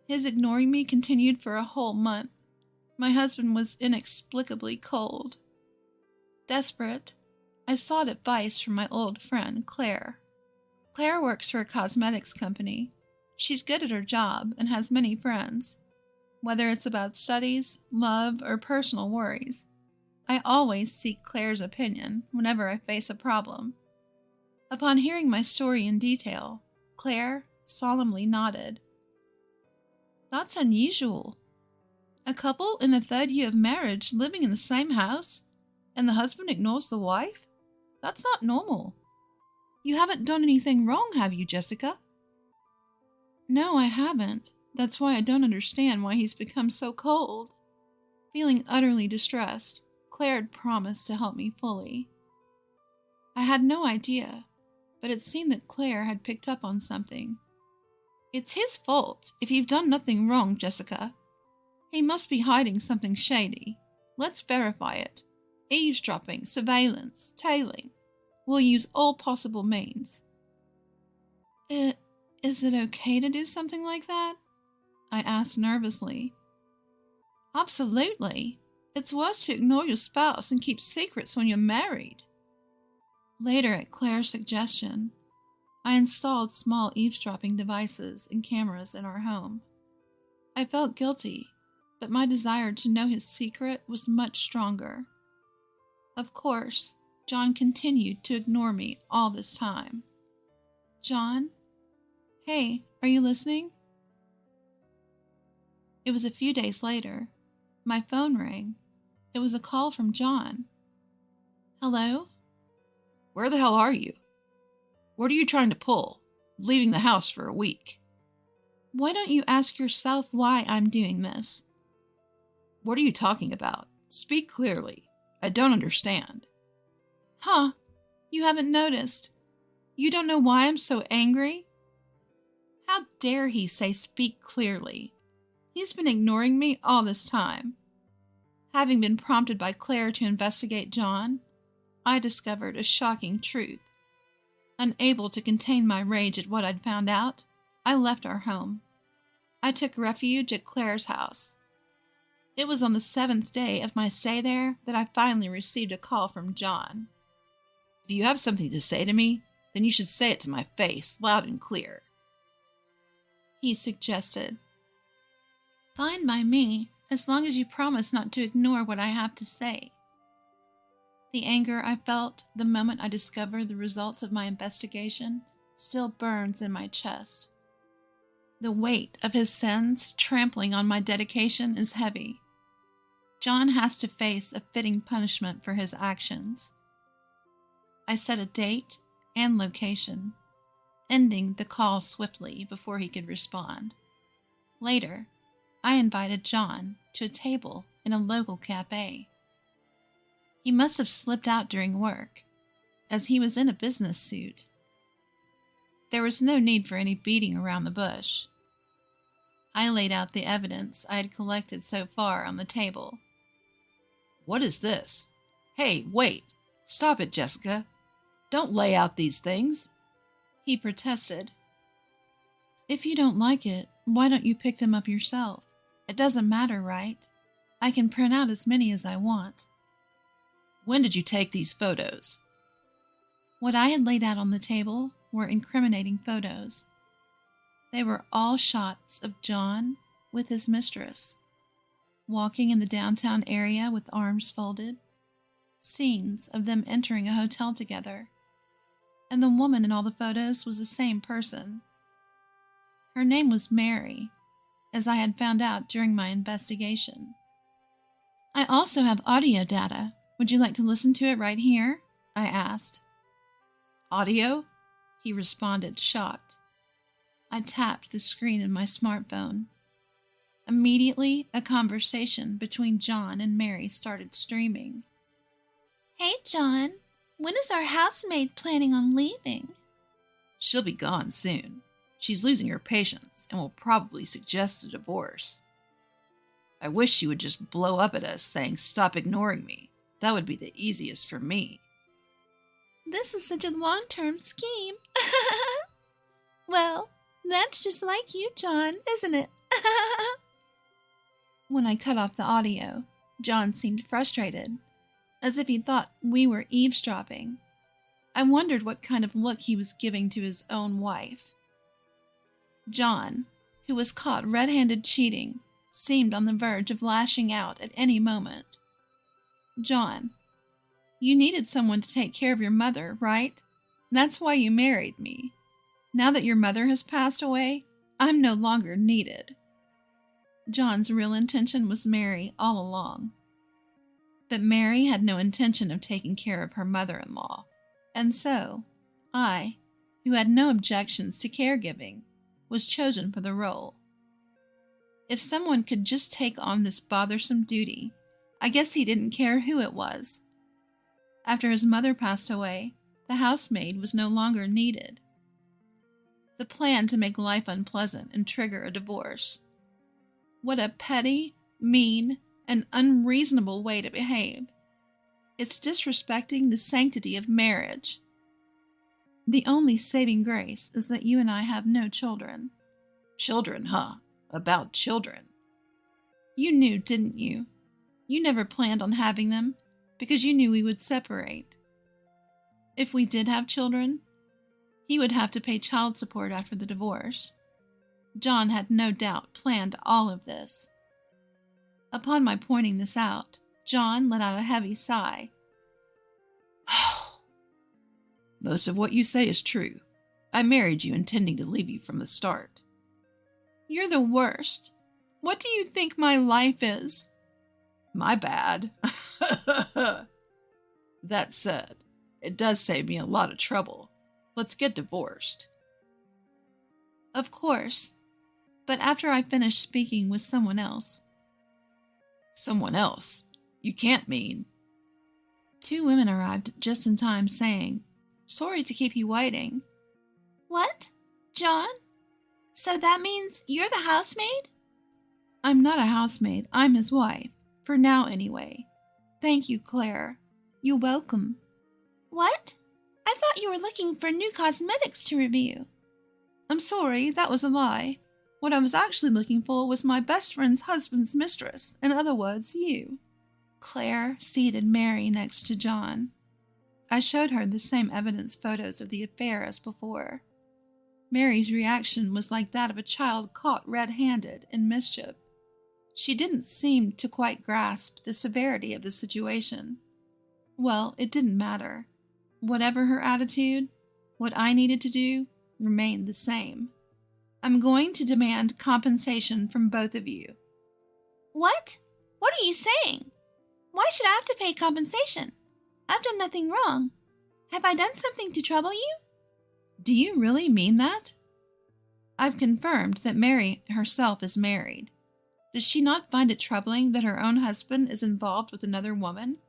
His ignoring me continued for a whole month. My husband was inexplicably cold. Desperate, I sought advice from my old friend, Claire. Claire works for a cosmetics company. She's good at her job and has many friends. Whether it's about studies, love, or personal worries, I always seek Claire's opinion whenever I face a problem. Upon hearing my story in detail, Claire solemnly nodded. That's unusual. A couple in the 3rd year of marriage living in the same house, and the husband ignores the wife? That's not normal. You haven't done anything wrong, have you, Jessica? No, I haven't. That's why I don't understand why he's become so cold. Feeling utterly distressed, Claire had promised to help me fully. I had no idea, but it seemed that Claire had picked up on something. It's his fault if you've done nothing wrong, Jessica. He must be hiding something shady. Let's verify it. Eavesdropping, surveillance, tailing. We'll use all possible means. Is it okay to do something like that? I asked nervously. Absolutely. It's worse to ignore your spouse and keep secrets when you're married. Later, at Claire's suggestion, I installed small eavesdropping devices and cameras in our home. I felt guilty, but my desire to know his secret was much stronger. Of course, John continued to ignore me all this time. John? Hey, are you listening? It was a few days later. My phone rang. It was a call from John. Hello? Where the hell are you? What are you trying to pull? Leaving the house for a week. Why don't you ask yourself why I'm doing this? What are you talking about? Speak clearly. I don't understand. Huh? You haven't noticed? You don't know why I'm so angry? How dare he say speak clearly? He's been ignoring me all this time. Having been prompted by Claire to investigate John, I discovered a shocking truth. Unable to contain my rage at what I'd found out, I left our home. I took refuge at Claire's house. It was on the 7th day of my stay there that I finally received a call from John. If you have something to say to me, then you should say it to my face, loud and clear, he suggested. Fine by me, as long as you promise not to ignore what I have to say. The anger I felt the moment I discovered the results of my investigation still burns in my chest. The weight of his sins trampling on my dedication is heavy. John has to face a fitting punishment for his actions. I set a date and location, ending the call swiftly before he could respond. Later, I invited John to a table in a local cafe. He must have slipped out during work, as he was in a business suit. There was no need for any beating around the bush. I laid out the evidence I had collected so far on the table. What is this? Hey, wait! Stop it, Jessica! Don't lay out these things! He protested. If you don't like it, why don't you pick them up yourself? It doesn't matter, right? I can print out as many as I want. When did you take these photos? What I had laid out on the table were incriminating photos. They were all shots of John with his mistress, walking in the downtown area with arms folded, scenes of them entering a hotel together, and the woman in all the photos was the same person. Her name was Mary, as I had found out during my investigation. I also have audio data. Would you like to listen to it right here? I asked. Audio? He responded, shocked. I tapped the screen in my smartphone. Immediately, a conversation between John and Mary started streaming. Hey, John, when is our housemaid planning on leaving? She'll be gone soon. She's losing her patience and will probably suggest a divorce. I wish she would just blow up at us saying, "Stop ignoring me." That would be the easiest for me. This is such a long-term scheme. Well, that's just like you, John, isn't it? When I cut off the audio, John seemed frustrated, as if he thought we were eavesdropping. I wondered what kind of look he was giving to his own wife. John, who was caught red-handed cheating, seemed on the verge of lashing out at any moment. John, you needed someone to take care of your mother, right? That's why you married me. Now that your mother has passed away, I'm no longer needed. John's real intention was Mary all along. But Mary had no intention of taking care of her mother-in-law, and so I, who had no objections to caregiving, was chosen for the role. If someone could just take on this bothersome duty, I guess he didn't care who it was. After his mother passed away, the housemaid was no longer needed. The plan to make life unpleasant and trigger a divorce. What a petty, mean, and unreasonable way to behave. It's disrespecting the sanctity of marriage. The only saving grace is that you and I have no children. Children, huh? About children. You knew, didn't you? You never planned on having them because you knew we would separate. If we did have children, he would have to pay child support after the divorce. John had no doubt planned all of this. Upon my pointing this out, John let out a heavy sigh. Most of what you say is true. I married you intending to leave you from the start. You're the worst. What do you think my life is? My bad. That said, it does save me a lot of trouble. Let's get divorced. Of course. But after I finish speaking with someone else. Someone else? You can't mean... 2 women arrived just in time saying, "Sorry to keep you waiting." What? John? So that means you're the housemaid? I'm not a housemaid. I'm his wife. For now, anyway. Thank you, Claire. You're welcome. What? I thought you were looking for new cosmetics to review. I'm sorry, that was a lie. What I was actually looking for was my best friend's husband's mistress, in other words, you." Claire seated Mary next to John. I showed her the same evidence photos of the affair as before. Mary's reaction was like that of a child caught red-handed in mischief. She didn't seem to quite grasp the severity of the situation. Well, it didn't matter. Whatever her attitude, what I needed to do remained the same. "I'm going to demand compensation from both of you." "What? What are you saying? Why should I have to pay compensation? I've done nothing wrong. Have I done something to trouble you?" "Do you really mean that?" I've confirmed that Mary herself is married. Does she not find it troubling that her own husband is involved with another woman?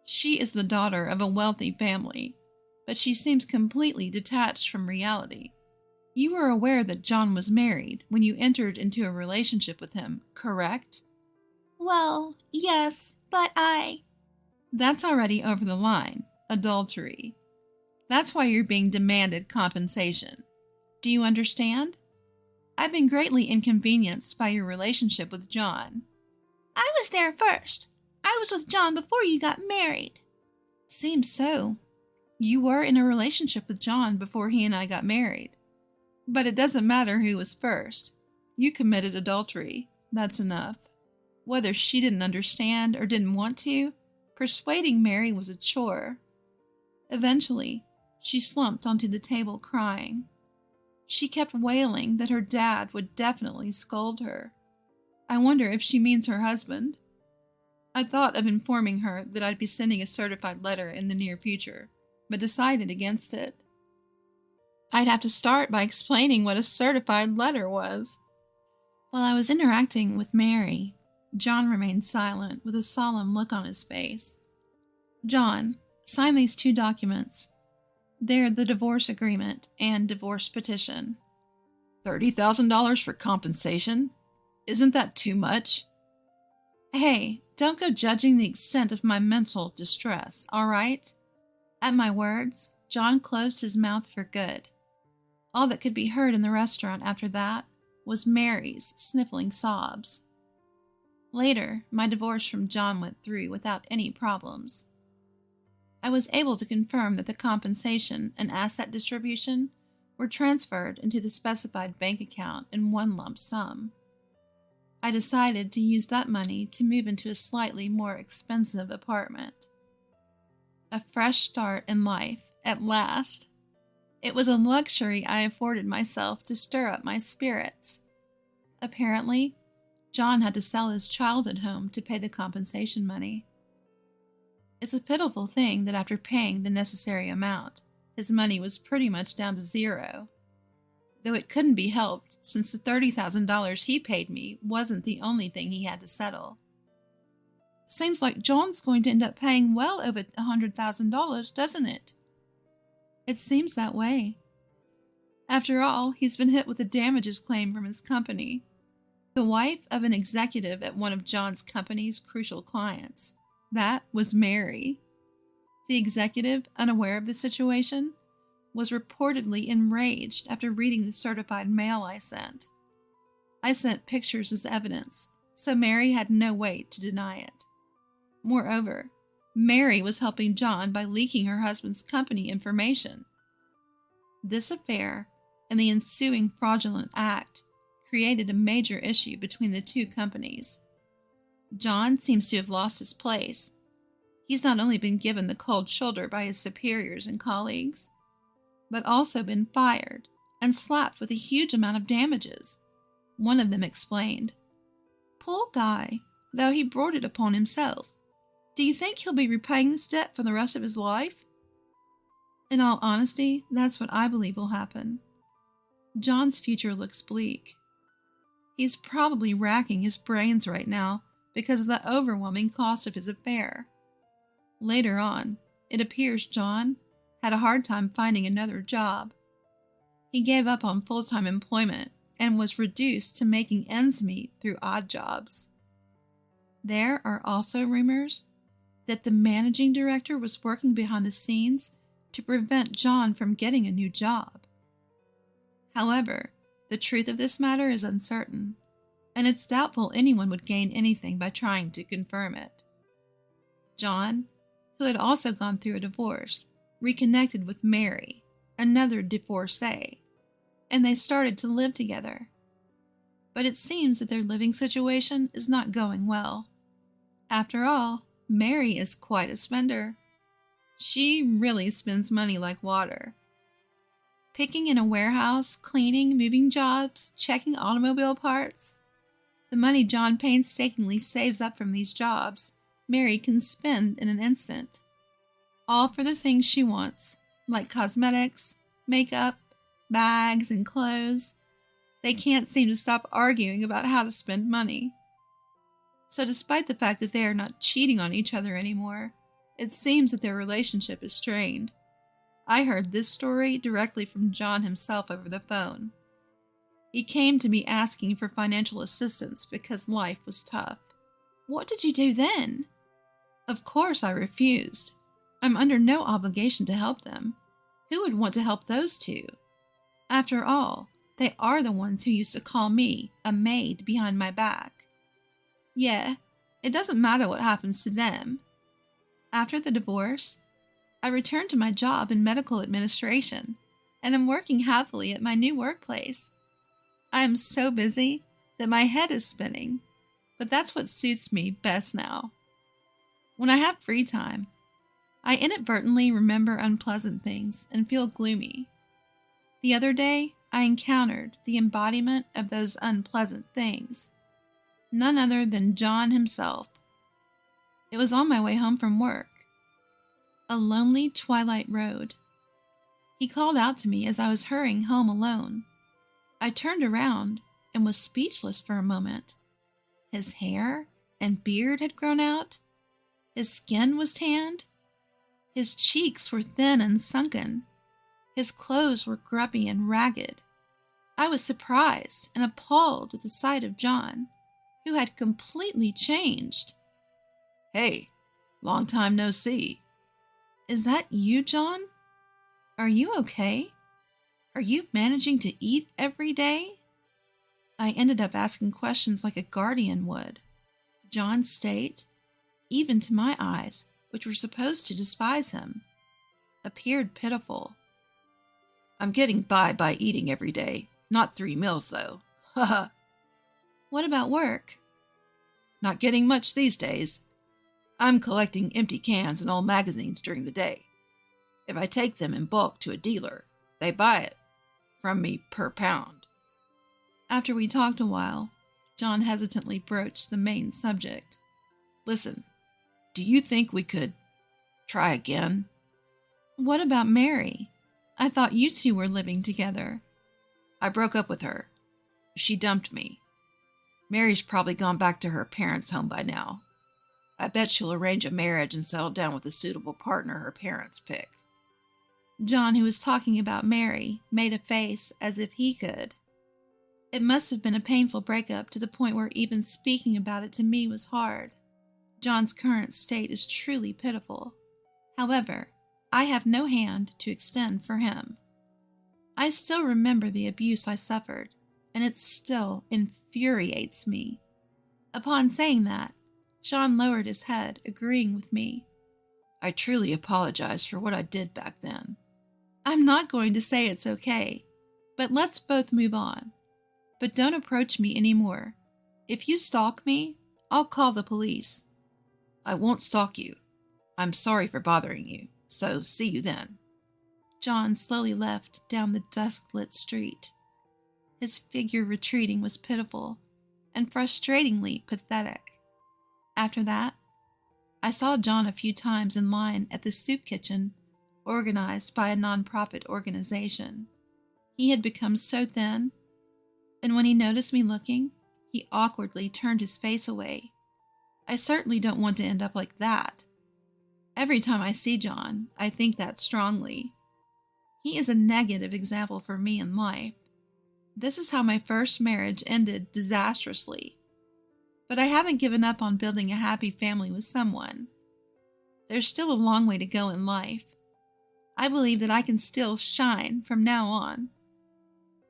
She is the daughter of a wealthy family, but she seems completely detached from reality. You were aware that John was married when you entered into a relationship with him, correct? "Well, yes, but That's already over the line. Adultery. That's why you're being demanded compensation. Do you understand? I've been greatly inconvenienced by your relationship with John." "I was there first. I was with John before you got married." "Seems so. You were in a relationship with John before he and I got married. But it doesn't matter who was first. You committed adultery. That's enough." Whether she didn't understand or didn't want to, persuading Mary was a chore. Eventually, she slumped onto the table crying. She kept wailing that her dad would definitely scold her. I wonder if she means her husband. I thought of informing her that I'd be sending a certified letter in the near future, but decided against it. I'd have to start by explaining what a certified letter was. While I was interacting with Mary, John remained silent with a solemn look on his face. "John, sign these 2 documents. They're the divorce agreement and divorce petition." $30,000 for compensation? Isn't that too much? Hey, don't go judging the extent of my mental distress, all right? At my words, John closed his mouth for good. All that could be heard in the restaurant after that was Mary's sniffling sobs. Later, my divorce from John went through without any problems. I was able to confirm that the compensation and asset distribution were transferred into the specified bank account in one lump sum. I decided to use that money to move into a slightly more expensive apartment. A fresh start in life, at last. It was a luxury I afforded myself to stir up my spirits. Apparently, John had to sell his childhood home to pay the compensation money. It's a pitiful thing that after paying the necessary amount, his money was pretty much down to zero. Though it couldn't be helped since the $30,000 he paid me wasn't the only thing he had to settle. Seems like John's going to end up paying well over $100,000, doesn't it? It seems that way. After all, he's been hit with a damages claim from his company. The wife of an executive at one of John's company's crucial clients. That was Mary. The executive, unaware of the situation, was reportedly enraged after reading the certified mail I sent. I sent pictures as evidence, so Mary had no way to deny it. Moreover, Mary was helping John by leaking her husband's company information. This affair and the ensuing fraudulent act created a major issue between the 2 companies. John seems to have lost his place. He's not only been given the cold shoulder by his superiors and colleagues, but also been fired and slapped with a huge amount of damages. One of them explained, "Poor guy, though he brought it upon himself. Do you think he'll be repaying this debt for the rest of his life?" In all honesty, that's what I believe will happen. John's future looks bleak. He's probably racking his brains right now because of the overwhelming cost of his affair. Later on, it appears John had a hard time finding another job. He gave up on full-time employment and was reduced to making ends meet through odd jobs. There are also rumors that the managing director was working behind the scenes to prevent John from getting a new job. However, The truth of this matter is uncertain, and it's doubtful anyone would gain anything by trying to confirm it. John, who had also gone through a divorce, reconnected with Mary, another divorcee, and they started to live together. But it seems that their living situation is not going well. After all, Mary is quite a spender. She really spends money like water. Picking in a warehouse, cleaning, moving jobs, checking automobile parts. The money John painstakingly saves up from these jobs, Mary can spend in an instant. All for the things she wants, like cosmetics, makeup, bags, and clothes. They can't seem to stop arguing about how to spend money. So despite the fact that they are not cheating on each other anymore, it seems that their relationship is strained. I heard this story directly from John himself over the phone. He came to me asking for financial assistance because life was tough. What did you do then? Of course I refused. I'm under no obligation to help them. Who would want to help those two? After all, they are the ones who used to call me a maid behind my back. Yeah, it doesn't matter what happens to them. After the divorce, I returned to my job in medical administration, and am working happily at my new workplace. I am so busy that my head is spinning, but that's what suits me best now. When I have free time, I inadvertently remember unpleasant things and feel gloomy. The other day, I encountered the embodiment of those unpleasant things. None other than John himself. It was on my way home from work. A lonely twilight road. He called out to me as I was hurrying home alone. I turned around and was speechless for a moment. His hair and beard had grown out. His skin was tanned. His cheeks were thin and sunken. His clothes were grubby and ragged. I was surprised and appalled at the sight of John, who had completely changed. "Hey, long time no see." "Is that you, John? Are you okay? Are you managing to eat every day?" I ended up asking questions like a guardian would. John's state, even to my eyes, which were supposed to despise him, appeared pitiful. "I'm getting by eating every day. Not 3 meals, though. Haha." "What about work?" "Not getting much these days. I'm collecting empty cans and old magazines during the day. If I take them in bulk to a dealer, they buy it from me per pound." After we talked a while, John hesitantly broached the main subject. "Listen, do you think we could try again?" "What about Mary? I thought you two were living together." "I broke up with her. She dumped me. Mary's probably gone back to her parents' home by now. I bet she'll arrange a marriage and settle down with a suitable partner her parents pick." John, who was talking about Mary, made a face as if he could. It must have been a painful breakup to the point where even speaking about it to me was hard. John's current state is truly pitiful. However, I have no hand to extend for him. I still remember the abuse I suffered, and it still infuriates me. Upon saying that, John lowered his head, agreeing with me. "I truly apologize for what I did back then." "I'm not going to say it's okay, but let's both move on. But don't approach me anymore. If you stalk me, I'll call the police." "I won't stalk you. I'm sorry for bothering you, so see you then." John slowly left down the dusk-lit street. His figure retreating was pitiful and frustratingly pathetic. After that, I saw John a few times in line at the soup kitchen organized by a nonprofit organization. He had become so thin, and when he noticed me looking, he awkwardly turned his face away. I certainly don't want to end up like that. Every time I see John, I think that strongly. He is a negative example for me in life. This is how my first marriage ended disastrously. But I haven't given up on building a happy family with someone. There's still a long way to go in life. I believe that I can still shine from now on.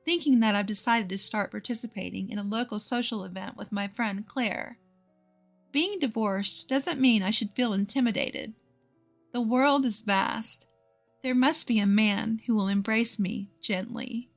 thinking that I've decided to start participating in a local social event with my friend Claire. Being divorced doesn't mean I should feel intimidated. The world is vast. There must be a man who will embrace me gently.